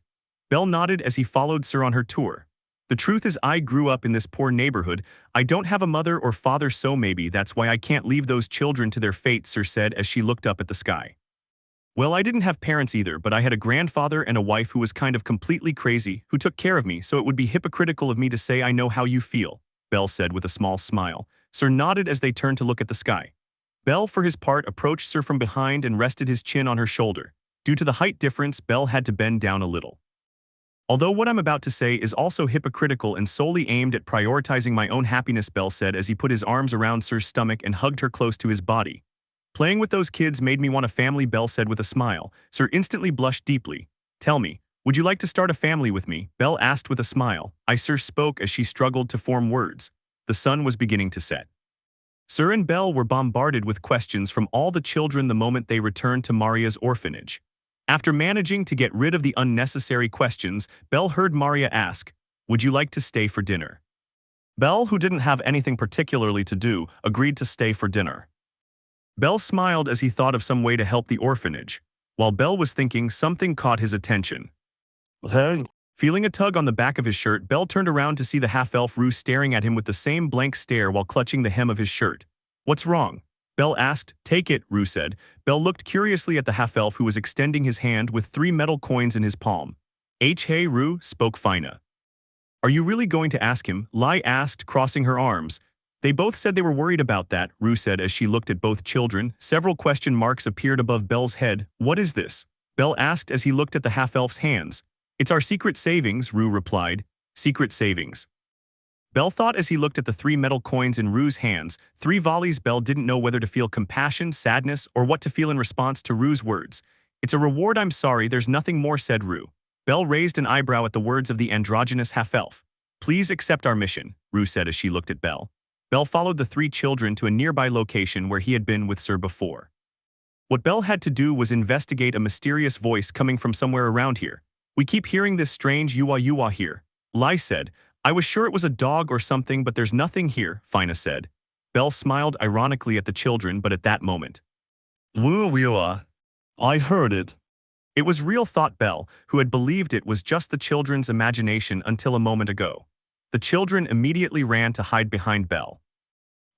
Belle nodded as he followed Sir on her tour. "The truth is I grew up in this poor neighborhood. I don't have a mother or father, so maybe that's why I can't leave those children to their fate," Sir said as she looked up at the sky. "Well, I didn't have parents either, but I had a grandfather and a wife who was kind of completely crazy, who took care of me, so it would be hypocritical of me to say I know how you feel," Belle said with a small smile. Sir nodded as they turned to look at the sky. Belle, for his part, approached Sir from behind and rested his chin on her shoulder. Due to the height difference, Belle had to bend down a little. "Although what I'm about to say is also hypocritical and solely aimed at prioritizing my own happiness," Belle said as he put his arms around Sir's stomach and hugged her close to his body. "Playing with those kids made me want a family," Belle said with a smile. Sir instantly blushed deeply. "Tell me, would you like to start a family with me?" Belle asked with a smile. Sir spoke as she struggled to form words. The sun was beginning to set. Sir and Belle were bombarded with questions from all the children the moment they returned to Maria's orphanage. After managing to get rid of the unnecessary questions, Belle heard Maria ask, "Would you like to stay for dinner?" Belle, who didn't have anything particularly to do, agreed to stay for dinner. Belle smiled as he thought of some way to help the orphanage. While Belle was thinking, something caught his attention. Feeling a tug on the back of his shirt, Bell turned around to see the half-elf Rue staring at him with the same blank stare while clutching the hem of his shirt. "What's wrong?" Bell asked. "Take it," Rue said. Bell looked curiously at the half-elf who was extending his hand with 3 metal coins in his palm. "Hey Rue," spoke Fina. "Are you really going to ask him?" Lai asked, crossing her arms. "They both said they were worried about that," Rue said as she looked at both children. Several question marks appeared above Bell's head. "What is this?" Bell asked as he looked at the half-elf's hands. "It's our secret savings," Rue replied. "Secret savings." Bell thought as he looked at the 3 metal coins in Rue's hands. 3 volleys. Bell didn't know whether to feel compassion, sadness, or what to feel in response to Rue's words. "It's a reward, I'm sorry, there's nothing more," said Rue. Bell raised an eyebrow at the words of the androgynous half-elf. "Please accept our mission," Rue said as she looked at Bell. Bell followed the 3 children to a nearby location where he had been with Sir before. What Bell had to do was investigate a mysterious voice coming from somewhere around here. "We keep hearing this strange yuwa here," Lai said. "I was sure it was a dog or something, but there's nothing here," Fina said. Bell smiled ironically at the children, but at that moment, "Yuwa, I heard it." It was real, thought Bell, who had believed it was just the children's imagination until a moment ago. The children immediately ran to hide behind Bell.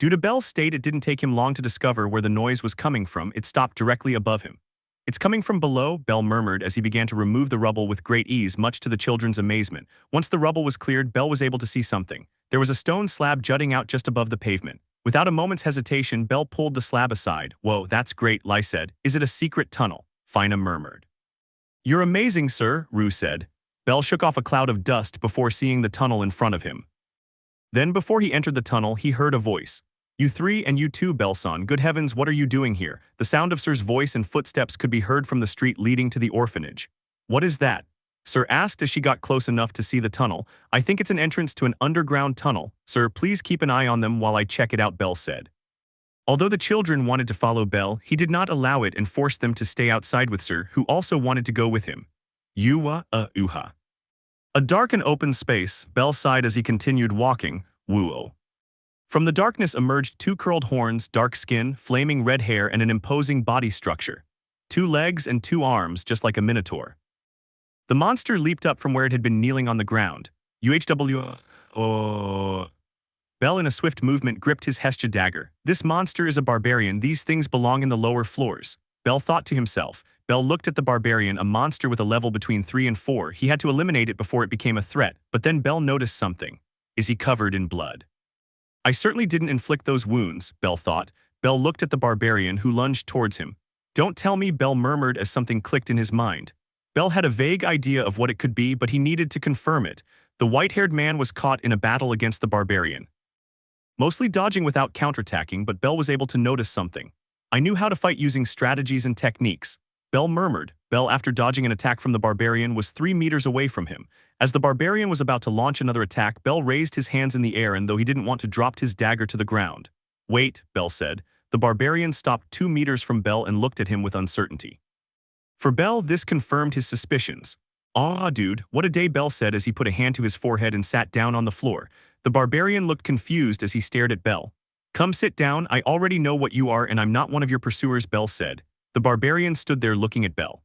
Due to Bell's state, it didn't take him long to discover where the noise was coming from. It stopped directly above him. "It's coming from below," Bell murmured as he began to remove the rubble with great ease, much to the children's amazement. Once the rubble was cleared, Bell was able to see something. There was a stone slab jutting out just above the pavement. Without a moment's hesitation, Bell pulled the slab aside. "Whoa, that's great," Lai said. "Is it a secret tunnel?" Fina murmured. "You're amazing, sir," Rue said. Bell shook off a cloud of dust before seeing the tunnel in front of him. Then, before he entered the tunnel, he heard a voice. "You 3 and you too, Belson. Good heavens, what are you doing here?" The sound of Sir's voice and footsteps could be heard from the street leading to the orphanage. "What is that?" Sir asked as she got close enough to see the tunnel. "I think it's an entrance to an underground tunnel. Sir, please keep an eye on them while I check it out," Bell said. Although the children wanted to follow Bell, he did not allow it and forced them to stay outside with Sir, who also wanted to go with him. Uha. A dark and open space, Bell sighed as he continued walking. Woo-oh. From the darkness emerged 2 curled horns, dark skin, flaming red hair, and an imposing body structure. 2 legs and 2 arms, just like a minotaur. The monster leaped up from where it had been kneeling on the ground. Bell, in a swift movement, gripped his hestia dagger. "This monster is a barbarian. These things belong in the lower floors," Bell thought to himself. Bell looked at the barbarian, a monster with a level between 3 and 4. He had to eliminate it before it became a threat, but then Bell noticed something. "Is he covered in blood?" "I certainly didn't inflict those wounds," Bell thought. Bell looked at the barbarian, who lunged towards him. "Don't tell me," Bell murmured as something clicked in his mind. Bell had a vague idea of what it could be, but he needed to confirm it. The white-haired man was caught in a battle against the barbarian. Mostly dodging without counterattacking, but Bell was able to notice something. "I knew how to fight using strategies and techniques," Bell murmured. Bell, after dodging an attack from the barbarian, was 3 meters away from him. As the barbarian was about to launch another attack, Bell raised his hands in the air, and though he didn't want to, dropped his dagger to the ground. "Wait," Bell said. The barbarian stopped 2 meters from Bell and looked at him with uncertainty. For Bell, this confirmed his suspicions. "Ah, dude, what a day," Bell said as he put a hand to his forehead and sat down on the floor. The barbarian looked confused as he stared at Bell. "Come sit down, I already know what you are and I'm not one of your pursuers," Bell said. The barbarian stood there looking at Bell.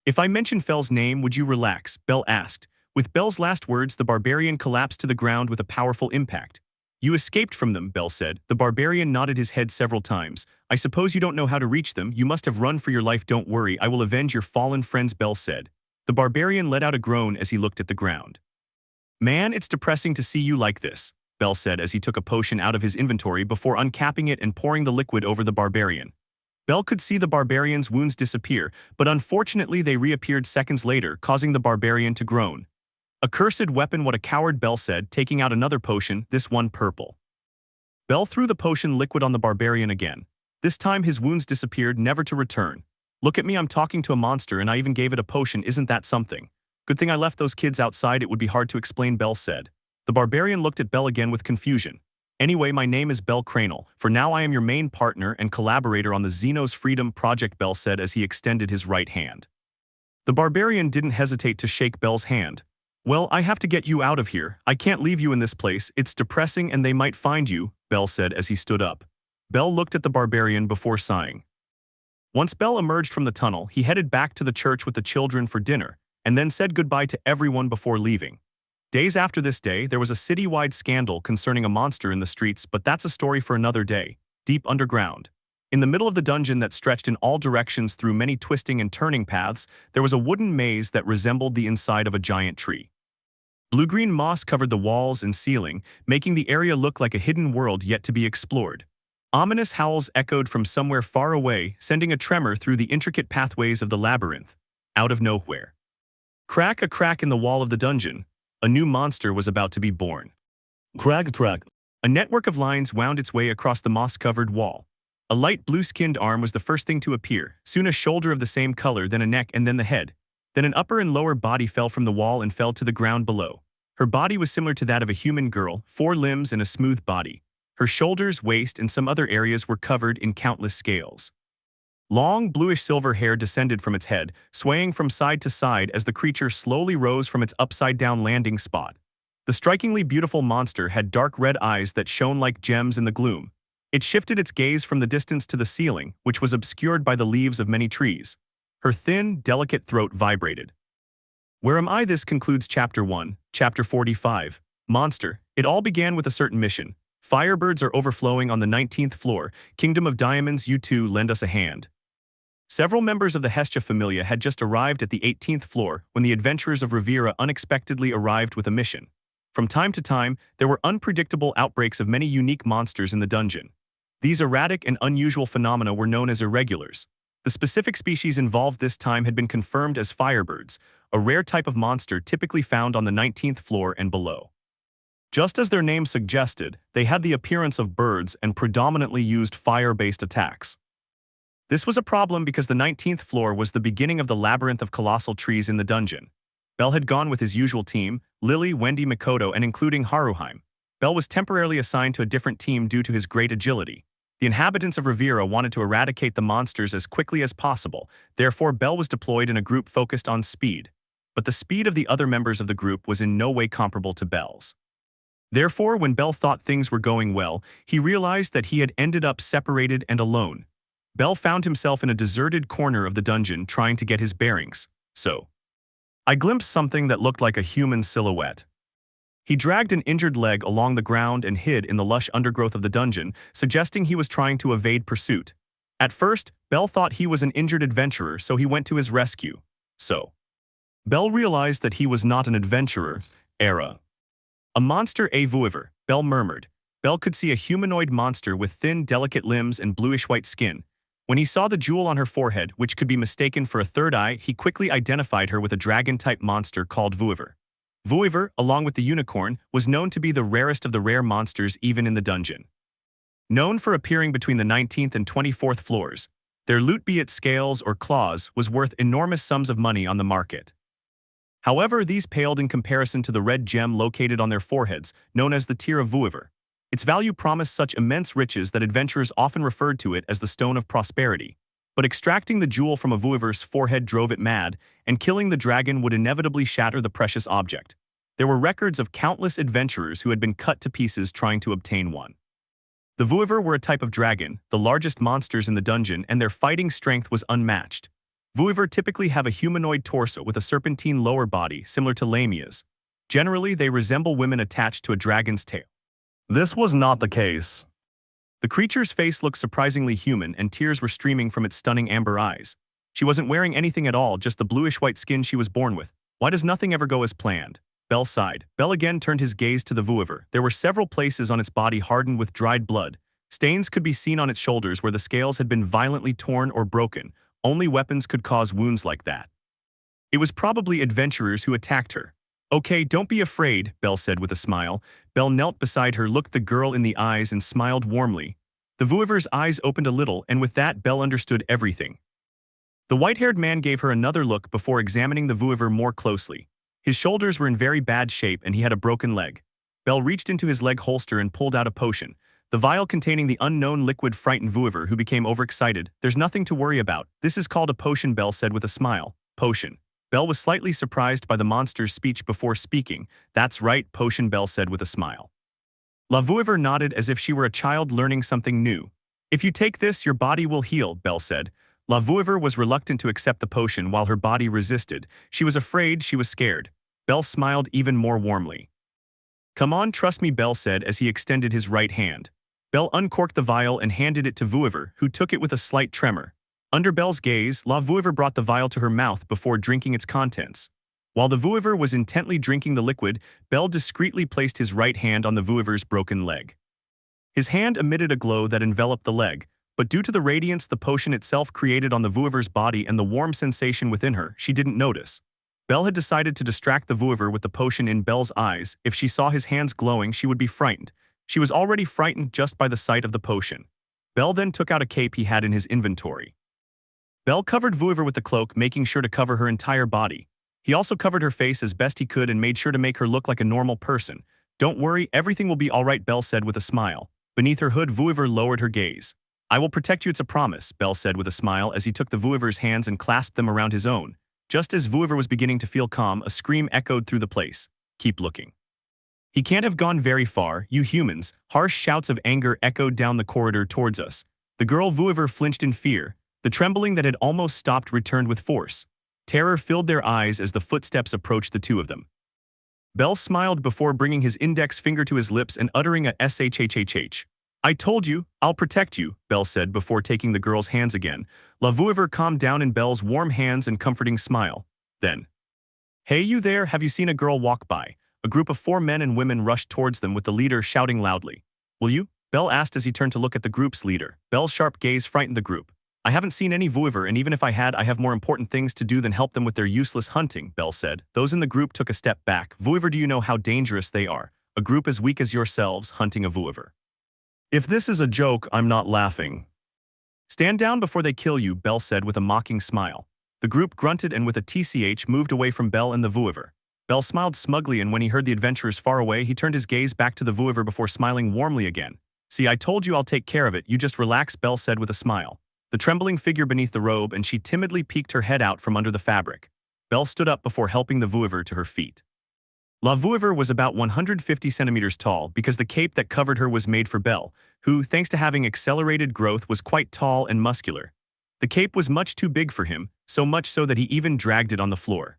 "If I mention Fell's name, would you relax?" Bell asked. With Bell's last words, the barbarian collapsed to the ground with a powerful impact. "You escaped from them," Bell said. The barbarian nodded his head several times. "I suppose you don't know how to reach them. You must have run for your life. Don't worry, I will avenge your fallen friends," Bell said. The barbarian let out a groan as he looked at the ground. "Man, it's depressing to see you like this," Bell said as he took a potion out of his inventory before uncapping it and pouring the liquid over the barbarian. Bell could see the barbarian's wounds disappear, but unfortunately they reappeared seconds later, causing the barbarian to groan. "Accursed weapon, what a coward," Bell said, taking out another potion, this one purple. Bell threw the potion liquid on the barbarian again. This time his wounds disappeared, never to return. "Look at me, I'm talking to a monster and I even gave it a potion, isn't that something? Good thing I left those kids outside, it would be hard to explain," Bell said. The barbarian looked at Bell again with confusion. "Anyway, my name is bellcranel. For now I am your main partner and collaborator on the Xenos Freedom Project," Bell said as he extended his right hand. The barbarian didn't hesitate to shake Bell's hand. "Well, I have to get you out of here. I can't leave you in this place. It's depressing and they might find you," Bell said as he stood up. Bell looked at the barbarian before sighing. Once Bell emerged from the tunnel, he headed back to the church with the children for dinner. and then said goodbye to everyone before leaving. Days after this day, there was a city-wide scandal concerning a monster in the streets, but that's a story for another day. Deep underground. In the middle of the dungeon that stretched in all directions through many twisting and turning paths, there was a wooden maze that resembled the inside of a giant tree. Blue-green moss covered the walls and ceiling, making the area look like a hidden world yet to be explored. Ominous howls echoed from somewhere far away, sending a tremor through the intricate pathways of the labyrinth. Out of nowhere. Crack a crack in the wall of the dungeon. A new monster was about to be born. Crack, crack. A network of lines wound its way across the moss-covered wall. A light blue-skinned arm was the first thing to appear, soon a shoulder of the same color, then a neck, and then the head. Then an upper and lower body fell from the wall and fell to the ground below. Her body was similar to that of a human girl, 4 limbs and a smooth body. Her shoulders, waist, and some other areas were covered in countless scales. Long, bluish-silver hair descended from its head, swaying from side to side as the creature slowly rose from its upside-down landing spot. The strikingly beautiful monster had dark red eyes that shone like gems in the gloom. It shifted its gaze from the distance to the ceiling, which was obscured by the leaves of many trees. Her thin, delicate throat vibrated. Where am I? This concludes Chapter 1, Chapter 45. Monster. It all began with a certain mission. Firebirds are overflowing on the 19th floor. Kingdom of Diamonds, you two lend us a hand. Several members of the Hestia familia had just arrived at the 18th floor when the adventurers of Rivera unexpectedly arrived with a mission. From time to time, there were unpredictable outbreaks of many unique monsters in the dungeon. These erratic and unusual phenomena were known as irregulars. The specific species involved this time had been confirmed as firebirds, a rare type of monster typically found on the 19th floor and below. Just as their name suggested, they had the appearance of birds and predominantly used fire-based attacks. This was a problem because the 19th floor was the beginning of the labyrinth of colossal trees in the dungeon. Bell had gone with his usual team, Lily, Wendy, Makoto, and including Haruheim. Bell was temporarily assigned to a different team due to his great agility. The inhabitants of Rivera wanted to eradicate the monsters as quickly as possible, therefore Bell was deployed in a group focused on speed. But the speed of the other members of the group was in no way comparable to Bell's. Therefore, when Bell thought things were going well, he realized that he had ended up separated and alone. Bell found himself in a deserted corner of the dungeon trying to get his bearings. I glimpsed something that looked like a human silhouette. He dragged an injured leg along the ground and hid in the lush undergrowth of the dungeon, suggesting he was trying to evade pursuit. At first, Bell thought he was an injured adventurer, so he went to his rescue. Bell realized that he was not an adventurer. A monster, a vuiver, Bell murmured. Bell could see a humanoid monster with thin, delicate limbs and bluish-white skin. When he saw the jewel on her forehead, which could be mistaken for a third eye, he quickly identified her with a dragon-type monster called vuiver. Vuiver, along with the unicorn, was known to be the rarest of the rare monsters even in the dungeon. Known for appearing between the 19th and 24th floors, their loot, be it scales or claws, was worth enormous sums of money on the market. However, these paled in comparison to the red gem located on their foreheads, known as the Tear of Vuiver. Its value promised such immense riches that adventurers often referred to it as the Stone of Prosperity. But extracting the jewel from a vuiver's forehead drove it mad, and killing the dragon would inevitably shatter the precious object. There were records of countless adventurers who had been cut to pieces trying to obtain one. The vuiver were a type of dragon, the largest monsters in the dungeon, and their fighting strength was unmatched. Vuiver typically have a humanoid torso with a serpentine lower body similar to lamias. Generally, they resemble women attached to a dragon's tail. This was not the case. The creature's face looked surprisingly human, and tears were streaming from its stunning amber eyes. She wasn't wearing anything at all, just the bluish-white skin she was born with. Why does nothing ever go as planned? Bell sighed. Bell again turned his gaze to the vuiver. There were several places on its body hardened with dried blood. Stains could be seen on its shoulders where the scales had been violently torn or broken. Only weapons could cause wounds like that. It was probably adventurers who attacked her. Okay, don't be afraid, Bell said with a smile. Bell knelt beside her, looked the girl in the eyes, and smiled warmly. The vuiver's eyes opened a little, and with that, Bell understood everything. The white-haired man gave her another look before examining the vuiver more closely. His shoulders were in very bad shape, and he had a broken leg. Bell reached into his leg holster and pulled out a potion. The vial containing the unknown liquid frightened vuiver, who became overexcited. There's nothing to worry about. This is called a potion, Bell said with a smile. Potion. Bell was slightly surprised by the monster's speech before speaking. That's right, potion, Bell said with a smile. La vuiver nodded as if she were a child learning something new. If you take this, your body will heal, Bell said. La Vouivre was reluctant to accept the potion while her body resisted. She was afraid, she was scared. Belle smiled even more warmly. "Come on, trust me," Belle said as he extended his right hand. Belle uncorked the vial and handed it to Vouivre, who took it with a slight tremor. Under Belle's gaze, La Vouivre brought the vial to her mouth before drinking its contents. While the Vouivre was intently drinking the liquid, Belle discreetly placed his right hand on the Vouivre's broken leg. His hand emitted a glow that enveloped the leg, but due to the radiance the potion itself created on the Vouivre's body and the warm sensation within her, she didn't notice. Belle had decided to distract the Vouivre with the potion in Belle's eyes. If she saw his hands glowing, she would be frightened. She was already frightened just by the sight of the potion. Belle then took out a cape he had in his inventory. Belle covered Vouivre with the cloak, making sure to cover her entire body. He also covered her face as best he could and made sure to make her look like a normal person. "Don't worry, everything will be all right," Belle said with a smile. Beneath her hood, Vouivre lowered her gaze. "I will protect you, it's a promise," Belle said with a smile as he took the Vouivre's hands and clasped them around his own. Just as Vouivre was beginning to feel calm, a scream echoed through the place. "Keep looking. He can't have gone very far, you humans." Harsh shouts of anger echoed down the corridor towards us. The girl Vouivre flinched in fear. The trembling that had almost stopped returned with force. Terror filled their eyes as the footsteps approached the two of them. Belle smiled before bringing his index finger to his lips and uttering a shhhh. "I told you, I'll protect you," Belle said before taking the girl's hands again. La Vouivre calmed down in Belle's warm hands and comforting smile. Then, "Hey you there, have you seen a girl walk by?" A group of 4 men and women rushed towards them with the leader shouting loudly. "Will you?" Belle asked as he turned to look at the group's leader. Belle's sharp gaze frightened the group. "I haven't seen any Vouivre, and even if I had, I have more important things to do than help them with their useless hunting," Belle said. Those in the group took a step back. "Vouivre, do you know how dangerous they are? A group as weak as yourselves hunting a Vouivre." "If this is a joke, I'm not laughing." "Stand down before they kill you," Belle said with a mocking smile. The group grunted and with a tch moved away from Belle and the Vouivre. Belle smiled smugly, and when he heard the adventurers far away, he turned his gaze back to the Vouivre before smiling warmly again. "See, I told you I'll take care of it, you just relax," Belle said with a smile. The trembling figure beneath the robe, and she timidly peeked her head out from under the fabric. Belle stood up before helping the Vouivre to her feet. La Vouivre was about 150 centimeters tall because the cape that covered her was made for Belle, who, thanks to having accelerated growth, was quite tall and muscular. The cape was much too big for him, so much so that he even dragged it on the floor.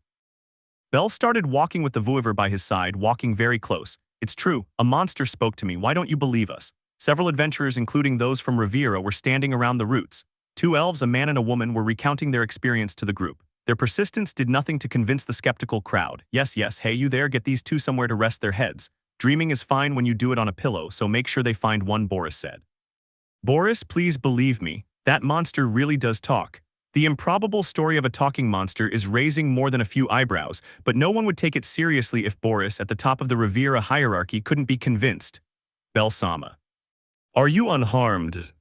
Belle started walking with the Vouivre by his side, walking very close. "It's true, a monster spoke to me, why don't you believe us?" Several adventurers, including those from Riviera, were standing around the roots. 2 elves, a man and a woman, were recounting their experience to the group. Their persistence did nothing to convince the skeptical crowd. Yes, hey you there, get these 2 somewhere to rest their heads. Dreaming is fine when you do it on a pillow, so make sure they find one, Boris said. "Boris, please believe me, that monster really does talk." The improbable story of a talking monster is raising more than a few eyebrows, but no one would take it seriously if Boris, at the top of the Riviera hierarchy, couldn't be convinced. Belle Sama. "Are you unharmed?"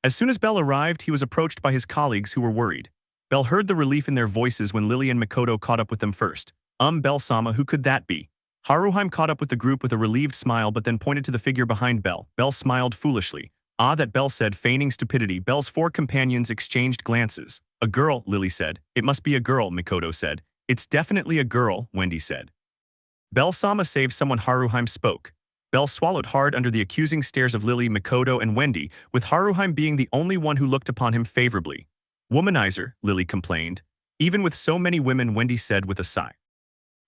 As soon as Belle arrived, he was approached by his colleagues who were worried. Belle heard the relief in their voices when Lily and Mikoto caught up with them first. Belle Sama, who could that be?" Haruheim caught up with the group with a relieved smile but then pointed to the figure behind Belle. Belle smiled foolishly. "Ah," that Belle said, feigning stupidity. Belle's 4 companions exchanged glances. "A girl," Lily said. "It must be a girl," Mikoto said. "It's definitely a girl," Wendy said. "Belle Sama saved someone," Haruheim spoke. Belle swallowed hard under the accusing stares of Lily, Mikoto, and Wendy, with Haruheim being the only one who looked upon him favorably. "Womanizer," Lily complained. "Even with so many women," Wendy said with a sigh.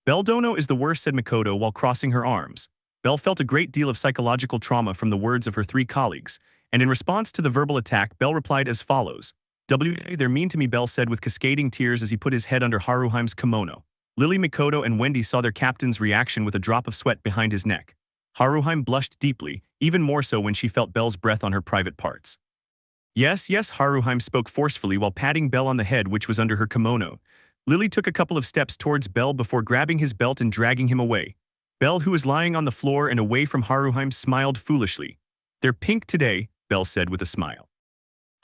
"Belle Dono is the worst," said Mikoto while crossing her arms. Belle felt a great deal of psychological trauma from the words of her 3 colleagues, and in response to the verbal attack, Belle replied as follows. "They're mean to me," Belle said with cascading tears as he put his head under Haruheim's kimono. Lily, Mikoto, and Wendy saw their captain's reaction with a drop of sweat behind his neck. Haruheim blushed deeply, even more so when she felt Belle's breath on her private parts. Yes, Haruheim spoke forcefully while patting Belle on the head, which was under her kimono. Lily took a couple of steps towards Belle before grabbing his belt and dragging him away. Belle, who was lying on the floor and away from Haruheim, smiled foolishly. "They're pink today," Belle said with a smile.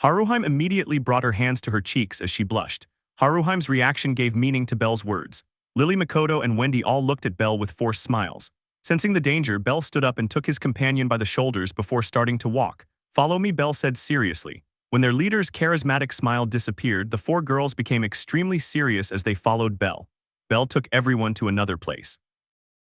Haruheim immediately brought her hands to her cheeks as she blushed. Haruheim's reaction gave meaning to Belle's words. Lily, Mikoto, and Wendy all looked at Belle with forced smiles. Sensing the danger, Belle stood up and took his companion by the shoulders before starting to walk. "Follow me," Belle said seriously. When their leader's charismatic smile disappeared, the 4 girls became extremely serious as they followed Belle. Belle took everyone to another place.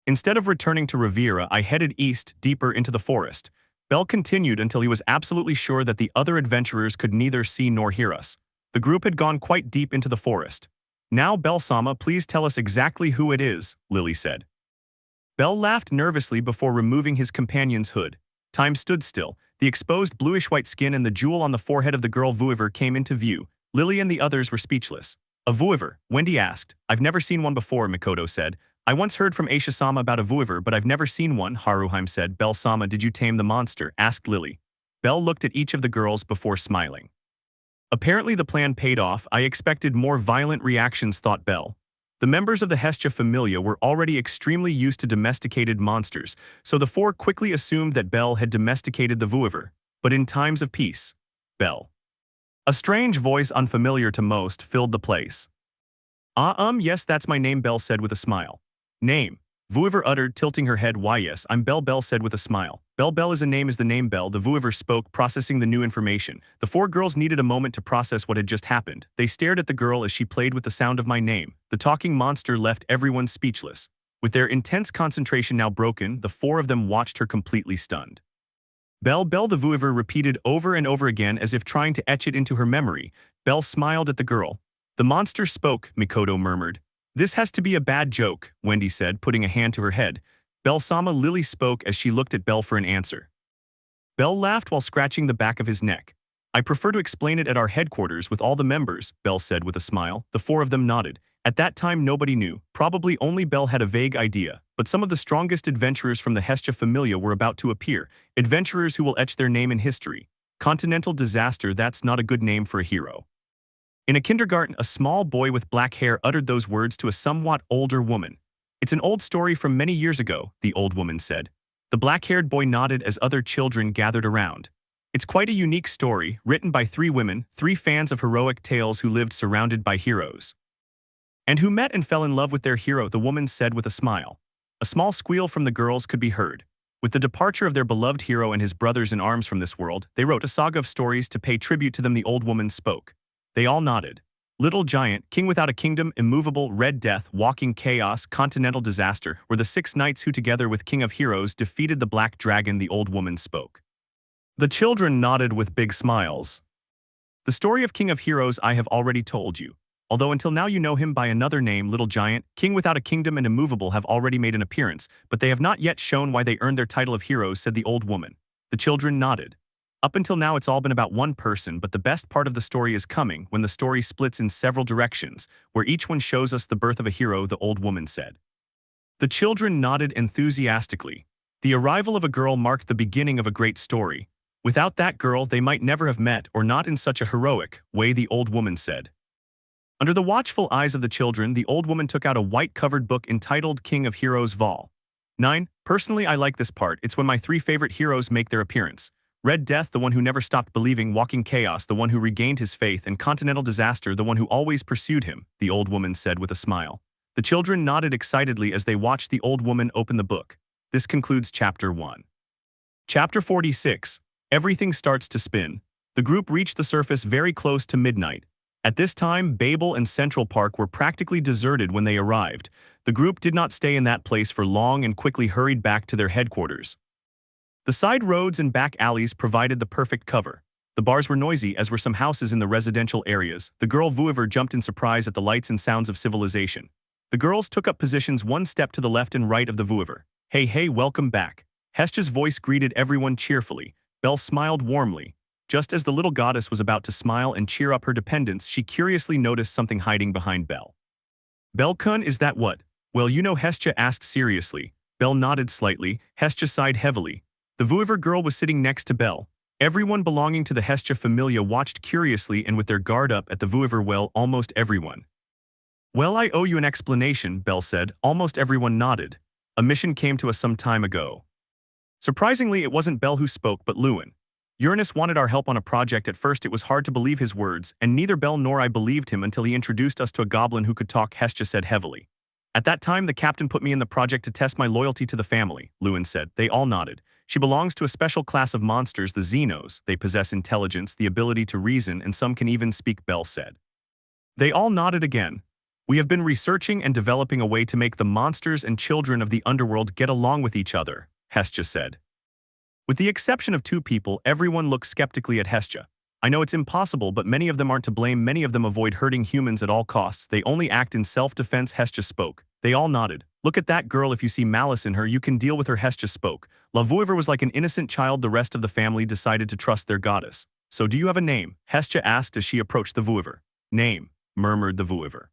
"Instead of returning to Riviera, I headed east, deeper into the forest." Belle continued until he was absolutely sure that the other adventurers could neither see nor hear us. The group had gone quite deep into the forest. Now, Belle-sama, please tell us exactly who it is, Lily said. Belle laughed nervously before removing his companion's hood. Time stood still. The exposed bluish-white skin and the jewel on the forehead of the girl Vuiver came into view. Lily and the others were speechless. A Vuiver? Wendy asked. I've never seen one before, Mikoto said. I once heard from Aisha-sama about a Vuiver, but I've never seen one, Haruhime said. Belle-sama, did you tame the monster? Asked Lily. Belle looked at each of the girls before smiling. Apparently the plan paid off. I expected more violent reactions, thought Belle. The members of the Hestia familia were already extremely used to domesticated monsters, so the four quickly assumed that Belle had domesticated the Vuiver. But in times of peace, Belle. A strange voice unfamiliar to most filled the place. Yes, that's my name, Belle said with a smile. Name? Vuiver uttered, tilting her head. Why yes, I'm Belle, Belle said with a smile. Belle is a name is the name Belle, the Vuiver spoke, processing the new information. The four girls needed a moment to process what had just happened. They stared at the girl as she played with the sound of my name. The talking monster left everyone speechless. With their intense concentration now broken, the four of them watched her completely stunned. Belle, the Vuiver repeated over and over again as if trying to etch it into her memory. Belle smiled at the girl. The monster spoke, Mikoto murmured. This has to be a bad joke, Wendy said, putting a hand to her head. Belle-sama, Lily spoke as she looked at Belle for an answer. Belle laughed while scratching the back of his neck. I prefer to explain it at our headquarters with all the members, Belle said with a smile. The four of them nodded. At that time nobody knew. Probably only Belle had a vague idea. But some of the strongest adventurers from the Hestia familia were about to appear. Adventurers who will etch their name in history. Continental Disaster, that's not a good name for a hero. In a kindergarten, a small boy with black hair uttered those words to a somewhat older woman. It's an old story from many years ago, the old woman said. The black-haired boy nodded as other children gathered around. It's quite a unique story, written by three women, three fans of heroic tales who lived surrounded by heroes. And who met and fell in love with their hero, the woman said with a smile. A small squeal from the girls could be heard. With the departure of their beloved hero and his brothers in arms from this world, they wrote a saga of stories to pay tribute to them. The old woman spoke. They all nodded. Little Giant, King Without a Kingdom, Immovable, Red Death, Walking Chaos, Continental Disaster were the 6 knights who together with King of Heroes defeated the Black Dragon, the old woman spoke. The children nodded with big smiles. The story of King of Heroes I have already told you. Although until now you know him by another name, Little Giant, King Without a Kingdom and Immovable have already made an appearance, but they have not yet shown why they earned their title of heroes, said the old woman. The children nodded. Up until now it's all been about one person, but the best part of the story is coming when the story splits in several directions, where each one shows us the birth of a hero, the old woman said. The children nodded enthusiastically. The arrival of a girl marked the beginning of a great story. Without that girl, they might never have met, or not in such a heroic way, the old woman said. Under the watchful eyes of the children, the old woman took out a white-covered book entitled King of Heroes Vol. 9. Personally, I like this part. It's when my 3 favorite heroes make their appearance. Red Death, the one who never stopped believing, Walking Chaos, the one who regained his faith, and Continental Disaster, the one who always pursued him, the old woman said with a smile. The children nodded excitedly as they watched the old woman open the book. This concludes Chapter 1. Chapter 46. Everything starts to spin. The group reached the surface very close to midnight. At this time, Babel and Central Park were practically deserted when they arrived. The group did not stay in that place for long and quickly hurried back to their headquarters. The side roads and back alleys provided the perfect cover. The bars were noisy, as were some houses in the residential areas. The girl Vuiver jumped in surprise at the lights and sounds of civilization. The girls took up positions one step to the left and right of the Vuiver. Hey, welcome back. Hestia's voice greeted everyone cheerfully. Belle smiled warmly. Just as the little goddess was about to smile and cheer up her dependents, she curiously noticed something hiding behind Belle. Belle-kun, is that what? Well, you know, Hestia asked seriously. Belle nodded slightly. Hestia sighed heavily. The Vuiver girl was sitting next to Belle. Everyone belonging to the Hestia familia watched curiously and with their guard up at the Vuiver. Well, almost everyone. Well, I owe you an explanation, Belle said. Almost everyone nodded. A mission came to us some time ago. Surprisingly, it wasn't Belle who spoke, but Lewin. Uranus wanted our help on a project. At first it was hard to believe his words, and neither Belle nor I believed him until he introduced us to a goblin who could talk, Hestia said heavily. At that time, the captain put me in the project to test my loyalty to the family, Lewin said. They all nodded. She belongs to a special class of monsters, the Xenos. They possess intelligence, the ability to reason, and some can even speak, Belle said. They all nodded again. We have been researching and developing a way to make the monsters and children of the underworld get along with each other, Hestia said. With the exception of 2 people, everyone looked skeptically at Hestia. I know it's impossible, but many of them aren't to blame. Many of them avoid hurting humans at all costs. They only act in self-defense, Hestia spoke. They all nodded. Look at that girl. If you see malice in her, you can deal with her, Hestia spoke. La Vouivre was like an innocent child. The rest of the family decided to trust their goddess. So do you have a name? Hestia asked as she approached the Vouivre. Name, murmured the Vouivre.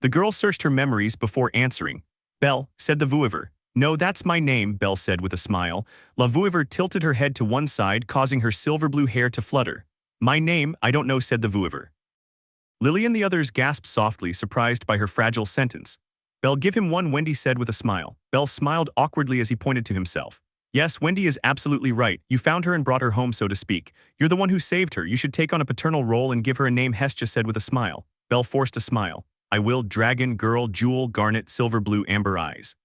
The girl searched her memories before answering. Belle, said the Vouivre. No, that's my name, Belle said with a smile. La Vouivre tilted her head to one side, causing her silver-blue hair to flutter. My name, I don't know, said the Vouivre. Lily and the others gasped softly, surprised by her fragile sentence. Belle, give him one, Wendy said with a smile. Belle smiled awkwardly as he pointed to himself. Yes, Wendy is absolutely right. You found her and brought her home, so to speak. You're the one who saved her. You should take on a paternal role and give her a name, Hestia said with a smile. Belle forced a smile. I will, dragon, girl, jewel, garnet, silver blue, amber eyes.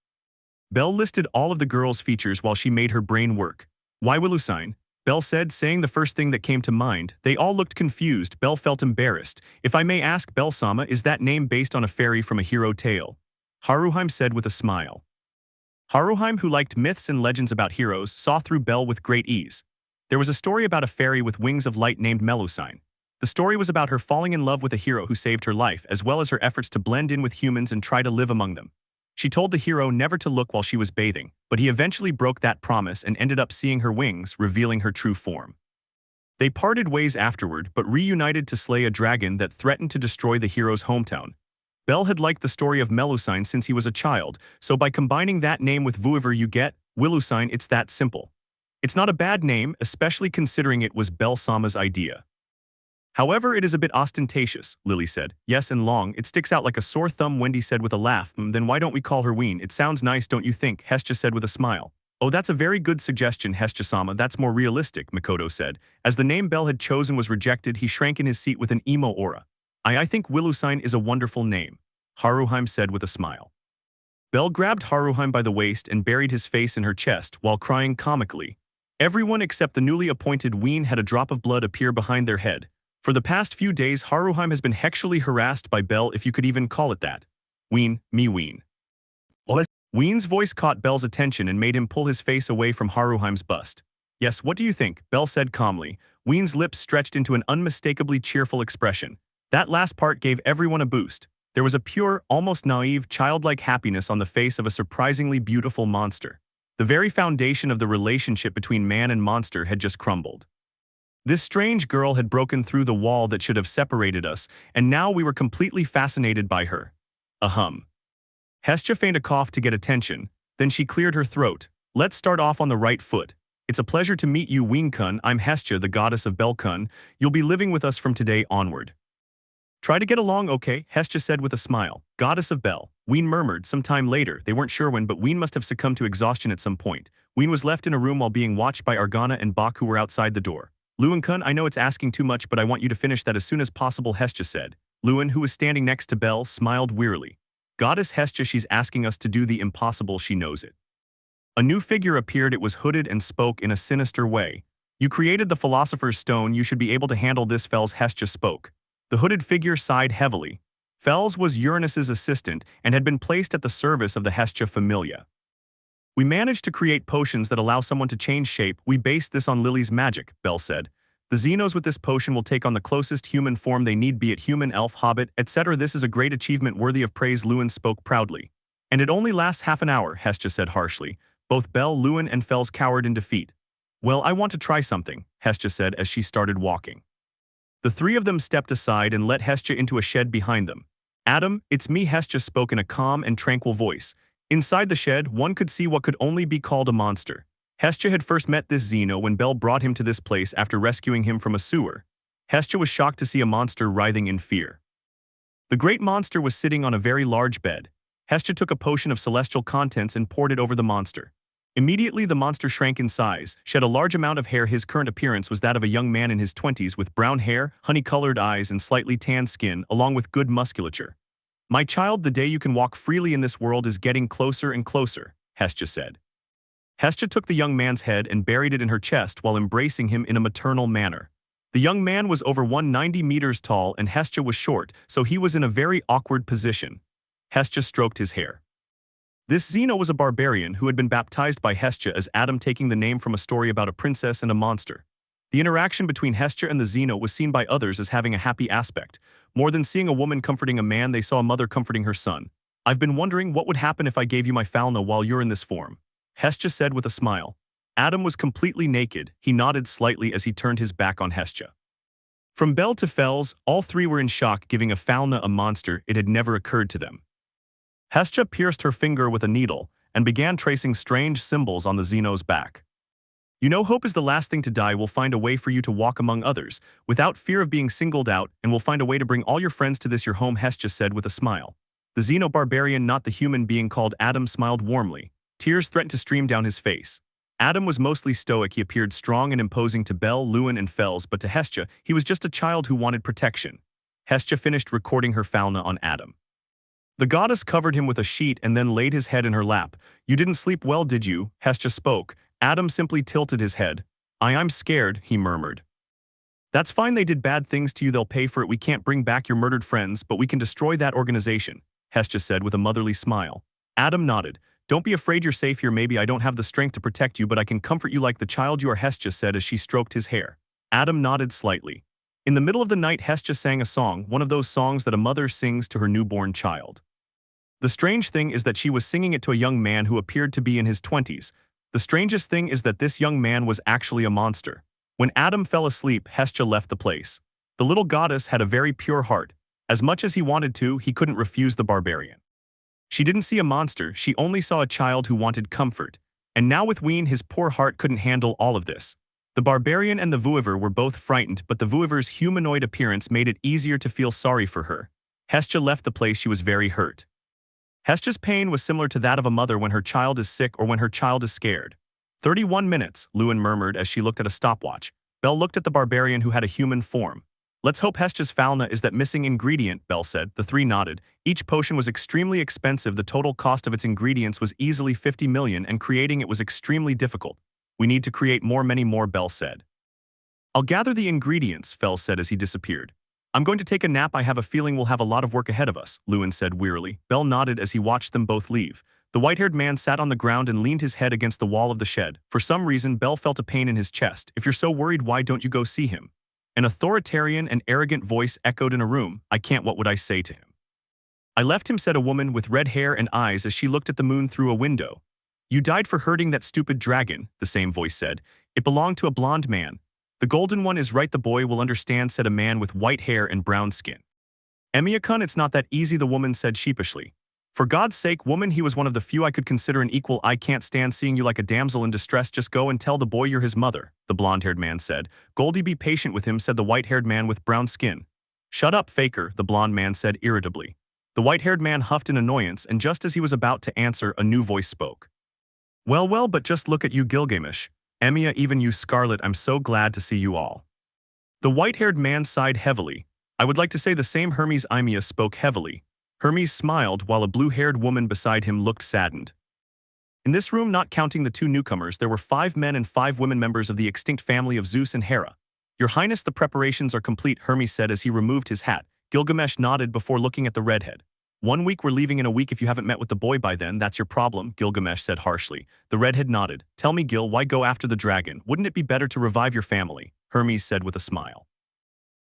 Belle listed all of the girl's features while she made her brain work. Why Willusine? Belle said, saying the first thing that came to mind. They all looked confused. Belle felt embarrassed. If I may ask, Belle-sama, is that name based on a fairy from a hero tale? Haruheim said with a smile. Haruheim, who liked myths and legends about heroes, saw through Belle with great ease. There was a story about a fairy with wings of light named Melusine. The story was about her falling in love with a hero who saved her life, as well as her efforts to blend in with humans and try to live among them. She told the hero never to look while she was bathing, but he eventually broke that promise and ended up seeing her wings, revealing her true form. They parted ways afterward, but reunited to slay a dragon that threatened to destroy the hero's hometown. Belle had liked the story of Melusine since he was a child, so by combining that name with Vouivre you get Willusine. It's that simple. It's not a bad name, especially considering it was Belle-sama's idea. However, it is a bit ostentatious, Lily said. Yes, and long. It sticks out like a sore thumb, Wendy said with a laugh. Then why don't we call her Ween? It sounds nice, don't you think? Hestia said with a smile. Oh, that's a very good suggestion, Hestia-sama. That's more realistic, Mikoto said. As the name Belle had chosen was rejected, he shrank in his seat with an emo aura. I think Willusine is a wonderful name, Haruheim said with a smile. Belle grabbed Haruheim by the waist and buried his face in her chest while crying comically. Everyone except the newly appointed Ween had a drop of blood appear behind their head. For the past few days, Haruheim has been sexually harassed by Belle, if you could even call it that. Ween, me Ween. What? Ween's voice caught Belle's attention and made him pull his face away from Haruheim's bust. Yes, what do you think? Belle said calmly. Ween's lips stretched into an unmistakably cheerful expression. That last part gave everyone a boost. There was a pure, almost naive, childlike happiness on the face of a surprisingly beautiful monster. The very foundation of the relationship between man and monster had just crumbled. This strange girl had broken through the wall that should have separated us, and now we were completely fascinated by her. Ahem. Hestia feigned a cough to get attention, then she cleared her throat. Let's start off on the right foot. It's a pleasure to meet you, Ween-kun. I'm Hestia, the goddess of Belle-kun. You'll be living with us from today onward. Try to get along, okay? Hestia said with a smile. Goddess of Belle. Ween murmured. Sometime later, they weren't sure when, but Ween must have succumbed to exhaustion at some point. Ween was left in a room while being watched by Argana and Bach, who were outside the door. Lewin-kun, I know it's asking too much, but I want you to finish that as soon as possible, Hestia said. Lewin, who was standing next to Belle, smiled wearily. Goddess Hestia, she's asking us to do the impossible, she knows it. A new figure appeared. It was hooded and spoke in a sinister way. You created the Philosopher's Stone, you should be able to handle this, Fels, Hestia spoke. The hooded figure sighed heavily. Fels was Uranus's assistant and had been placed at the service of the Hestia Familia. We managed to create potions that allow someone to change shape. We based this on Lily's magic, Belle said. The Xenos with this potion will take on the closest human form they need, be it human, elf, hobbit, etc. This is a great achievement worthy of praise, Lewin spoke proudly. And it only lasts half an hour, Hestia said harshly. Both Belle, Lewin, and Fels cowered in defeat. Well, I want to try something, Hestia said as she started walking. The three of them stepped aside and let Hestia into a shed behind them. Adam, it's me, Hestia spoke in a calm and tranquil voice. Inside the shed, one could see what could only be called a monster. Hestia had first met this Xeno when Belle brought him to this place after rescuing him from a sewer. Hestia was shocked to see a monster writhing in fear. The great monster was sitting on a very large bed. Hestia took a potion of celestial contents and poured it over the monster. Immediately the monster shrank in size, shed a large amount of hair. His current appearance was that of a young man in his 20s with brown hair, honey-colored eyes, and slightly tanned skin, along with good musculature. My child, the day you can walk freely in this world is getting closer and closer, Hestia said. Hestia took the young man's head and buried it in her chest while embracing him in a maternal manner. The young man was over 190 meters tall and Hestia was short, so he was in a very awkward position. Hestia stroked his hair. This Xeno was a barbarian who had been baptized by Hestia as Adam, taking the name from a story about a princess and a monster. The interaction between Hestia and the Xeno was seen by others as having a happy aspect. More than seeing a woman comforting a man, they saw a mother comforting her son. I've been wondering what would happen if I gave you my Falna while you're in this form, Hestia said with a smile. Adam was completely naked. He nodded slightly as he turned his back on Hestia. From Bell to Fells, all three were in shock, giving a Falna a monster. It had never occurred to them. Hestia pierced her finger with a needle and began tracing strange symbols on the Xeno's back. You know, hope is the last thing to die. We'll find a way for you to walk among others, without fear of being singled out, and we'll find a way to bring all your friends to this your home, Hestia said with a smile. The Xeno-barbarian, not the human being called Adam, smiled warmly. Tears threatened to stream down his face. Adam was mostly stoic. He appeared strong and imposing to Bell, Lewin, and Fells, but to Hestia, he was just a child who wanted protection. Hestia finished recording her Falna on Adam. The goddess covered him with a sheet and then laid his head in her lap. You didn't sleep well, did you? Hestia spoke. Adam simply tilted his head. I'm scared, he murmured. That's fine, they did bad things to you, they'll pay for it. We can't bring back your murdered friends, but we can destroy that organization, Hestia said with a motherly smile. Adam nodded. Don't be afraid, you're safe here. Maybe I don't have the strength to protect you, but I can comfort you like the child you are, Hestia said as she stroked his hair. Adam nodded slightly. In the middle of the night, Hestia sang a song, one of those songs that a mother sings to her newborn child. The strange thing is that she was singing it to a young man who appeared to be in his 20s. The strangest thing is that this young man was actually a monster. When Adam fell asleep, Hestia left the place. The little goddess had a very pure heart. As much as he wanted to, he couldn't refuse the barbarian. She didn't see a monster, she only saw a child who wanted comfort. And now with Ween, his poor heart couldn't handle all of this. The barbarian and the Vuiver were both frightened, but the Vuiver's humanoid appearance made it easier to feel sorry for her. Hestia left the place. She was very hurt. Hestia's pain was similar to that of a mother when her child is sick or when her child is scared. 31 minutes, Lewin murmured as she looked at a stopwatch. Bell looked at the barbarian who had a human form. Let's hope Hestia's Falna is that missing ingredient, Bell said. The three nodded. Each potion was extremely expensive. The total cost of its ingredients was easily 50 million, and creating it was extremely difficult. We need to create many more, Bell said. I'll gather the ingredients, Fell said as he disappeared. I'm going to take a nap. I have a feeling we'll have a lot of work ahead of us, Lewin said wearily. Bell nodded as he watched them both leave. The white-haired man sat on the ground and leaned his head against the wall of the shed. For some reason, Bell felt a pain in his chest. If you're so worried, why don't you go see him? An authoritarian and arrogant voice echoed in a room. I can't. What would I say to him? I left him, said a woman with red hair and eyes as she looked at the moon through a window. You died for hurting that stupid dragon, the same voice said. It belonged to a blonde man. The golden one is right, the boy will understand, said a man with white hair and brown skin. Emiya-kun, it's not that easy, the woman said sheepishly. For God's sake, woman, he was one of the few I could consider an equal. I can't stand seeing you like a damsel in distress. Just go and tell the boy you're his mother, the blonde-haired man said. Goldie, be patient with him, said the white-haired man with brown skin. Shut up, faker, the blonde man said irritably. The white-haired man huffed in annoyance, and just as he was about to answer, a new voice spoke. Well, but just look at you, Gilgamesh. Emiya, even you, Scarlet, I'm so glad to see you all. The white-haired man sighed heavily. I would like to say the same, Hermes. Emiya spoke heavily. Hermes smiled while a blue-haired woman beside him looked saddened. In this room, not counting the two newcomers, there were 5 men and 5 women members of the extinct family of Zeus and Hera. Your Highness, the preparations are complete, Hermes said as he removed his hat. Gilgamesh nodded before looking at the redhead. 1 week, we're leaving in a week. If you haven't met with the boy by then, that's your problem, Gilgamesh said harshly. The redhead nodded. Tell me, Gil, why go after the dragon? Wouldn't it be better to revive your family? Hermes said with a smile.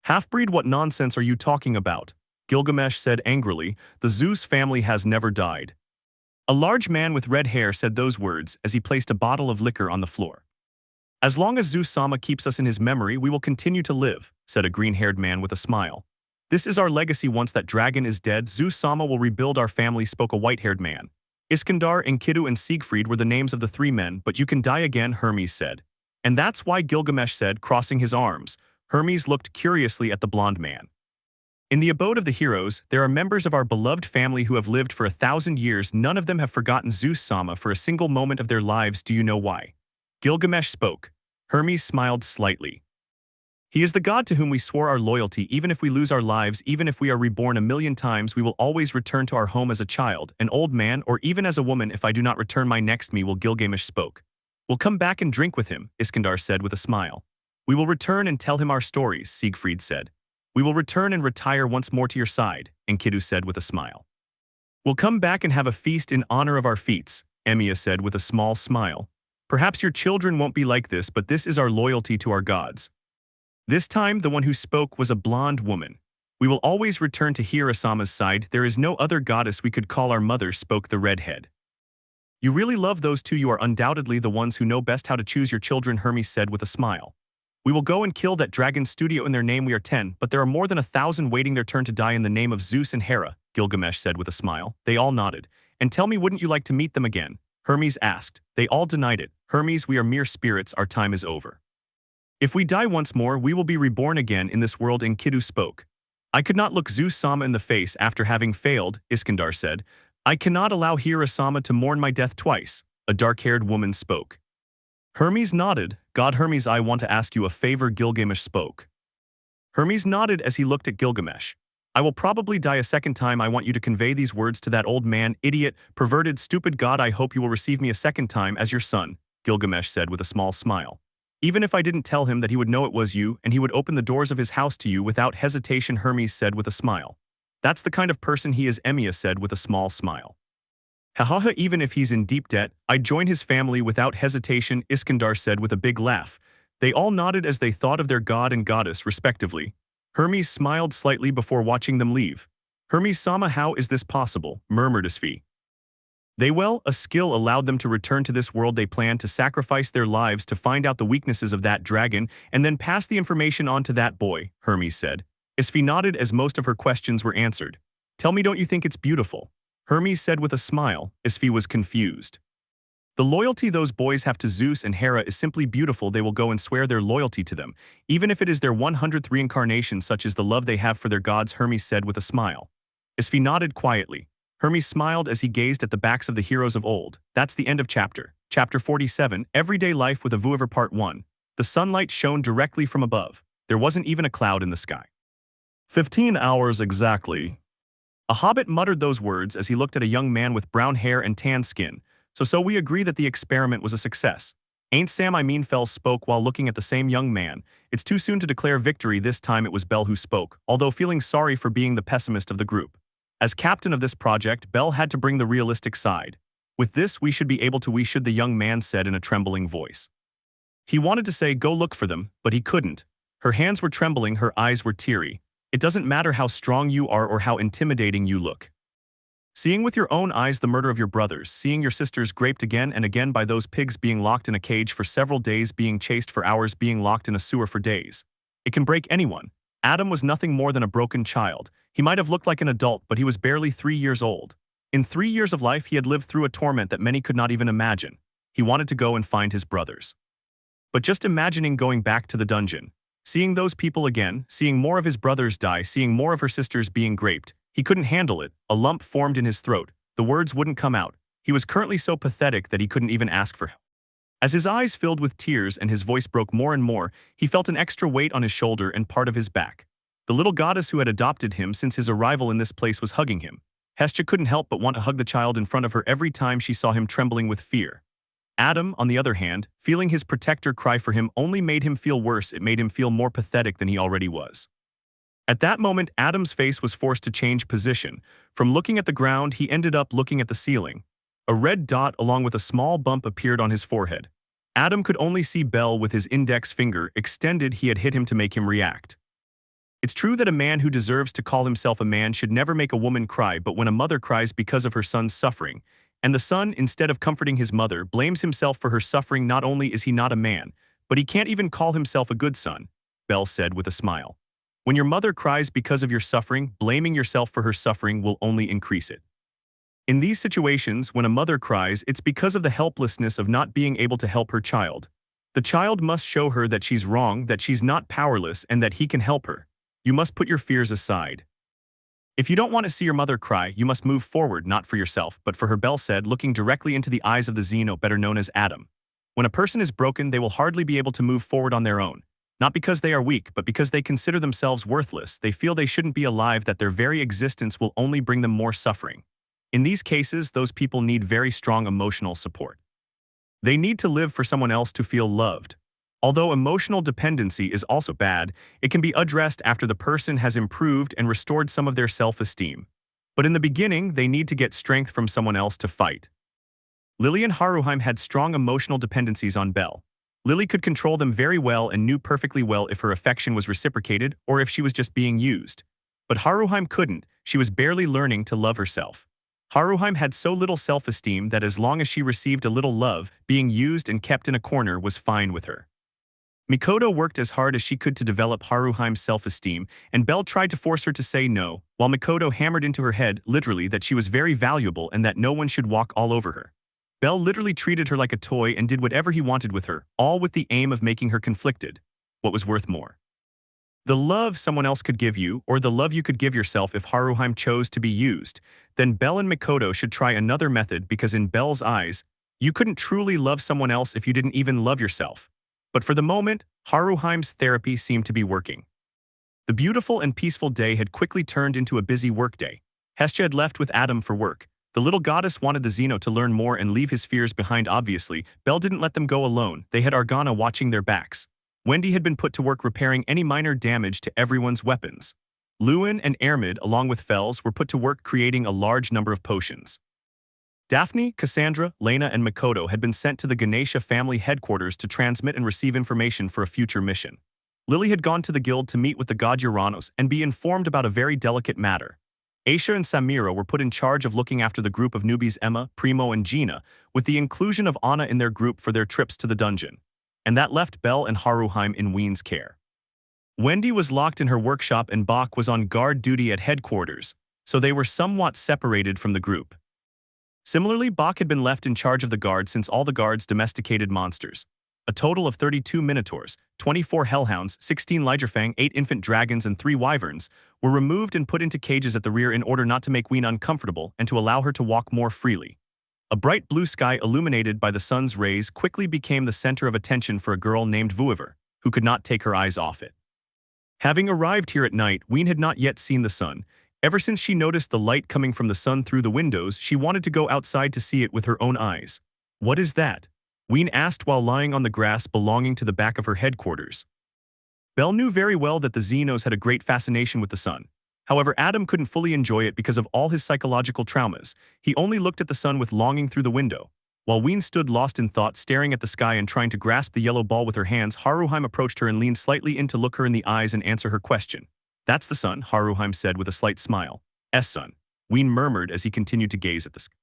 Half-breed, what nonsense are you talking about? Gilgamesh said angrily. The Zeus family has never died. A large man with red hair said those words as he placed a bottle of liquor on the floor. As long as Zeus-sama keeps us in his memory, we will continue to live, said a green-haired man with a smile. This is our legacy. Once that dragon is dead, Zeus-sama will rebuild our family, spoke a white-haired man. Iskandar, Enkidu, and Siegfried were the names of the 3 men, but you can die again, Hermes said. And that's why, Gilgamesh said, crossing his arms. Hermes looked curiously at the blonde man. In the abode of the heroes, there are members of our beloved family who have lived for 1,000 years. None of them have forgotten Zeus-sama for a single moment of their lives. Do you know why? Gilgamesh spoke. Hermes smiled slightly. He is the god to whom we swore our loyalty. Even if we lose our lives, even if we are reborn 1,000,000 times, we will always return to our home as a child, an old man, or even as a woman. If I do not return, my next me will, Gilgamesh spoke. We'll come back and drink with him, Iskandar said with a smile. We will return and tell him our stories, Siegfried said. We will return and retire once more to your side, Enkidu said with a smile. We'll come back and have a feast in honor of our feats, Emiya said with a small smile. Perhaps your children won't be like this, but this is our loyalty to our gods. This time, the one who spoke was a blonde woman. "We will always return to Hirasama's side. There is no other goddess we could call our mother," spoke the redhead. "You really love those two. You are undoubtedly the ones who know best how to choose your children," Hermes said with a smile. "We will go and kill that dragon studio in their name. We are 10, but there are more than 1,000 waiting their turn to die in the name of Zeus and Hera," Gilgamesh said with a smile. They all nodded. "And tell me, wouldn't you like to meet them again?" Hermes asked. They all denied it. "Hermes, we are mere spirits. Our time is over. If we die once more, we will be reborn again in this world," Enkidu spoke. "I could not look Zeus-sama in the face after having failed," Iskandar said. "I cannot allow Hira-sama to mourn my death twice," a dark-haired woman spoke. Hermes nodded. "God Hermes, I want to ask you a favor," Gilgamesh spoke. Hermes nodded as he looked at Gilgamesh. "I will probably die a second time. I want you to convey these words to that old man. Idiot, perverted, stupid god, I hope you will receive me a second time as your son," Gilgamesh said with a small smile. "Even if I didn't tell him that, he would know it was you, and he would open the doors of his house to you without hesitation," Hermes said with a smile. "That's the kind of person he is," Emiya said with a small smile. "Ha, even if he's in deep debt, I'd join his family without hesitation," Iskandar said with a big laugh. They all nodded as they thought of their god and goddess, respectively. Hermes smiled slightly before watching them leave. "Hermes-sama, how is this possible?" murmured Isfi. A skill allowed them to return to this world. They planned to sacrifice their lives to find out the weaknesses of that dragon and then pass the information on to that boy, Hermes said. Isfi nodded as most of her questions were answered. "Tell me, don't you think it's beautiful?" Hermes said with a smile. Isfi was confused. "The loyalty those boys have to Zeus and Hera is simply beautiful. They will go and swear their loyalty to them, even if it is their 100th reincarnation. Such is the love they have for their gods," Hermes said with a smile. Isfi nodded quietly. Hermes smiled as he gazed at the backs of the heroes of old. That's the end of chapter. Chapter 47, Everyday Life with a Viewer Part 1. The sunlight shone directly from above. There wasn't even a cloud in the sky. 15 hours exactly. A hobbit muttered those words as he looked at a young man with brown hair and tan skin. So we agree that the experiment was a success. Ain't Sam, I mean, Fell spoke while looking at the same young man. It's too soon to declare victory. This time it was Bell who spoke, although feeling sorry for being the pessimist of the group. As captain of this project, Bell had to bring the realistic side. "With this, we should be able to," the young man said in a trembling voice. He wanted to say, "Go look for them," but he couldn't. Her hands were trembling, her eyes were teary. "It doesn't matter how strong you are or how intimidating you look. Seeing with your own eyes the murder of your brothers, seeing your sisters raped again and again by those pigs, being locked in a cage for several days, being chased for hours, being locked in a sewer for days. It can break anyone." Adam was nothing more than a broken child. He might have looked like an adult, but he was barely 3 years old. In 3 years of life, he had lived through a torment that many could not even imagine. He wanted to go and find his brothers. But just imagining going back to the dungeon, seeing those people again, seeing more of his brothers die, seeing more of her sisters being raped, he couldn't handle it. A lump formed in his throat. The words wouldn't come out. He was currently so pathetic that he couldn't even ask for help. As his eyes filled with tears and his voice broke more and more, he felt an extra weight on his shoulder and part of his back. The little goddess who had adopted him since his arrival in this place was hugging him. Hestia couldn't help but want to hug the child in front of her every time she saw him trembling with fear. Adam, on the other hand, feeling his protector cry for him only made him feel worse. It made him feel more pathetic than he already was. At that moment, Adam's face was forced to change position. From looking at the ground, he ended up looking at the ceiling. A red dot along with a small bump appeared on his forehead. Adam could only see Bell with his index finger extended. He had hit him to make him react. It's true that a man who deserves to call himself a man should never make a woman cry, but when a mother cries because of her son's suffering, and the son, instead of comforting his mother, blames himself for her suffering, not only is he not a man, but he can't even call himself a good son, Bell said with a smile. When your mother cries because of your suffering, blaming yourself for her suffering will only increase it. In these situations, when a mother cries, it's because of the helplessness of not being able to help her child. The child must show her that she's wrong, that she's not powerless, and that he can help her. You must put your fears aside. If you don't want to see your mother cry, you must move forward, not for yourself, but for her, Bell said, looking directly into the eyes of the Xeno, better known as Adam. When a person is broken, they will hardly be able to move forward on their own. Not because they are weak, but because they consider themselves worthless. They feel they shouldn't be alive, that their very existence will only bring them more suffering. In these cases, those people need very strong emotional support. They need to live for someone else to feel loved. Although emotional dependency is also bad, it can be addressed after the person has improved and restored some of their self-esteem. But in the beginning, they need to get strength from someone else to fight. Lillian Haruheim had strong emotional dependencies on Bell. Lily could control them very well and knew perfectly well if her affection was reciprocated or if she was just being used. But Haruheim couldn't. She was barely learning to love herself. Haruheim had so little self-esteem that as long as she received a little love, being used and kept in a corner was fine with her. Mikoto worked as hard as she could to develop Haruheim's self-esteem, and Belle tried to force her to say no, while Mikoto hammered into her head, literally, that she was very valuable and that no one should walk all over her. Belle literally treated her like a toy and did whatever he wanted with her, all with the aim of making her conflicted. What was worth more? The love someone else could give you, or the love you could give yourself if Haruheim chose to be used, then Belle and Mikoto should try another method because in Belle's eyes, you couldn't truly love someone else if you didn't even love yourself. But for the moment, Haruheim's therapy seemed to be working. The beautiful and peaceful day had quickly turned into a busy workday. Hestia had left with Adam for work. The little goddess wanted the Xeno to learn more and leave his fears behind obviously. Belle didn't let them go alone. They had Argana watching their backs. Wendy had been put to work repairing any minor damage to everyone's weapons. Lewin and Ermid, along with Fels, were put to work creating a large number of potions. Daphne, Cassandra, Lena, and Mikoto had been sent to the Ganesha family headquarters to transmit and receive information for a future mission. Lily had gone to the guild to meet with the god Uranus and be informed about a very delicate matter. Aisha and Samira were put in charge of looking after the group of newbies Emma, Primo, and Gina, with the inclusion of Anna in their group for their trips to the dungeon. And that left Belle and Haruheim in Ween's care. Wendy was locked in her workshop and Bach was on guard duty at headquarters, so they were somewhat separated from the group. Similarly, Bach had been left in charge of the guard since all the guards domesticated monsters. A total of 32 minotaurs, 24 hellhounds, 16 Ligerfang, 8 infant dragons, and 3 wyverns were removed and put into cages at the rear in order not to make Ween uncomfortable and to allow her to walk more freely. A bright blue sky illuminated by the sun's rays quickly became the center of attention for a girl named Vuiver, who could not take her eyes off it. Having arrived here at night, Ween had not yet seen the sun. Ever since she noticed the light coming from the sun through the windows, she wanted to go outside to see it with her own eyes. "What is that?" Ween asked while lying on the grass belonging to the back of her headquarters. Belle knew very well that the Xenos had a great fascination with the sun. However, Adam couldn't fully enjoy it because of all his psychological traumas. He only looked at the sun with longing through the window. While Ween stood lost in thought, staring at the sky and trying to grasp the yellow ball with her hands, Haruheim approached her and leaned slightly in to look her in the eyes and answer her question. "That's the sun," Haruheim said with a slight smile. "Sun," Ween murmured as he continued to gaze at the sky.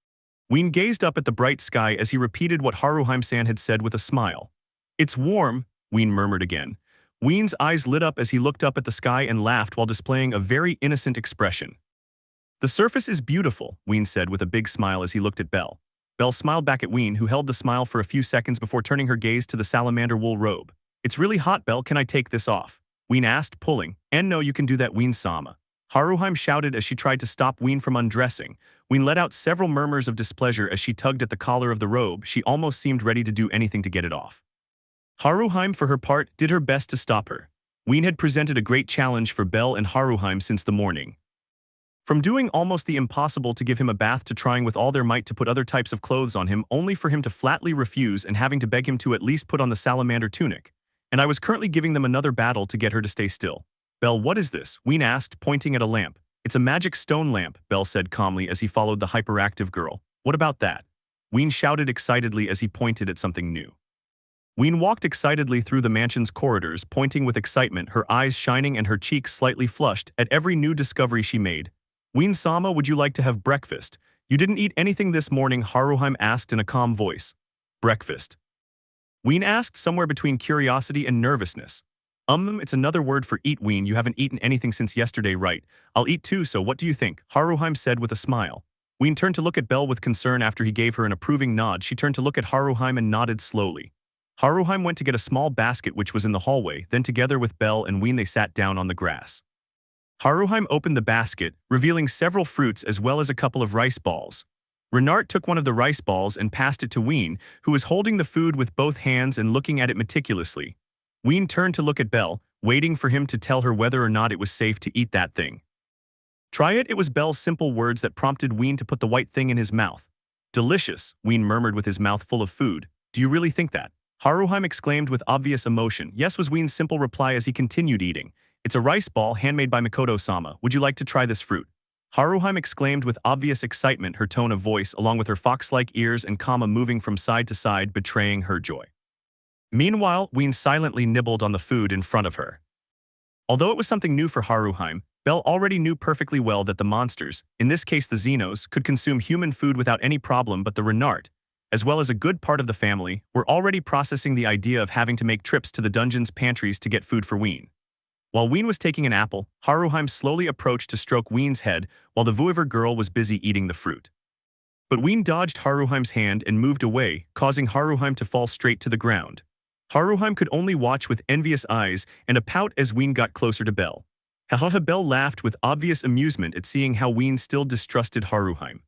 Ween gazed up at the bright sky as he repeated what Haruheim-san had said with a smile. "It's warm," Ween murmured again. Ween's eyes lit up as he looked up at the sky and laughed while displaying a very innocent expression. "The surface is beautiful," Ween said with a big smile as he looked at Belle. Belle smiled back at Ween, who held the smile for a few seconds before turning her gaze to the salamander wool robe. "It's really hot, Belle. Can I take this off?" Ween asked, pulling. "And no, you can do that, Ween-sama," Haruheim shouted as she tried to stop Ween from undressing. Ween let out several murmurs of displeasure as she tugged at the collar of the robe. She almost seemed ready to do anything to get it off. Haruheim, for her part, did her best to stop her. Ween had presented a great challenge for Belle and Haruheim since the morning. From doing almost the impossible to give him a bath to trying with all their might to put other types of clothes on him only for him to flatly refuse and having to beg him to at least put on the salamander tunic. And I was currently giving them another battle to get her to stay still. "Belle, what is this?" Ween asked, pointing at a lamp. "It's a magic stone lamp," Belle said calmly as he followed the hyperactive girl. "What about that?" Ween shouted excitedly as he pointed at something new. Ween walked excitedly through the mansion's corridors, pointing with excitement, her eyes shining and her cheeks slightly flushed at every new discovery she made. "Ween-sama, would you like to have breakfast? You didn't eat anything this morning," Haruheim asked in a calm voice. "Breakfast?" Ween asked, somewhere between curiosity and nervousness. It's another word for eat, Ween. You haven't eaten anything since yesterday, right? I'll eat too, so what do you think?" Haruheim said with a smile. Ween turned to look at Belle with concern. After he gave her an approving nod, she turned to look at Haruheim and nodded slowly. Haruheim went to get a small basket which was in the hallway, then together with Belle and Ween they sat down on the grass. Haruheim opened the basket, revealing several fruits as well as a couple of rice balls. Renard took one of the rice balls and passed it to Ween, who was holding the food with both hands and looking at it meticulously. Ween turned to look at Belle, waiting for him to tell her whether or not it was safe to eat that thing. "Try it," it was Belle's simple words that prompted Ween to put the white thing in his mouth. "Delicious," Ween murmured with his mouth full of food. "Do you really think that?" Haruheim exclaimed with obvious emotion. "Yes," was Ween's simple reply as he continued eating. "It's a rice ball handmade by Mikoto-sama. Would you like to try this fruit?" Haruheim exclaimed with obvious excitement, her tone of voice, along with her fox-like ears and comma moving from side to side, betraying her joy. Meanwhile, Ween silently nibbled on the food in front of her. Although it was something new for Haruheim, Belle already knew perfectly well that the monsters, in this case the Xenos, could consume human food without any problem, but the Renard, as well as a good part of the family, were already processing the idea of having to make trips to the dungeon's pantries to get food for Ween. While Ween was taking an apple, Haruheim slowly approached to stroke Ween's head while the Vuiver girl was busy eating the fruit. But Ween dodged Haruheim's hand and moved away, causing Haruheim to fall straight to the ground. Haruheim could only watch with envious eyes and a pout as Ween got closer to Belle. Hahaha, Belle laughed with obvious amusement at seeing how Ween still distrusted Haruheim.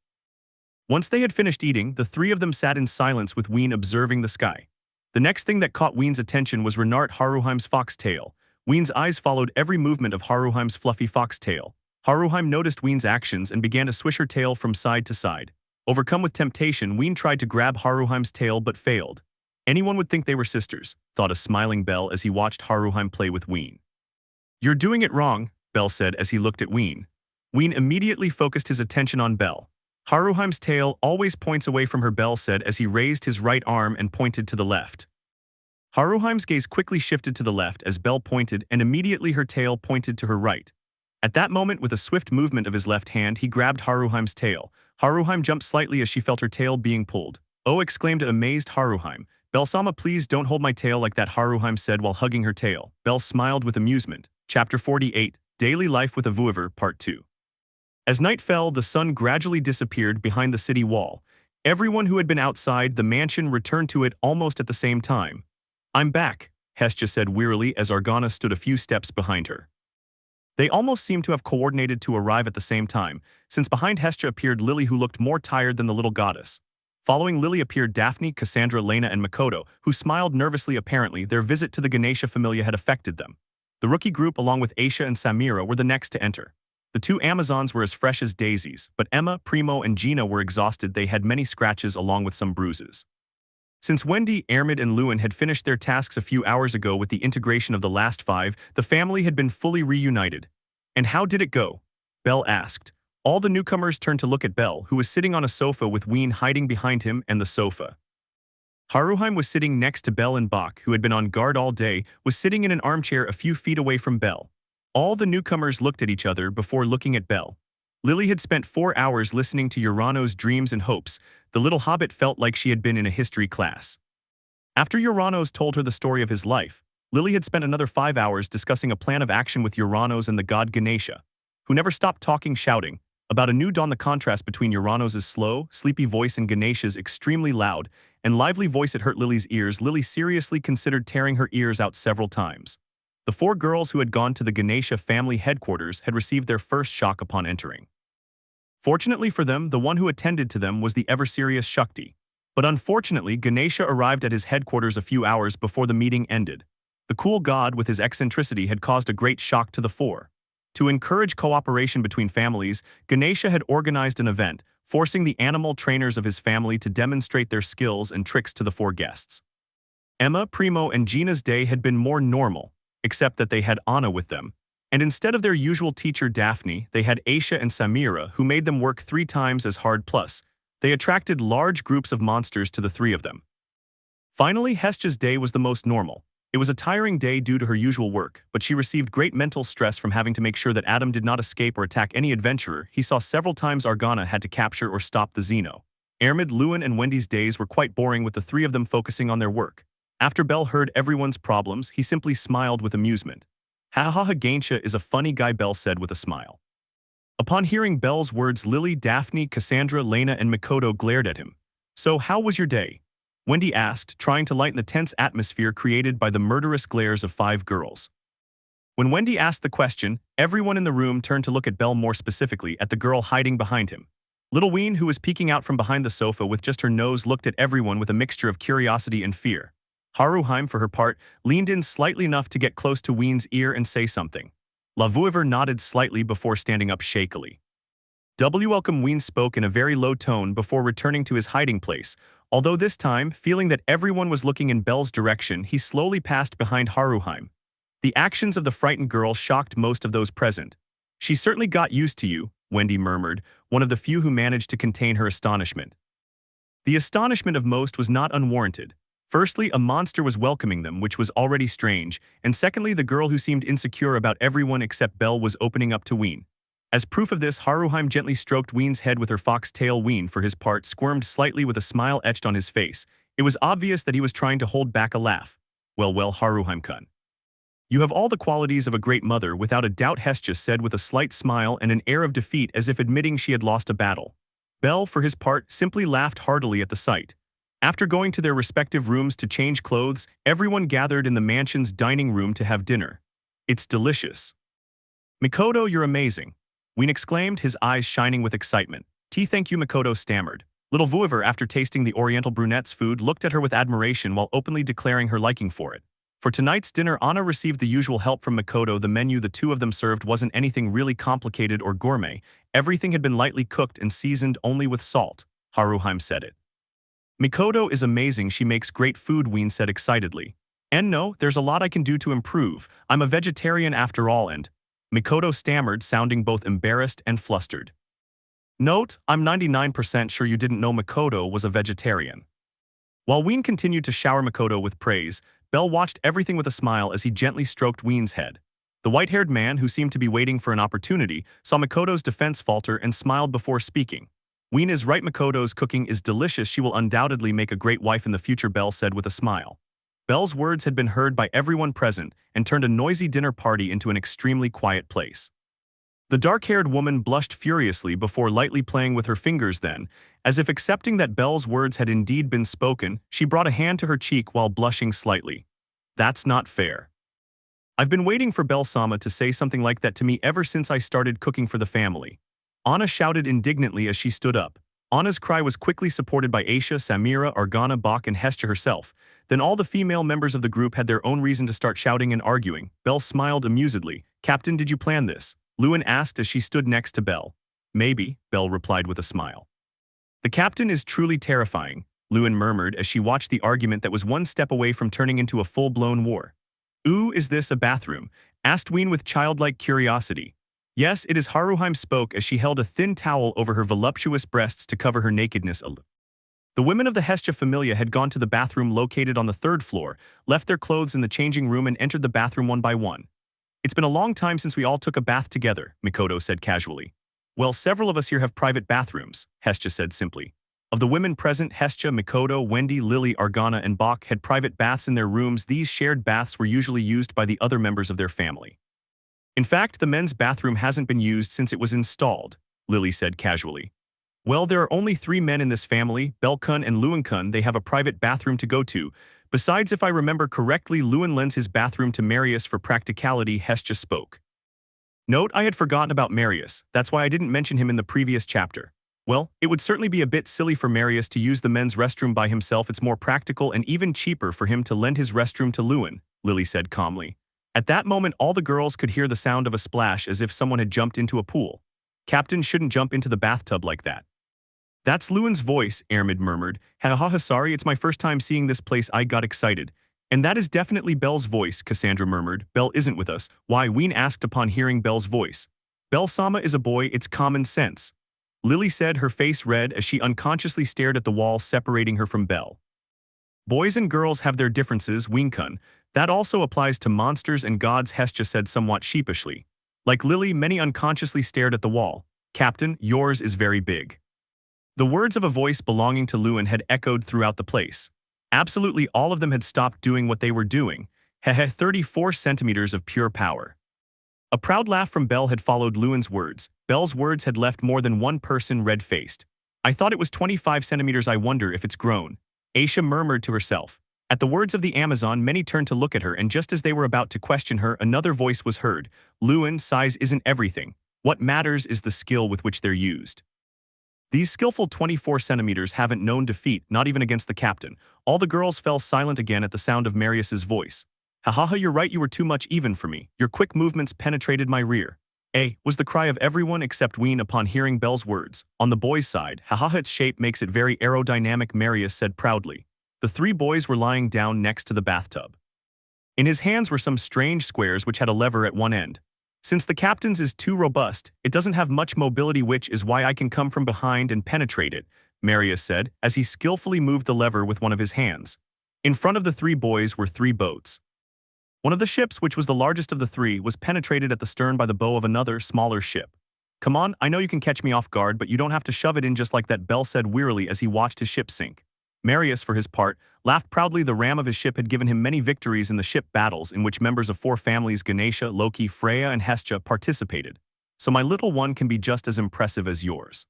Once they had finished eating, the three of them sat in silence with Ween observing the sky. The next thing that caught Ween's attention was Renard Haruheim's foxtail. Ween's eyes followed every movement of Haruheim's fluffy foxtail. Haruheim noticed Ween's actions and began to swish her tail from side to side. Overcome with temptation, Ween tried to grab Haruheim's tail but failed. Anyone would think they were sisters, thought a smiling Belle as he watched Haruheim play with Ween. You're doing it wrong, Belle said as he looked at Ween. Ween immediately focused his attention on Belle. Haruheim's tail always points away from her, Belle said as he raised his right arm and pointed to the left. Haruheim's gaze quickly shifted to the left as Belle pointed, and immediately her tail pointed to her right. At that moment, with a swift movement of his left hand, he grabbed Haruheim's tail. Haruheim jumped slightly as she felt her tail being pulled. Oh, exclaimed amazed Haruheim. Belle-sama, please don't hold my tail like that, Haruheim said while hugging her tail. Belle smiled with amusement. Chapter 48, Daily Life with a Vuiver, Part 2. As night fell, the sun gradually disappeared behind the city wall. Everyone who had been outside the mansion returned to it almost at the same time. I'm back, Hestia said wearily as Argana stood a few steps behind her. They almost seemed to have coordinated to arrive at the same time, since behind Hestia appeared Lily, who looked more tired than the little goddess. Following Lily appeared Daphne, Cassandra, Lena, and Makoto, who smiled nervously. Apparently, their visit to the Ganesha Familia had affected them. The rookie group, along with Aisha and Samira, were the next to enter. The two Amazons were as fresh as daisies, but Emma, Primo, and Gina were exhausted. They had many scratches along with some bruises. Since Wendy, Ermid, and Lewin had finished their tasks a few hours ago with the integration of the last five, the family had been fully reunited. And how did it go? Belle asked. All the newcomers turned to look at Belle, who was sitting on a sofa with Ween hiding behind him and the sofa. Haruheim was sitting next to Belle, and Bach, who had been on guard all day, was sitting in an armchair a few feet away from Belle. All the newcomers looked at each other before looking at Belle. Lily had spent 4 hours listening to Urano's dreams and hopes. The little hobbit felt like she had been in a history class. After Uranos told her the story of his life, Lily had spent another 5 hours discussing a plan of action with Uranos and the god Ganesha, who never stopped talking, shouting about a new dawn. The contrast between Uranos' slow, sleepy voice and Ganesha's extremely loud and lively voice had hurt Lily's ears. Lily seriously considered tearing her ears out several times. The 4 girls who had gone to the Ganesha family headquarters had received their first shock upon entering. Fortunately for them, the one who attended to them was the ever-serious Shakti. But unfortunately, Ganesha arrived at his headquarters a few hours before the meeting ended. The cool god with his eccentricity had caused a great shock to the 4. To encourage cooperation between families, Ganesha had organized an event, forcing the animal trainers of his family to demonstrate their skills and tricks to the 4 guests. Emma, Primo, and Gina's day had been more normal, except that they had Anna with them. And instead of their usual teacher Daphne, they had Aisha and Samira, who made them work 3 times as hard. Plus, they attracted large groups of monsters to the 3 of them. Finally, Hestia's day was the most normal. It was a tiring day due to her usual work, but she received great mental stress from having to make sure that Adam did not escape or attack any adventurer. He saw several times Argana had to capture or stop the Xeno. Ermid, Lewin, and Wendy's days were quite boring, with the 3 of them focusing on their work. After Belle heard everyone's problems, he simply smiled with amusement. Ha-ha-ha, Ganesha is a funny guy, Belle said with a smile. Upon hearing Belle's words, Lily, Daphne, Cassandra, Lena, and Makoto glared at him. So how was your day? Wendy asked, trying to lighten the tense atmosphere created by the murderous glares of 5 girls. When Wendy asked the question, everyone in the room turned to look at Belle, more specifically at the girl hiding behind him. Little Ween, who was peeking out from behind the sofa with just her nose, looked at everyone with a mixture of curiosity and fear. Haruheim, for her part, leaned in slightly enough to get close to Ween's ear and say something. La Vuiver nodded slightly before standing up shakily. Welcome, Ween spoke in a very low tone before returning to his hiding place, although this time, feeling that everyone was looking in Belle's direction, he slowly passed behind Haruheim. The actions of the frightened girl shocked most of those present. She certainly got used to you, Wendy murmured, one of the few who managed to contain her astonishment. The astonishment of most was not unwarranted. Firstly, a monster was welcoming them, which was already strange, and secondly, the girl who seemed insecure about everyone except Belle was opening up to Ween. As proof of this, Haruheim gently stroked Ween's head with her fox-tail. Ween, for his part, squirmed slightly with a smile etched on his face. It was obvious that he was trying to hold back a laugh. Well, Haruheim-kun. You have all the qualities of a great mother, without a doubt, Hestia said with a slight smile and an air of defeat as if admitting she had lost a battle. Belle, for his part, simply laughed heartily at the sight. After going to their respective rooms to change clothes, everyone gathered in the mansion's dining room to have dinner. It's delicious. Mikoto, you're amazing. Ween exclaimed, his eyes shining with excitement. Thank you, Mikoto stammered. Little Vuiver, after tasting the Oriental brunette's food, looked at her with admiration while openly declaring her liking for it. For tonight's dinner, Anna received the usual help from Mikoto. The menu the two of them served wasn't anything really complicated or gourmet. Everything had been lightly cooked and seasoned only with salt. Haruheim said it. Mikoto is amazing, she makes great food, Ween said excitedly. And no, there's a lot I can do to improve. I'm a vegetarian after all, and Mikoto stammered, sounding both embarrassed and flustered. Note, I'm 99% sure you didn't know Mikoto was a vegetarian. While Ween continued to shower Mikoto with praise, Belle watched everything with a smile as he gently stroked Ween's head. The white-haired man, who seemed to be waiting for an opportunity, saw Mikoto's defense falter and smiled before speaking. Ween is right, Mikoto's cooking is delicious, she will undoubtedly make a great wife in the future, Belle said with a smile. Belle's words had been heard by everyone present and turned a noisy dinner party into an extremely quiet place. The dark-haired woman blushed furiously before lightly playing with her fingers. Then, as if accepting that Belle's words had indeed been spoken, she brought a hand to her cheek while blushing slightly. That's not fair. I've been waiting for Belle-sama to say something like that to me ever since I started cooking for the family. Anna shouted indignantly as she stood up. Anna's cry was quickly supported by Aisha, Samira, Argana, Bach, and Hestia herself. Then all the female members of the group had their own reason to start shouting and arguing. Belle smiled amusedly. Captain, did you plan this? Lewin asked as she stood next to Belle. Maybe, Belle replied with a smile. The captain is truly terrifying, Lewin murmured as she watched the argument that was one step away from turning into a full-blown war. Ooh, is this a bathroom? Asked Ween with childlike curiosity. Yes, it is, Haruheim spoke as she held a thin towel over her voluptuous breasts to cover her nakedness. The women of the Hestia Familia had gone to the bathroom located on the 3rd floor, left their clothes in the changing room and entered the bathroom one by one. It's been a long time since we all took a bath together, Mikoto said casually. Well, several of us here have private bathrooms, Hestia said simply. Of the women present, Hestia, Mikoto, Wendy, Lily, Argana, and Bach had private baths in their rooms. These shared baths were usually used by the other members of their family. In fact, the men's bathroom hasn't been used since it was installed, Lily said casually. Well, there are only 3 men in this family, Bellcun and Lewin-kun. They have a private bathroom to go to. Besides, if I remember correctly, Lewin lends his bathroom to Marius for practicality, Hestia spoke. Note, I had forgotten about Marius, that's why I didn't mention him in the previous chapter. Well, it would certainly be a bit silly for Marius to use the men's restroom by himself. It's more practical and even cheaper for him to lend his restroom to Lewin, Lily said calmly. At that moment, all the girls could hear the sound of a splash as if someone had jumped into a pool. Captain shouldn't jump into the bathtub like that. That's Lewin's voice, Ermid murmured. Ha, sorry, it's my first time seeing this place, I got excited. And that is definitely Belle's voice, Cassandra murmured. Belle isn't with us. Why? Ween asked upon hearing Belle's voice. Belle-sama is a boy, it's common sense. Lily said, her face red as she unconsciously stared at the wall separating her from Belle. Boys and girls have their differences, Ween-kun. That also applies to monsters and gods, Hestia said somewhat sheepishly. Like Lily, many unconsciously stared at the wall. Captain, yours is very big. The words of a voice belonging to Lewin had echoed throughout the place. Absolutely all of them had stopped doing what they were doing. 34 centimeters of pure power. A proud laugh from Belle had followed Lewin's words. Belle's words had left more than one person red-faced. I thought it was 25 centimeters, I wonder if it's grown. Aisha murmured to herself. At the words of the Amazon, many turned to look at her, and just as they were about to question her, another voice was heard. Lewin, size isn't everything. What matters is the skill with which they're used. These skillful 24 centimeters haven't known defeat, not even against the captain. All the girls fell silent again at the sound of Marius's voice. Ha, you're right, you were too much even for me. Your quick movements penetrated my rear. Was the cry of everyone except Ween upon hearing Belle's words. On the boys' side, its shape makes it very aerodynamic, Marius said proudly. The 3 boys were lying down next to the bathtub. In his hands were some strange squares which had a lever at one end. Since the captain's is too robust, it doesn't have much mobility, which is why I can come from behind and penetrate it, Marius said, as he skillfully moved the lever with one of his hands. In front of the three boys were three boats. One of the ships, which was the largest of the three, was penetrated at the stern by the bow of another, smaller ship. "Come on, I know you can catch me off guard, but you don't have to shove it in just like that," Bell said wearily as he watched his ship sink. Marius, for his part, laughed proudly. The ram of his ship had given him many victories in the ship battles in which members of four families, Ganesha, Loki, Freya, and Hestia, participated. "So my little one can be just as impressive as yours?"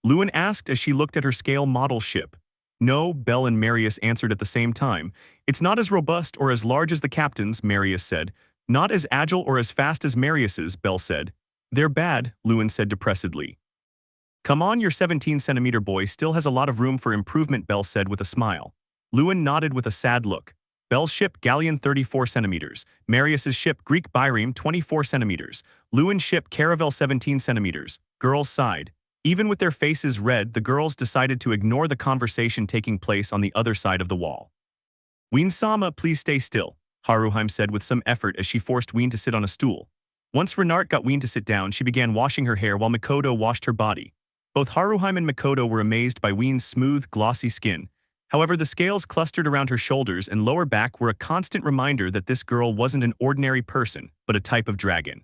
Lewin asked as she looked at her scale model ship. "No," Bell and Marius answered at the same time. "It's not as robust or as large as the captain's," Marius said. "Not as agile or as fast as Marius's," Bell said. "They're bad," Lewin said depressedly. "Come on, your 17-centimeter boy still has a lot of room for improvement," Bell said with a smile. Lewin nodded with a sad look. Bell's ship Galleon 34 centimeters, Marius's ship Greek Byreme 24 centimeters, Lewin's ship Caravel 17 centimeters. Girls sighed. Even with their faces red, the girls decided to ignore the conversation taking place on the other side of the wall. "Ween-sama, please stay still," Haruheim said with some effort as she forced Ween to sit on a stool. Once Renart got Ween to sit down, she began washing her hair while Mikoto washed her body. Both Haruheim and Mikoto were amazed by Ween's smooth, glossy skin. However, the scales clustered around her shoulders and lower back were a constant reminder that this girl wasn't an ordinary person, but a type of dragon.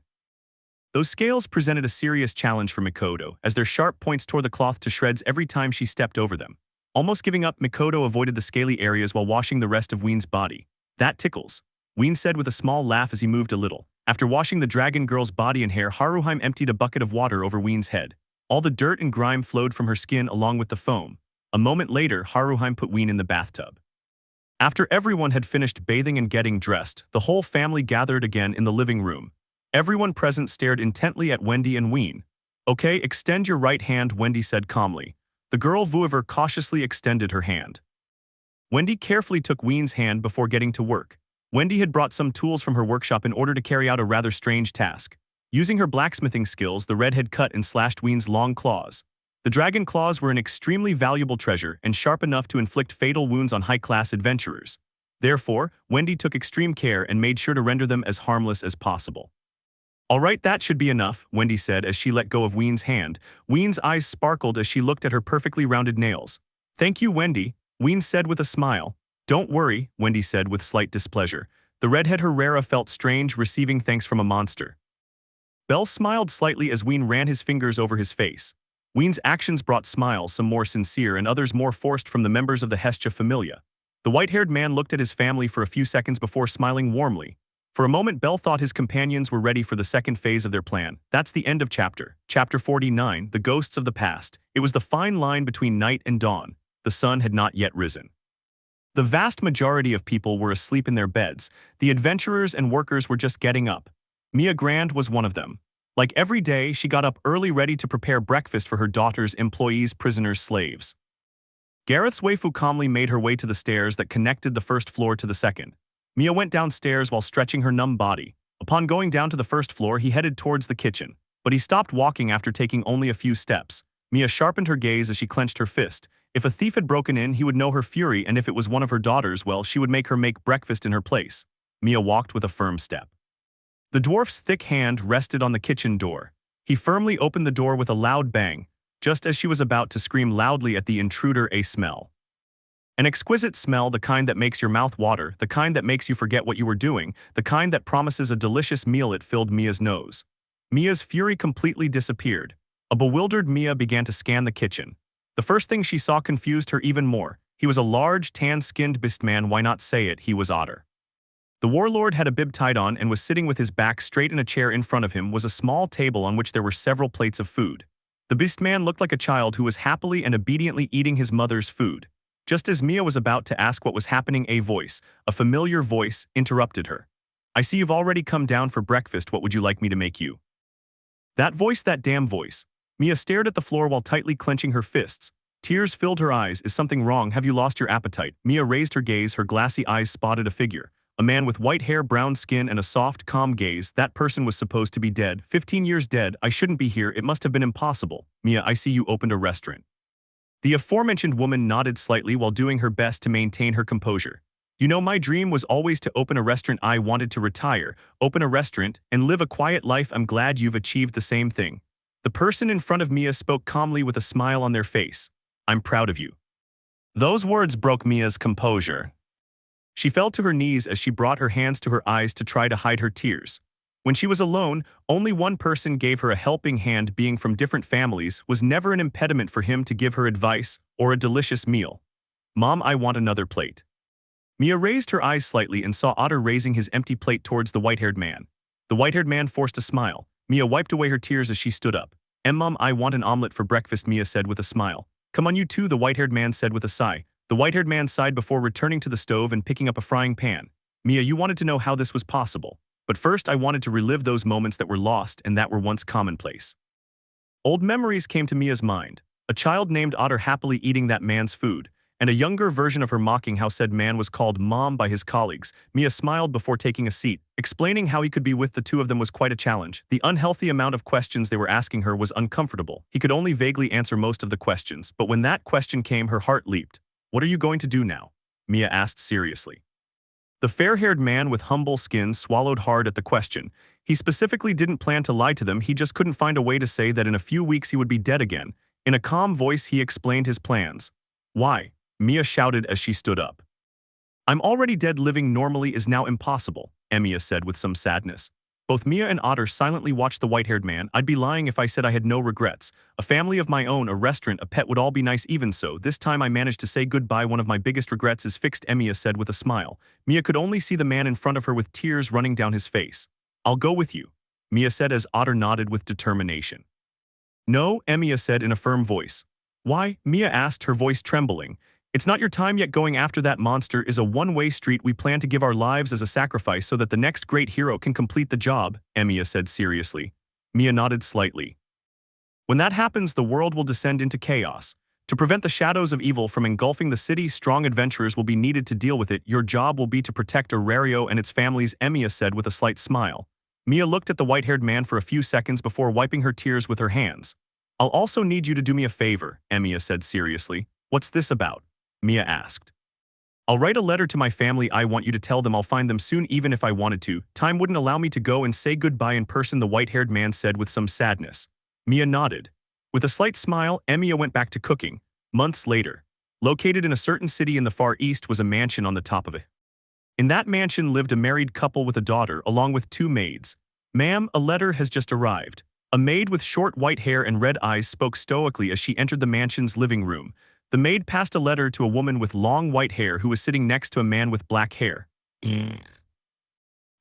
Those scales presented a serious challenge for Mikoto, as their sharp points tore the cloth to shreds every time she stepped over them. Almost giving up, Mikoto avoided the scaly areas while washing the rest of Ween's body. "That tickles," Ween said with a small laugh as he moved a little. After washing the dragon girl's body and hair, Haruheim emptied a bucket of water over Ween's head. All the dirt and grime flowed from her skin along with the foam. A moment later, Haruheim put Ween in the bathtub. After everyone had finished bathing and getting dressed, the whole family gathered again in the living room. Everyone present stared intently at Wendy and Ween. "Okay, extend your right hand," Wendy said calmly. The girl Vuiver cautiously extended her hand. Wendy carefully took Ween's hand before getting to work. Wendy had brought some tools from her workshop in order to carry out a rather strange task. Using her blacksmithing skills, the redhead cut and slashed Ween's long claws. The dragon claws were an extremely valuable treasure and sharp enough to inflict fatal wounds on high-class adventurers. Therefore, Wendy took extreme care and made sure to render them as harmless as possible. "All right, that should be enough," Wendy said as she let go of Ween's hand. Ween's eyes sparkled as she looked at her perfectly rounded nails. "Thank you, Wendy," Ween said with a smile. "Don't worry," Wendy said with slight displeasure. The redhead Herrera felt strange receiving thanks from a monster. Bell smiled slightly as Ween ran his fingers over his face. Ween's actions brought smiles, some more sincere and others more forced, from the members of the Hestia Familia. The white-haired man looked at his family for a few seconds before smiling warmly. For a moment, Bell thought his companions were ready for the second phase of their plan. That's the end of Chapter 49, The Ghosts of the Past. It was the fine line between night and dawn. The sun had not yet risen. The vast majority of people were asleep in their beds. The adventurers and workers were just getting up. Mia Grand was one of them. Like every day, she got up early ready to prepare breakfast for her daughters, employees, prisoners, slaves. Gareth's waifu calmly made her way to the stairs that connected the first floor to the second. Mia went downstairs while stretching her numb body. Upon going down to the first floor, he headed towards the kitchen. But he stopped walking after taking only a few steps. Mia sharpened her gaze as she clenched her fist. If a thief had broken in, he would know her fury, and if it was one of her daughters, well, she would make her make breakfast in her place. Mia walked with a firm step. The dwarf's thick hand rested on the kitchen door. He firmly opened the door with a loud bang, just as she was about to scream loudly at the intruder. A smell. An exquisite smell, the kind that makes your mouth water, the kind that makes you forget what you were doing, the kind that promises a delicious meal. It filled Mia's nose. Mia's fury completely disappeared. A bewildered Mia began to scan the kitchen. The first thing she saw confused her even more. He was a large, tan-skinned beastman. Why not say it, he was Otter. The warlord had a bib tied on and was sitting with his back straight. In a chair in front of him was a small table on which there were several plates of food. The beastman looked like a child who was happily and obediently eating his mother's food. Just as Mia was about to ask what was happening, a familiar voice, interrupted her. "I see you've already come down for breakfast. What would you like me to make you?" That voice, that damn voice. Mia stared at the floor while tightly clenching her fists. Tears filled her eyes. "Is something wrong? Have you lost your appetite?" Mia raised her gaze. Her glassy eyes spotted a figure. A man with white hair, brown skin, and a soft, calm gaze. That person was supposed to be dead. 15 years dead. I shouldn't be here. It must have been impossible. Mia, I see you opened a restaurant. The aforementioned woman nodded slightly while doing her best to maintain her composure. "You know, my dream was always to open a restaurant. I wanted to retire, open a restaurant, and live a quiet life. I'm glad you've achieved the same thing." The person in front of Mia spoke calmly with a smile on their face. "I'm proud of you." Those words broke Mia's composure. She fell to her knees as she brought her hands to her eyes to try to hide her tears. When she was alone, only one person gave her a helping hand. Being from different families was never an impediment for him to give her advice or a delicious meal. "Mom, I want another plate." Mia raised her eyes slightly and saw Otter raising his empty plate towards the white-haired man. The white-haired man forced a smile. Mia wiped away her tears as she stood up. "Mom, I want an omelet for breakfast," Mia said with a smile. "Come on, you too," the white-haired man said with a sigh. The white-haired man sighed before returning to the stove and picking up a frying pan. "Mia, you wanted to know how this was possible. But first I wanted to relive those moments that were lost and that were once commonplace." Old memories came to Mia's mind. A child named Otter happily eating that man's food, and a younger version of her mocking how said man was called Mom by his colleagues. Mia smiled before taking a seat. Explaining how he could be with the two of them was quite a challenge. The unhealthy amount of questions they were asking her was uncomfortable. He could only vaguely answer most of the questions, but when that question came, her heart leaped. "What are you going to do now?" Mia asked seriously. The fair-haired man with humble skin swallowed hard at the question. He specifically didn't plan to lie to them, he just couldn't find a way to say that in a few weeks he would be dead again. In a calm voice he explained his plans. "Why?" Mia shouted as she stood up. "I'm already dead. Living normally is now impossible," Mia said with some sadness. Both Mia and Otter silently watched the white-haired man. "I'd be lying if I said I had no regrets. A family of my own, a restaurant, a pet would all be nice. Even so, this time I managed to say goodbye. One of my biggest regrets is fixed," Mia said with a smile. Mia could only see the man in front of her with tears running down his face. "I'll go with you," Mia said as Otter nodded with determination. "No," Mia said in a firm voice. "Why?" Mia asked, her voice trembling. "It's not your time yet. Going after that monster is a one-way street. We plan to give our lives as a sacrifice so that the next great hero can complete the job," Mia said seriously. Mia nodded slightly. "When that happens, the world will descend into chaos. To prevent the shadows of evil from engulfing the city, strong adventurers will be needed to deal with it. Your job will be to protect Aurario and its families," Mia said with a slight smile. Mia looked at the white-haired man for a few seconds before wiping her tears with her hands. "I'll also need you to do me a favor," Mia said seriously. "What's this about?" Mia asked. "I'll write a letter to my family. I want you to tell them I'll find them soon even if I wanted to. Time wouldn't allow me to go and say goodbye in person," the white-haired man said with some sadness. Mia nodded. With a slight smile, Mia went back to cooking. Months later, located in a certain city in the Far East was a mansion on the top of it. In that mansion lived a married couple with a daughter along with 2 maids. "Ma'am, a letter has just arrived." A maid with short white hair and red eyes spoke stoically as she entered the mansion's living room. The maid passed a letter to a woman with long white hair who was sitting next to a man with black hair.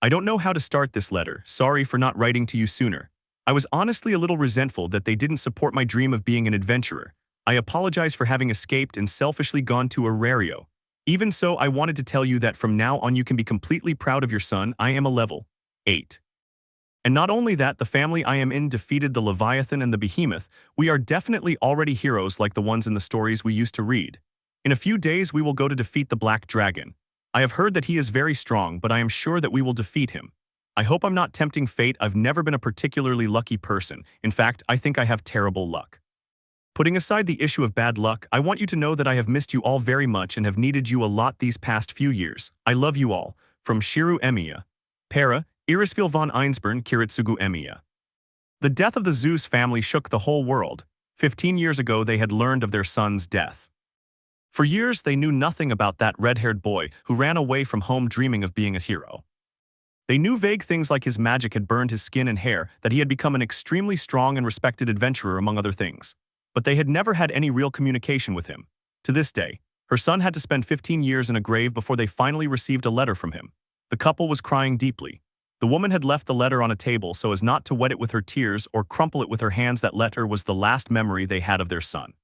"I don't know how to start this letter. Sorry for not writing to you sooner. I was honestly a little resentful that they didn't support my dream of being an adventurer. I apologize for having escaped and selfishly gone to Aurario. Even so, I wanted to tell you that from now on you can be completely proud of your son. I am a level 8. And not only that, the family I am in defeated the Leviathan and the Behemoth. We are definitely already heroes like the ones in the stories we used to read. In a few days we will go to defeat the Black Dragon. I have heard that he is very strong, but I am sure that we will defeat him. I hope I'm not tempting fate. I've never been a particularly lucky person. In fact, I think I have terrible luck. Putting aside the issue of bad luck, I want you to know that I have missed you all very much and have needed you a lot these past few years. I love you all. From Shiru Emiya. Para, Irisfil von Einsburn Kiritsugu Emiya. The death of the Zeus family shook the whole world. 15 years ago they had learned of their son's death. For years they knew nothing about that red-haired boy who ran away from home dreaming of being a hero. They knew vague things like his magic had burned his skin and hair, that he had become an extremely strong and respected adventurer among other things. But they had never had any real communication with him. To this day, her son had to spend 15 years in a grave before they finally received a letter from him. The couple was crying deeply. The woman had left the letter on a table so as not to wet it with her tears or crumple it with her hands. That letter was the last memory they had of their son.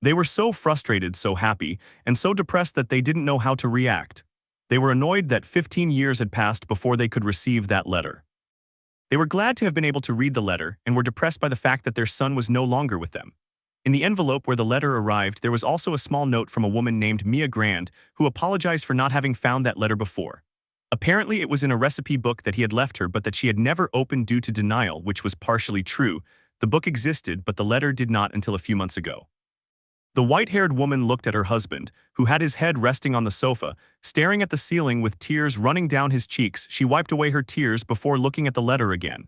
They were so frustrated, so happy, and so depressed that they didn't know how to react. They were annoyed that 15 years had passed before they could receive that letter. They were glad to have been able to read the letter and were depressed by the fact that their son was no longer with them. In the envelope where the letter arrived, there was also a small note from a woman named Mia Grand, who apologized for not having found that letter before. Apparently it was in a recipe book that he had left her but that she had never opened due to denial, which was partially true. The book existed, but the letter did not until a few months ago. The white-haired woman looked at her husband, who had his head resting on the sofa, staring at the ceiling with tears running down his cheeks. She wiped away her tears before looking at the letter again.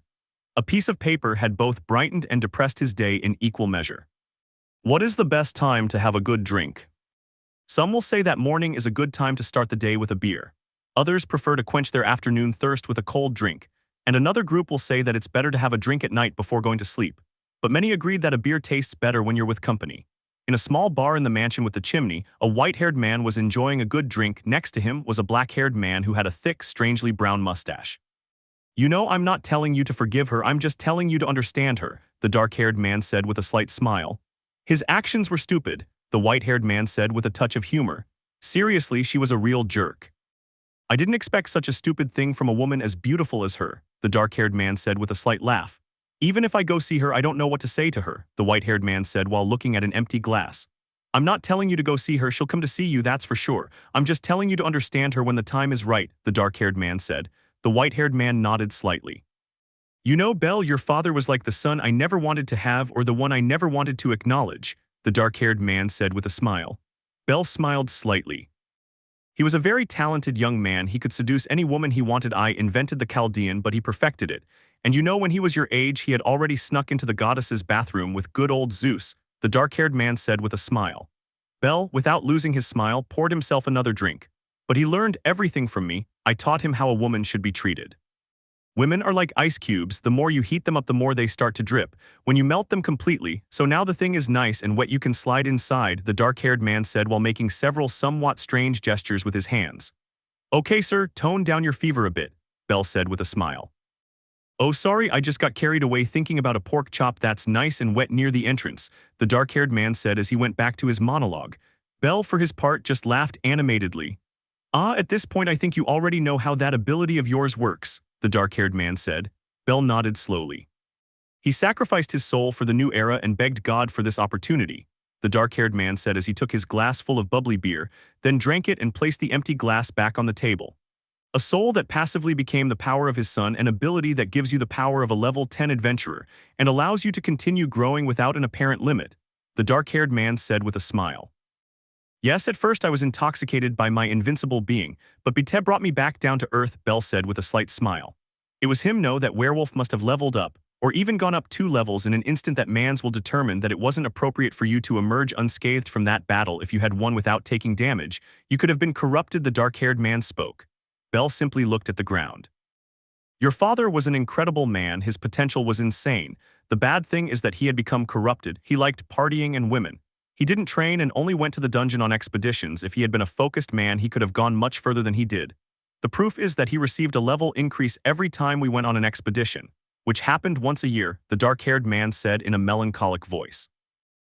A piece of paper had both brightened and depressed his day in equal measure. What is the best time to have a good drink? Some will say that morning is a good time to start the day with a beer. Others prefer to quench their afternoon thirst with a cold drink. And another group will say that it's better to have a drink at night before going to sleep. But many agreed that a beer tastes better when you're with company. In a small bar in the mansion with the chimney, a white-haired man was enjoying a good drink. Next to him was a black-haired man who had a thick, strangely brown mustache. "You know, I'm not telling you to forgive her, I'm just telling you to understand her," the dark-haired man said with a slight smile. "His actions were stupid," the white-haired man said with a touch of humor. "Seriously, she was a real jerk. I didn't expect such a stupid thing from a woman as beautiful as her," the dark-haired man said with a slight laugh. "Even if I go see her, I don't know what to say to her," the white-haired man said while looking at an empty glass. "I'm not telling you to go see her, she'll come to see you, that's for sure. I'm just telling you to understand her when the time is right," the dark-haired man said. The white-haired man nodded slightly. "You know, Belle, your father was like the son I never wanted to have or the one I never wanted to acknowledge," the dark-haired man said with a smile. Belle smiled slightly. "He was a very talented young man. He could seduce any woman he wanted. I invented the Chaldean, but he perfected it. And you know, when he was your age, he had already snuck into the goddess's bathroom with good old Zeus," the dark-haired man said with a smile. Belle, without losing his smile, poured himself another drink. "But he learned everything from me. I taught him how a woman should be treated. Women are like ice cubes. The more you heat them up, the more they start to drip. When you melt them completely, so now the thing is nice and wet, you can slide inside," the dark-haired man said while making several somewhat strange gestures with his hands. "Okay, sir, tone down your fever a bit," Belle said with a smile. "Oh, sorry, I just got carried away thinking about a pork chop that's nice and wet near the entrance," the dark-haired man said as he went back to his monologue. Belle, for his part, just laughed animatedly. "Ah, at this point I think you already know how that ability of yours works," the dark-haired man said. Belle nodded slowly. "He sacrificed his soul for the new era and begged God for this opportunity," the dark-haired man said as he took his glass full of bubbly beer, then drank it and placed the empty glass back on the table. "A soul that passively became the power of his son, an ability that gives you the power of a level 10 adventurer and allows you to continue growing without an apparent limit," the dark-haired man said with a smile. "Yes, at first I was intoxicated by my invincible being, but Bete brought me back down to earth," Belle said with a slight smile. "It was him, no, that werewolf must have leveled up, or even gone up 2 levels in an instant. That man's will determine that it wasn't appropriate for you to emerge unscathed from that battle. If you had won without taking damage, you could have been corrupted," the dark-haired man spoke. Belle simply looked at the ground. "Your father was an incredible man, his potential was insane. The bad thing is that he had become corrupted. He liked partying and women. He didn't train and only went to the dungeon on expeditions. If he had been a focused man, he could have gone much further than he did. The proof is that he received a level increase every time we went on an expedition, which happened once a year," the dark-haired man said in a melancholic voice.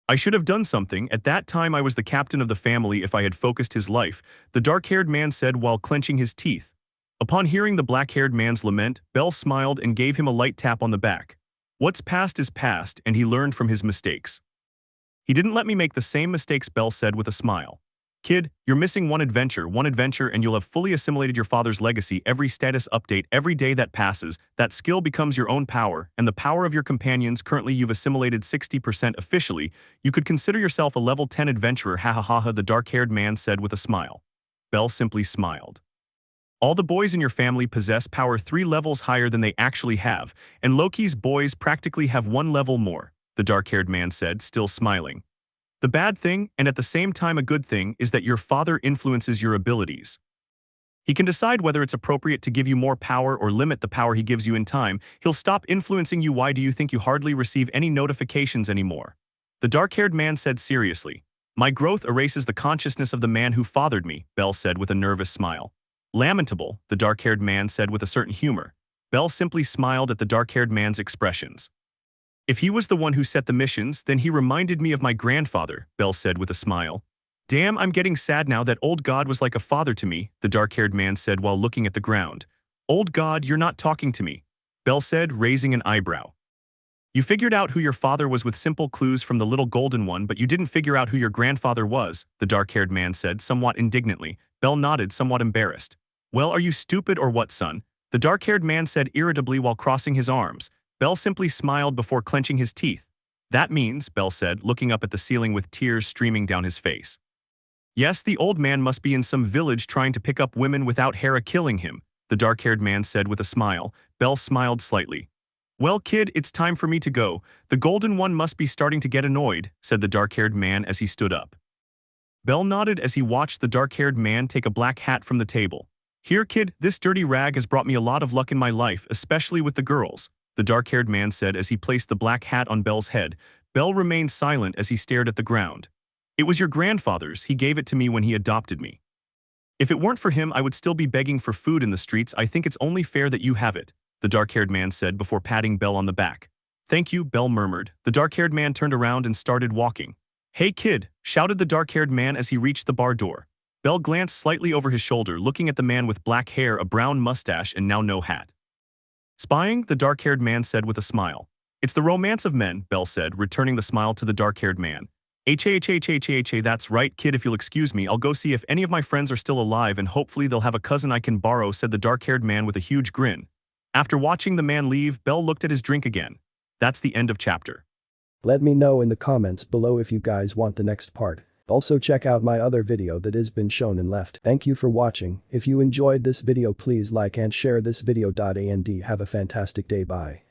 "I should have done something. At that time I was the captain of the family. If I had focused his life," the dark-haired man said while clenching his teeth. Upon hearing the black-haired man's lament, Belle smiled and gave him a light tap on the back. "What's past is past, and he learned from his mistakes." "He didn't let me make the same mistakes," Belle said with a smile. "Kid, you're missing one adventure, and you'll have fully assimilated your father's legacy. Every status update, every day that passes, that skill becomes your own power, and the power of your companions. Currently you've assimilated 60% officially. You could consider yourself a level 10 adventurer, ha ha ha ha," the dark-haired man said with a smile. Belle simply smiled. "All the boys in your family possess power 3 levels higher than they actually have, and Loki's boys practically have 1 level more," the dark-haired man said, still smiling. "The bad thing, and at the same time a good thing, is that your father influences your abilities. He can decide whether it's appropriate to give you more power or limit the power he gives you. In time, he'll stop influencing you. Why do you think you hardly receive any notifications anymore?" The dark-haired man said seriously. "My growth erases the consciousness of the man who fathered me," Belle said with a nervous smile. "Lamentable," the dark-haired man said with a certain humor. Belle simply smiled at the dark-haired man's expressions. "If he was the one who set the missions, then he reminded me of my grandfather," Belle said with a smile. "Damn, I'm getting sad now. That old god was like a father to me," the dark-haired man said while looking at the ground. "Old god, you're not talking to me," Belle said, raising an eyebrow. "You figured out who your father was with simple clues from the little golden one, but you didn't figure out who your grandfather was," the dark-haired man said, somewhat indignantly. Belle nodded, somewhat embarrassed. "Well, are you stupid or what, son?" the dark-haired man said irritably while crossing his arms. Belle simply smiled before clenching his teeth. "That means," Belle said, looking up at the ceiling with tears streaming down his face. "Yes, the old man must be in some village trying to pick up women without Hera killing him," the dark-haired man said with a smile. Belle smiled slightly. "Well, kid, it's time for me to go. The golden one must be starting to get annoyed," said the dark-haired man as he stood up. Bell nodded as he watched the dark-haired man take a black hat from the table. Here, kid, this dirty rag has brought me a lot of luck in my life, especially with the girls, the dark-haired man said as he placed the black hat on Bell's head. Bell remained silent as he stared at the ground. It was your grandfather's, he gave it to me when he adopted me. If it weren't for him, I would still be begging for food in the streets. I think it's only fair that you have it, the dark-haired man said before patting Bell on the back. Thank you, Bell murmured. The dark-haired man turned around and started walking. Hey kid, shouted the dark-haired man as he reached the bar door. Bell glanced slightly over his shoulder, looking at the man with black hair, a brown mustache, and now no hat. Spying, the dark-haired man said with a smile. It's the romance of men, Bell said, returning the smile to the dark-haired man. H-A-H-H-H-H-H-A, that's right, kid, if you'll excuse me, I'll go see if any of my friends are still alive and hopefully they'll have a cousin I can borrow, said the dark-haired man with a huge grin. After watching the man leave, Bell looked at his drink again. That's the end of chapter. Let me know in the comments below if you guys want the next part. Also check out my other video that has been shown and left. Thank you for watching. If you enjoyed this video, please like and share this video. And have a fantastic day. Bye.